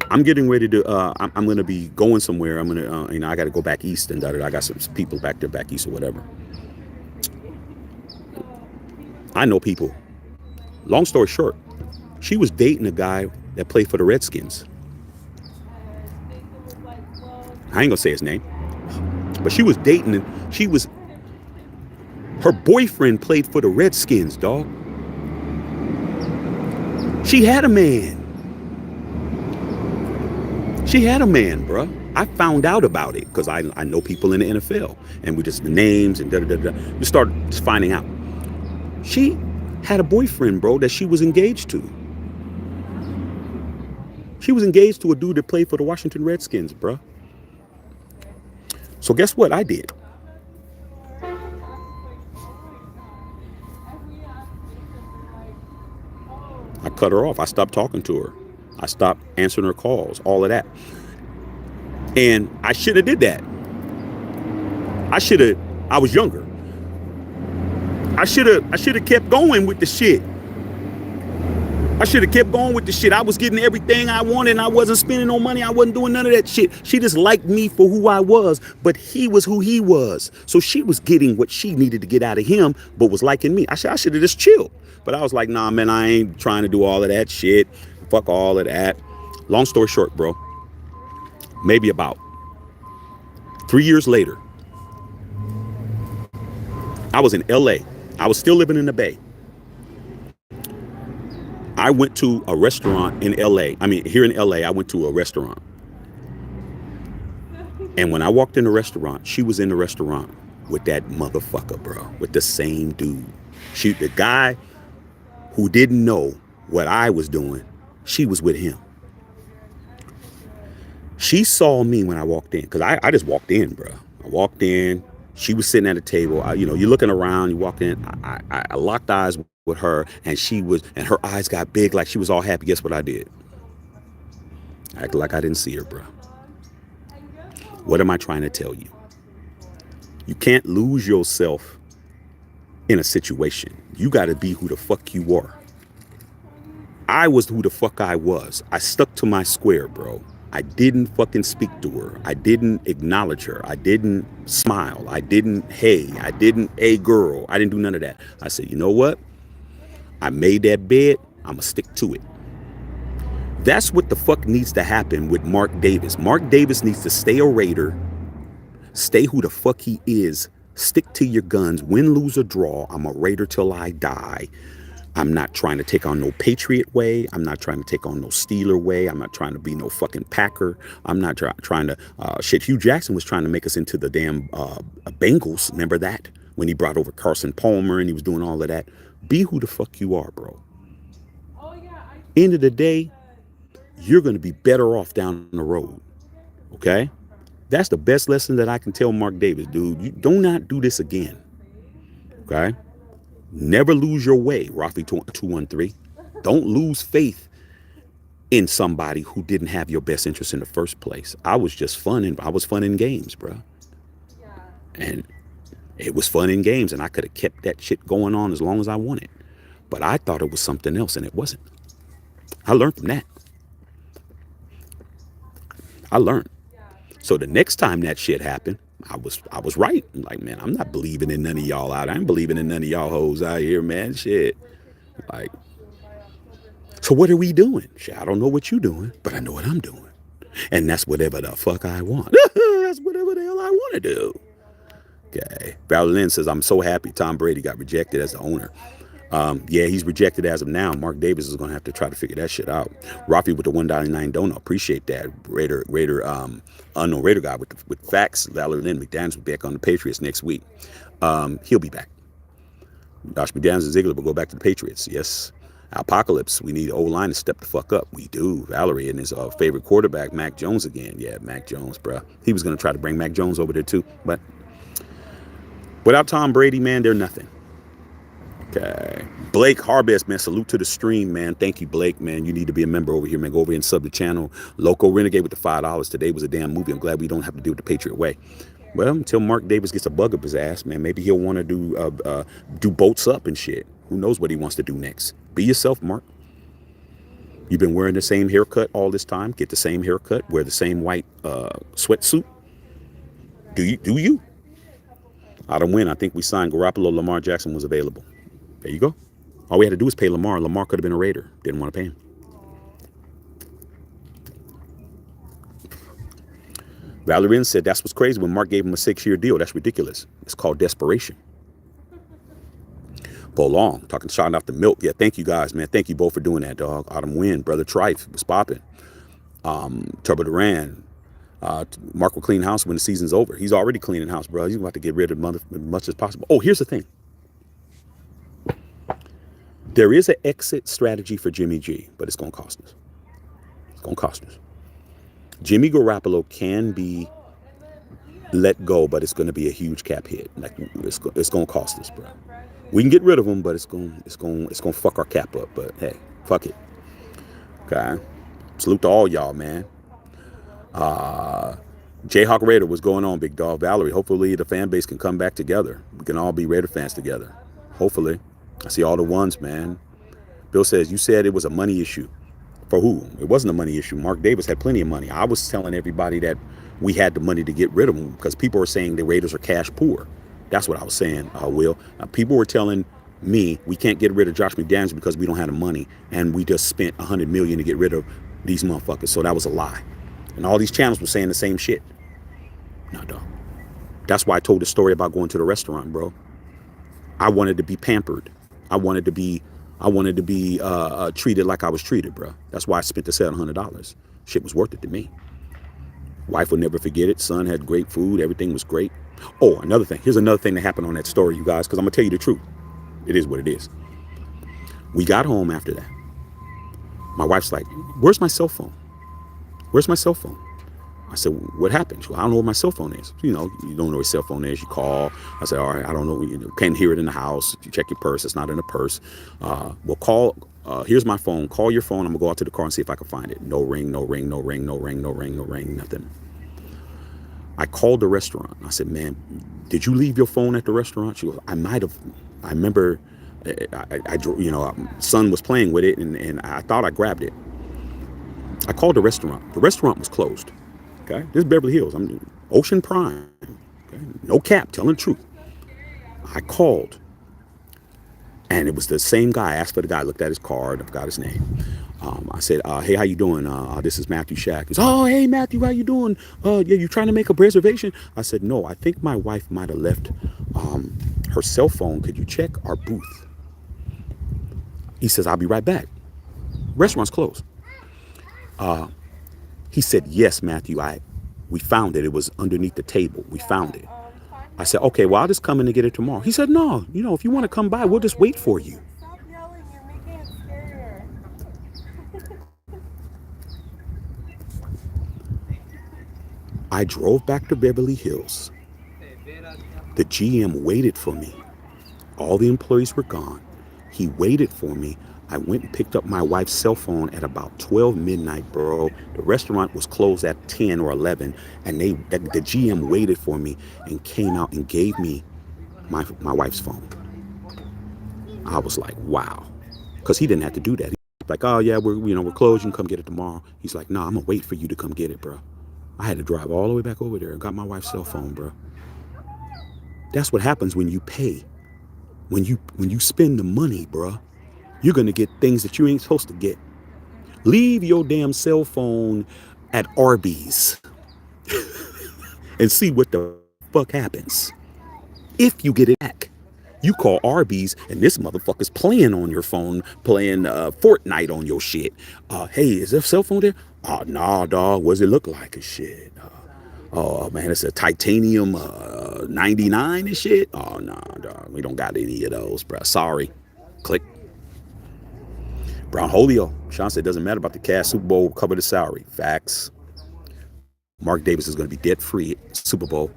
I'm getting ready to. I'm going to be going somewhere. I'm going to. I got to go back east and I got some people back there, back east or whatever. I know people. Long story short, she was dating a guy that played for the Redskins. I ain't gonna say his name, but she was dating. Her boyfriend played for the Redskins, dog. She had a man. She had a man, bruh. I found out about it because I know people in the NFL, and we just the names and da da da da. We started just finding out. She had a boyfriend, bro, that she was engaged to. She was engaged to a dude that played for the Washington Redskins, bruh. So guess what I did? I cut her off. I stopped talking to her. I stopped answering her calls, all of that. And I should have did that. I was younger. I should have kept going with the shit. I should have kept going with the shit. I was getting everything I wanted and I wasn't spending no money. I wasn't doing none of that shit. She just liked me for who I was, but he was who he was. So she was getting what she needed to get out of him, but was liking me. I should have just chilled. But I was like, nah, man, I ain't trying to do all of that shit. Fuck all of that. Long story short, bro. Maybe about 3 years later, I was in LA. I was still living in the Bay. I went to a restaurant in LA. I mean, here in LA, I went to a restaurant. And when I walked in the restaurant, she was in the restaurant with that motherfucker, bro, with the same dude. The guy who didn't know what I was doing, she was with him. She saw me when I walked in, because I just walked in, bro. I walked in. She was sitting at a table. You're looking around. You walk in. I locked eyes with her, and and her eyes got big, like she was all happy. Guess what I did? I acted like I didn't see her, bro. What am I trying to tell you? You can't lose yourself in a situation. You got to be who the fuck you are. I was who the fuck I was. I stuck to my square, bro. I didn't fucking speak to her. I didn't acknowledge her. I didn't smile. I didn't, hey. I didn't, hey, girl. I didn't do none of that. I said, you know what? I made that bed. I'm going to stick to it. That's what the fuck needs to happen with Mark Davis. Mark Davis needs to stay a Raider. Stay who the fuck he is. Stick to your guns. Win, lose, or draw. I'm a Raider till I die. I'm not trying to take on no Patriot way. I'm not trying to take on no Steeler way. I'm not trying to be no fucking Packer. I'm not trying to, Hugh Jackson was trying to make us into the damn Bengals. Remember that? When he brought over Carson Palmer and he was doing all of that. Be who the fuck you are, bro. End of the day, you're going to be better off down the road. Okay? That's the best lesson that I can tell Mark Davis, dude. You do not do this again. Okay? Never lose your way, Rafi 213. Don't lose faith in somebody who didn't have your best interest in the first place. I was just fun, and I was fun in games, bro. And it was fun in games, and I could have kept that shit going on as long as I wanted. But I thought it was something else, and it wasn't. I learned from that. I learned. So the next time that shit happened, I was right. I'm like, man, I'm not believing in none of y'all out. I ain't believing in none of y'all hoes out here, man. Shit. Like, so what are we doing? Shit, I don't know what you doing, but I know what I'm doing. And that's whatever the fuck I want. That's whatever the hell I want to do. Okay. Val Lynn says, I'm so happy Tom Brady got rejected as the owner. Yeah, he's rejected as of now. Mark Davis is going to have to try to figure that shit out. Rafi with the $1.99 donut. Appreciate that. Unknown Raider guy with facts. Valerie Lynn McDaniels will be back on the Patriots next week. He'll be back. Josh McDaniels and Ziegler will go back to the Patriots. Yes. Apocalypse. We need O-line to step the fuck up. We do. Valerie and his favorite quarterback, Mac Jones again. Yeah, Mac Jones, bro. He was going to try to bring Mac Jones over there too. But without Tom Brady, man, they're nothing. Okay. Blake Harbest, man, salute to the stream, man. Thank you, Blake, man. You need to be a member over here, man. Go over here and sub the channel. Loco Renegade with the $5. Today was a damn movie. I'm glad we don't have to do it the Patriot way. Well, until Mark Davis gets a bug up his ass, man, maybe he'll want to do boats up and shit. Who knows what he wants to do next? Be yourself, Mark. You've been wearing the same haircut all this time. Get the same haircut. Wear the same white sweatsuit. Do you? Do you? I don't win. I think we signed Garoppolo. Lamar Jackson was available. There you go. All we had to do was pay Lamar. Lamar could have been a Raider. Didn't want to pay him. Valerian said that's what's crazy when Mark gave him a 6-year deal. That's ridiculous. It's called desperation. Bo Long, talking shouting out the milk. Yeah, thank you guys, man. Thank you both for doing that, dog. Autumn Wind, Brother Trife was popping. Turbo Duran. Mark will clean house when the season's over. He's already cleaning house, bro. He's about to get rid of as much as possible. Oh, here's the thing. There is an exit strategy for Jimmy G, but it's going to cost us. It's going to cost us. Jimmy Garoppolo can be let go, but it's going to be a huge cap hit. Like it's going to cost us, bro. We can get rid of him, but it's going to fuck our cap up. But hey, fuck it. Okay. Salute to all y'all, man. Jayhawk Raider, what's going on, big dog? Valerie, hopefully the fan base can come back together. We can all be Raider fans together. Hopefully. I see all the ones, man. Bill says, you said it was a money issue. For who? It wasn't a money issue. Mark Davis had plenty of money. I was telling everybody that we had the money to get rid of him because people were saying the Raiders are cash poor. That's what I was saying, Will. People were telling me we can't get rid of Josh McDaniels because we don't have the money, and we just spent $100 million to get rid of these motherfuckers. So that was a lie. And all these channels were saying the same shit. No, dog. That's why I told the story about going to the restaurant, bro. I wanted to be pampered. I wanted to be treated like I was treated, bro. That's why I spent the $700. Shit was worth it to me. Wife will never forget it. Son had great food. Everything was great. Oh, another thing. Here's another thing that happened on that story, you guys, because I'm going to tell you the truth. It is what it is. We got home after that. My wife's like, where's my cell phone? Where's my cell phone? I said, what happened? She goes, I don't know where my cell phone is. You know, you don't know where your cell phone is. You call. I said, all right, I don't know. You can't hear it in the house. You check your purse. It's not in the purse. Well, call. Here's my phone. Call your phone. I'm going to go out to the car and see if I can find it. No ring, no ring, no ring, no ring, no ring, no ring, nothing. I called the restaurant. I said, man, did you leave your phone at the restaurant? She goes, I might have. I remember, son was playing with it, and I thought I grabbed it. I called the restaurant. The restaurant was closed. Okay, this is Beverly Hills. I'm Ocean Prime. Okay? No cap, telling the truth. I called, and it was the same guy. I asked for the guy. Looked at his card. I forgot his name. I said, "Hey, how you doing? This is Matthew Shack." He said, "Oh, hey, Matthew, how you doing? Yeah, you trying to make a reservation?" I said, "No, I think my wife might have left her cell phone. Could you check our booth?" He says, "I'll be right back. Restaurant's closed." He said, "Yes, Matthew, we found it. It was underneath the table. We found it." I said, "Okay, well, I'll just come in and get it tomorrow." He said, "No, if you want to come by, we'll just wait for you." Stop yelling, you're making it scarier. I drove back to Beverly Hills. The GM waited for me. All the employees were gone. He waited for me. I went and picked up my wife's cell phone at about 12 midnight, bro. The restaurant was closed at 10 or 11, and the GM waited for me and came out and gave me my wife's phone. I was like, wow, because he didn't have to do that. He's like, "Oh yeah, we're closed. You can come get it tomorrow." He's like, "No, I'm gonna wait for you to come get it, bro." I had to drive all the way back over there and got my wife's cell phone, bro. That's what happens when you pay. When you spend the money, bro. You're going to get things that you ain't supposed to get. Leave your damn cell phone at Arby's and see what the fuck happens. If you get it back, you call Arby's and this motherfucker's playing on your phone, playing Fortnite on your shit. Hey, is there a cell phone there? Oh, nah, dog. What does it look like and shit? Oh, man, it's a titanium 99 and shit. Oh, nah, dog. We don't got any of those, bro. Sorry. Click. Brown Holio. Sean said, doesn't matter about the cash. Super Bowl will cover the salary. Facts. Mark Davis is going to be debt free at Super Bowl.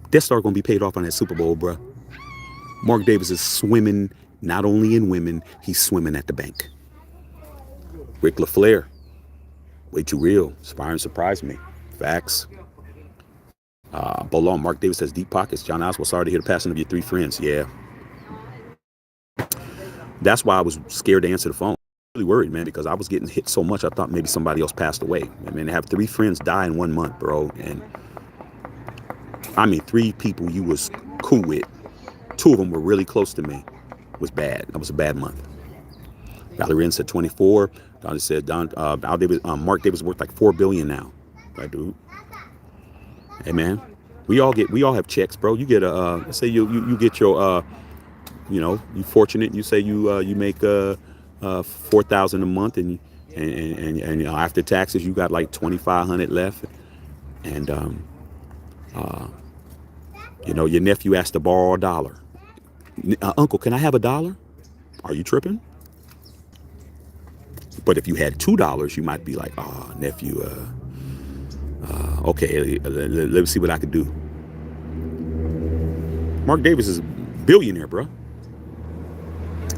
Death Star going to be paid off on that Super Bowl, bro. Mark Davis is swimming not only in women, he's swimming at the bank. Rick LaFleur. Way too real. Inspiring surprised me. Facts. Bolon. Mark Davis has deep pockets. John Oswald, sorry to hear the passing of your 3 friends. Yeah. That's why I was scared to answer the phone. really worried, man, because I was getting hit so much. I thought maybe somebody else passed away. I mean, to have 3 friends die in 1 month, bro. And I mean, 3 people you was cool with. 2 of them were really close to me. Was bad. That was a bad month. Valerie said 24. Don said Mark Davis worth like $4 billion now. Right, dude. Hey, man, we all have checks, bro. You get let's say you get your you fortunate. You say you make $4,000 a month, and after taxes you got like 2,500 left, and your nephew asked to borrow $1. Uncle, can I have $1? Are you tripping? But if you had $2, you might be like, oh, nephew, okay, let me see what I could do. Mark Davis is a billionaire, bro.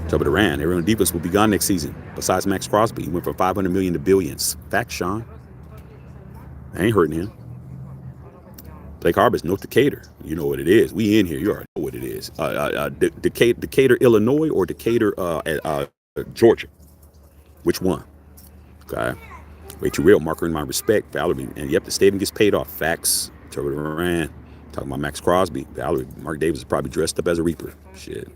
Trouble Duran, Aaron Divas will be gone next season. Besides Max Crosby, he went from 500 million to billions. Facts, Sean. I ain't hurting him. Blake Harbor's North Decatur. You know what it is. We in here. You already know what it is. Decatur, Illinois, or Decatur, Georgia. Which one? Okay. Way too real. Marker in my respect. Valerie. And yep, the stadium gets paid off. Facts. Trouble Duran. Talking about Max Crosby. Valerie. Mark Davis is probably dressed up as a Reaper. Shit.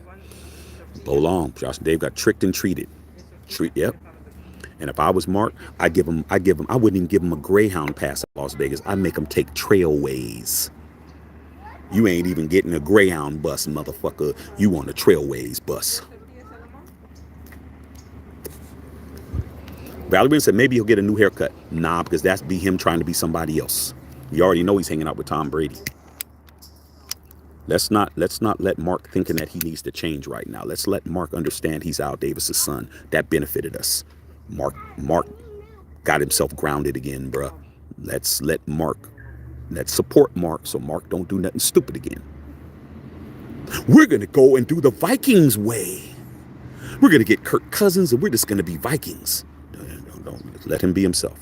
Bo Long. Josh and Dave got tricked and treated. Yep. And if I was Mark, I wouldn't even give him a Greyhound pass at Las Vegas. I'd make him take Trailways. You ain't even getting a Greyhound bus, motherfucker. You on a Trailways bus. Valerie said maybe he'll get a new haircut. Nah, because that's be him trying to be somebody else. You already know he's hanging out with Tom Brady. Let's not let Mark thinking that he needs to change right now. Let's let Mark understand he's Al Davis's son. That benefited us. Mark got himself grounded again, bruh. Let's support Mark so Mark don't do nothing stupid again. We're gonna go and do the Vikings way. We're gonna get Kirk Cousins and we're just gonna be Vikings. Don't let him be himself.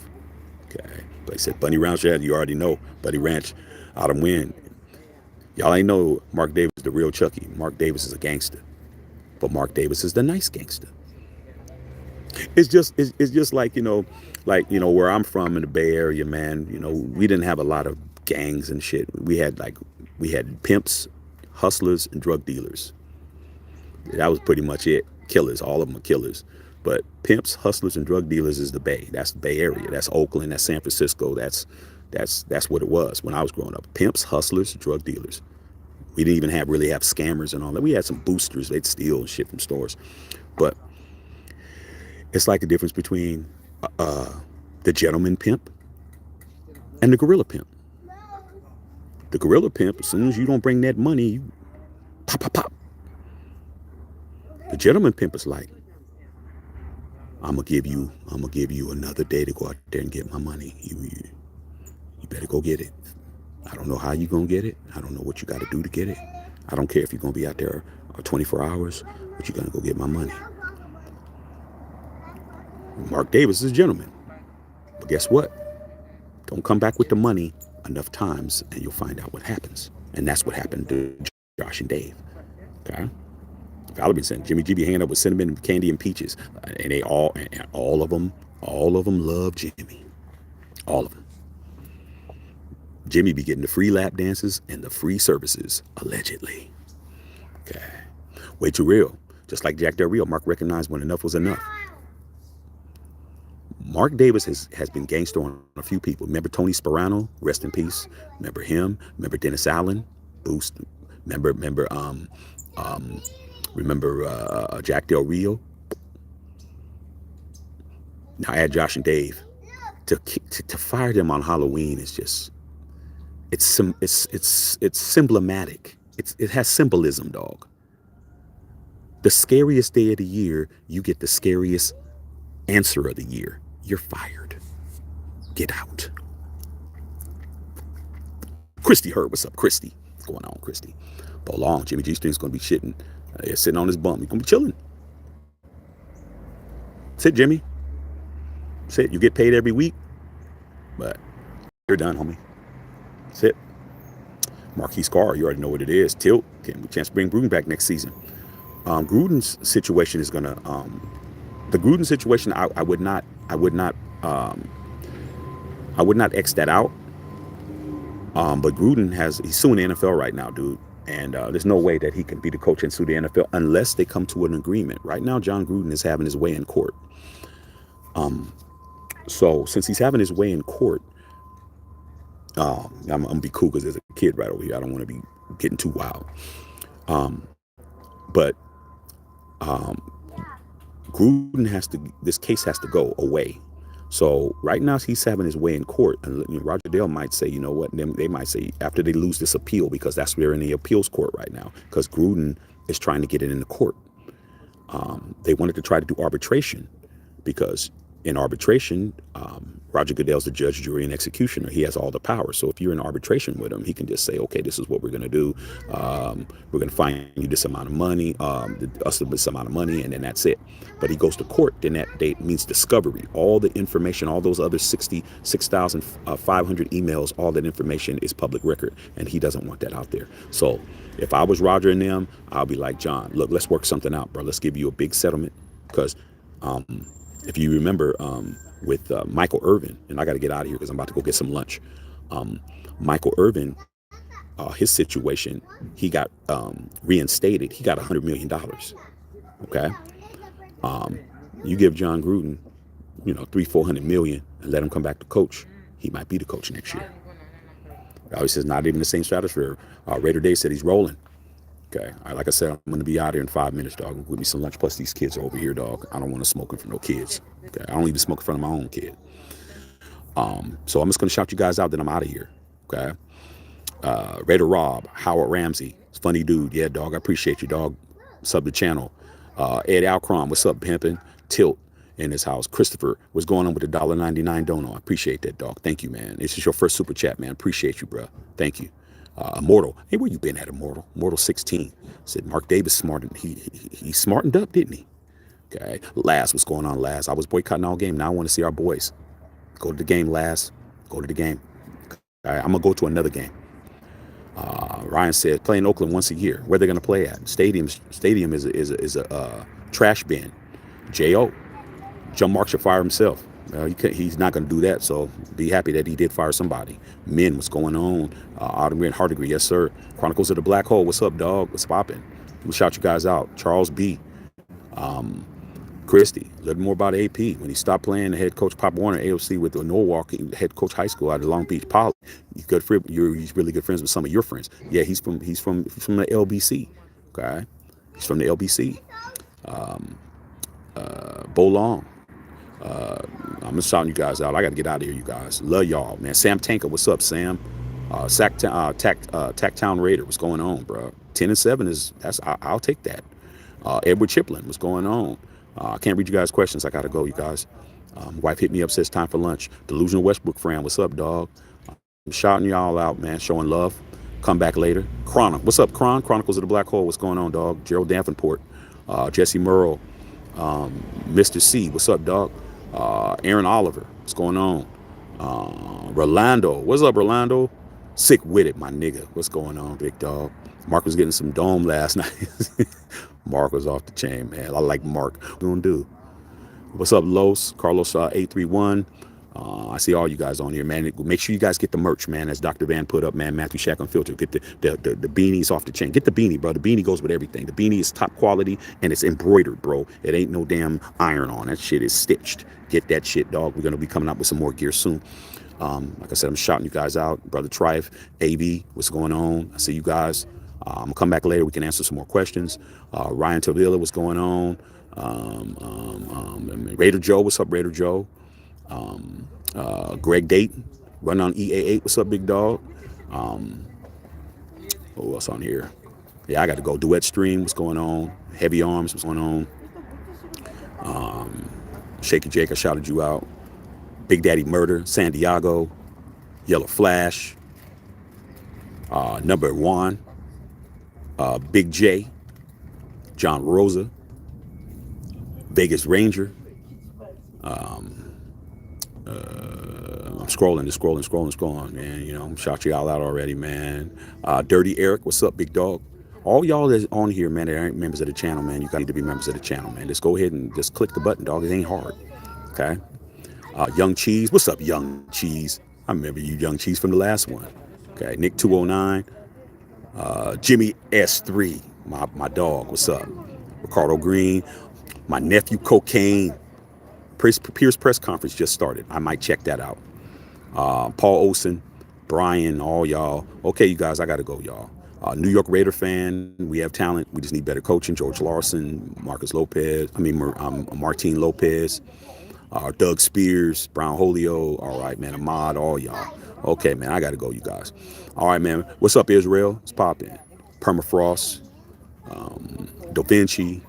Okay. But he said Bunny Ranch, you already know. Bunny Ranch, out of win. Y'all ain't know Mark Davis is the real Chucky. Mark Davis is a gangster. But Mark Davis is the nice gangster. It's just like, where I'm from in the Bay Area, man, we didn't have a lot of gangs and shit. We had pimps, hustlers, and drug dealers. That was pretty much it. Killers, all of them are killers. But pimps, hustlers, and drug dealers is the Bay. That's the Bay Area. That's Oakland. That's San Francisco. That's what it was when I was growing up. Pimps, hustlers, drug dealers. We didn't even really have scammers and all that. We had some boosters. They'd steal shit from stores. But it's like the difference between the gentleman pimp and the gorilla pimp. The gorilla pimp, as soon as you don't bring that money, you pop, pop, pop. The gentleman pimp is like, I'm gonna give you another day to go out there and get my money. You better go get it. I don't know how you gonna get it. I don't know what you got to do to get it. I don't care if you're gonna be out there 24 hours, but you're gonna go get my money. Mark Davis is a gentleman. But guess what? Don't come back with the money enough times and you'll find out what happens. And that's what happened to Josh and Dave. Okay? Valerie said Jimmy G be hanging up with cinnamon, candy, and peaches. And all of them love Jimmy. All of them. Jimmy be getting the free lap dances and the free services, allegedly. Okay. Way too real. Just like Jack Del Rio, Mark recognized when enough was enough. Mark Davis has been gangster on a few people. Remember Tony Sperano? Rest in peace. Remember him? Remember Dennis Allen? Boost. Remember Jack Del Rio? Now add Josh and Dave. To fire them on Halloween is just it's symbolic. It has symbolism, dog. The scariest day of the year, you get the scariest answer of the year. You're fired. Get out. Christy Hurd, what's up, Christy? What's going on, Christy? Bo Long, Jimmy G String's gonna be sitting on his bum. He's gonna be chilling. Sit, Jimmy. Sit. You get paid every week, but you're done, homie. Sit. Marquis Carr, you already know what it is. Tilt. Can we chance to bring Gruden back next season? Gruden's situation is gonna The Gruden situation, I would not X that out. But Gruden he's suing the NFL right now, dude. And there's no way that he can be the coach and sue the NFL unless they come to an agreement. Right now, John Gruden is having his way in court. So since he's having his way in court, I'm gonna be cool because there's a kid right over here. I don't want to be getting too wild. But Gruden this case has to go away. So right now he's having his way in court, and Roger Dale might say, you know what? They might say after they lose this appeal, because that's where they're in the appeals court right now, because Gruden is trying to get it in the court. They wanted to try to do arbitration, because in arbitration, Roger Goodell's the judge, jury, and executioner. He has all the power. So if you're in arbitration with him, he can just say, okay, this is what we're going to do. We're going to fine you this amount of money, us this amount of money, and then that's it. But he goes to court, then that date means discovery. All the information, all those other 66,500 emails, all that information is public record, and he doesn't want that out there. So if I was Roger and them, I'll be like, John, look, let's work something out, bro. Let's give you a big settlement, because if you remember with Michael Irvin, and I got to get out of here because I'm about to go get some lunch. Michael Irvin, his situation, he got reinstated. He got $100 million. Okay. You give John Gruden, 300-400 million and let him come back to coach. He might be the coach next year. Obviously, it's not even the same stratosphere. Raider Day said he's rolling. Okay. All right, like I said, I'm going to be out here in 5 minutes, dog. Give me some lunch. Plus, these kids are over here, dog. I don't want to smoke in front of no kids. Okay. I don't even smoke in front of my own kid. So I'm just going to shout you guys out, then I'm out of here. Okay. Raider Rob, Howard Ramsey. Funny dude. Yeah, dog. I appreciate you, dog. Sub the channel. Ed Alcrom, what's up, pimpin'? Tilt in his house. Christopher, what's going on with the $1.99 dono? I appreciate that, dog. Thank you, man. This is your first super chat, man. Appreciate you, bro. Thank you. Immortal. Hey, where you been at, Immortal? Immortal 16. Said Mark Davis smartened. He smartened up, didn't he? Okay. Laz, what's going on, Laz? I was boycotting all game. Now I want to see our boys. Go to the game, Laz. Go to the game. All right, I'm going to go to another game. Ryan said, play in Oakland once a year. Where they're going to play at? Stadium is a trash bin. J.O. John Mark should fire himself. He's not going to do that, so be happy that he did fire somebody. Men, what's going on? Autumn and Heart Degree, yes, sir. Chronicles of the Black Hole, what's up, dog? What's popping? We'll shout you guys out. Charles B. Christie, a little more about AP. When he stopped playing, the head coach Pop Warner, AOC with the Norwalk, head coach high school out of Long Beach Poly. He's really good friends with some of your friends. Yeah, he's from the LBC. Okay, he's from the LBC. Bo Long. I'm just shouting you guys out. I got to get out of here, you guys. Love y'all, man. Sam Tanker, what's up, Sam? Tacktown Raider, what's going on, bro? 10-7 I'll take that. Edward Chiplin, what's going on? I can't read you guys' questions. I got to go, you guys. Wife hit me up, says time for lunch. Delusional Westbrook friend, what's up, dog? I'm shouting y'all out, man. Showing love. Come back later. What's up, Chronicles of the Black Hole, what's going on, dog? Gerald Davenport, Jesse Murrow, Mr. C, what's up, dog? Aaron Oliver, what's going on? Rolando, what's up, Rolando? Sick with it, my nigga. What's going on, big dog? Mark was getting some dome last night. Mark was off the chain, man. I like Mark. What you gonna do? What's up, Los? Carlos 831. I see all you guys on here, man. Make sure you guys get the merch, man. As Dr. Van put up, man. Matthew Shack Unfiltered. Get the beanies off the chain. Get the beanie, bro. The beanie goes with everything. The beanie is top quality and it's embroidered, bro. It ain't no damn iron on. That shit is stitched. Get that shit, dog. We're gonna be coming out with some more gear soon. Like I said, I'm shouting you guys out. Brother Trife, AB, what's going on? I see you guys. I'm gonna come back later. We can answer some more questions. Ryan Tavilla, what's going on? Raider Joe, what's up, Raider Joe? Greg Dayton, run on EA8, what's up, big dog? Who else on here? Yeah, I got to go. Duet Stream, what's going on? Heavy Arms, what's going on? Shaky Jake, I shouted you out. Big Daddy Murder, San Diego, Yellow Flash, Number One, Big J, John Rosa, Vegas Ranger. I'm scrolling, man. Shout you all out already, man. Dirty Eric, what's up, big dog? All y'all that's on here, man, that aren't members of the channel, man, you guys need to be members of the channel, man. Just go ahead and just click the button, dog. It ain't hard. Okay. Young Cheese, what's up, Young Cheese? I remember you, Young Cheese, from the last one. Okay. Nick 209, Jimmy S3, my dog. What's up? Ricardo Green, my nephew Cocaine. Pierce press conference just started. I might check that out. Paul Olson, Brian, all y'all. Okay, you guys, I gotta go, y'all. New York Raider fan, we have talent. We just need better coaching. George Larson, Martin Lopez, Doug Spears, Brown Holio. All right, man, Ahmad, all y'all. Okay, man, I gotta go, you guys. All right, man. What's up, Israel? It's popping. Permafrost, Da Vinci,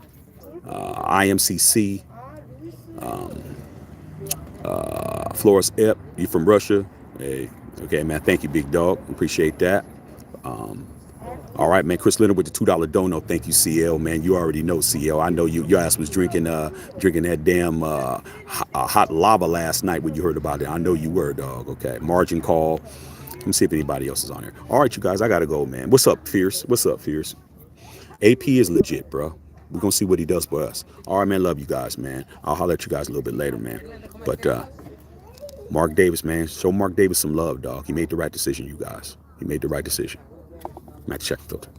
IMCC, Flores Ep. You from Russia? Hey, okay, man. Thank you, big dog. Appreciate that. All right, man. Chris Leonard with the $2 dono. Thank you, CL, man. You already know, CL. I know you. Your ass was drinking that damn hot lava last night when you heard about it. I know you were, dog. Okay. Margin call. Let me see if anybody else is on there. All right, you guys. I gotta go, man. What's up, Fierce? What's up, Fierce? AP is legit, bro. We're gonna see what he does for us. All right, man. Love you guys, man. I'll holler at you guys a little bit later, man. But Mark Davis, man. Show Mark Davis some love, dog. He made the right decision, you guys. He made the right decision. Max check filter.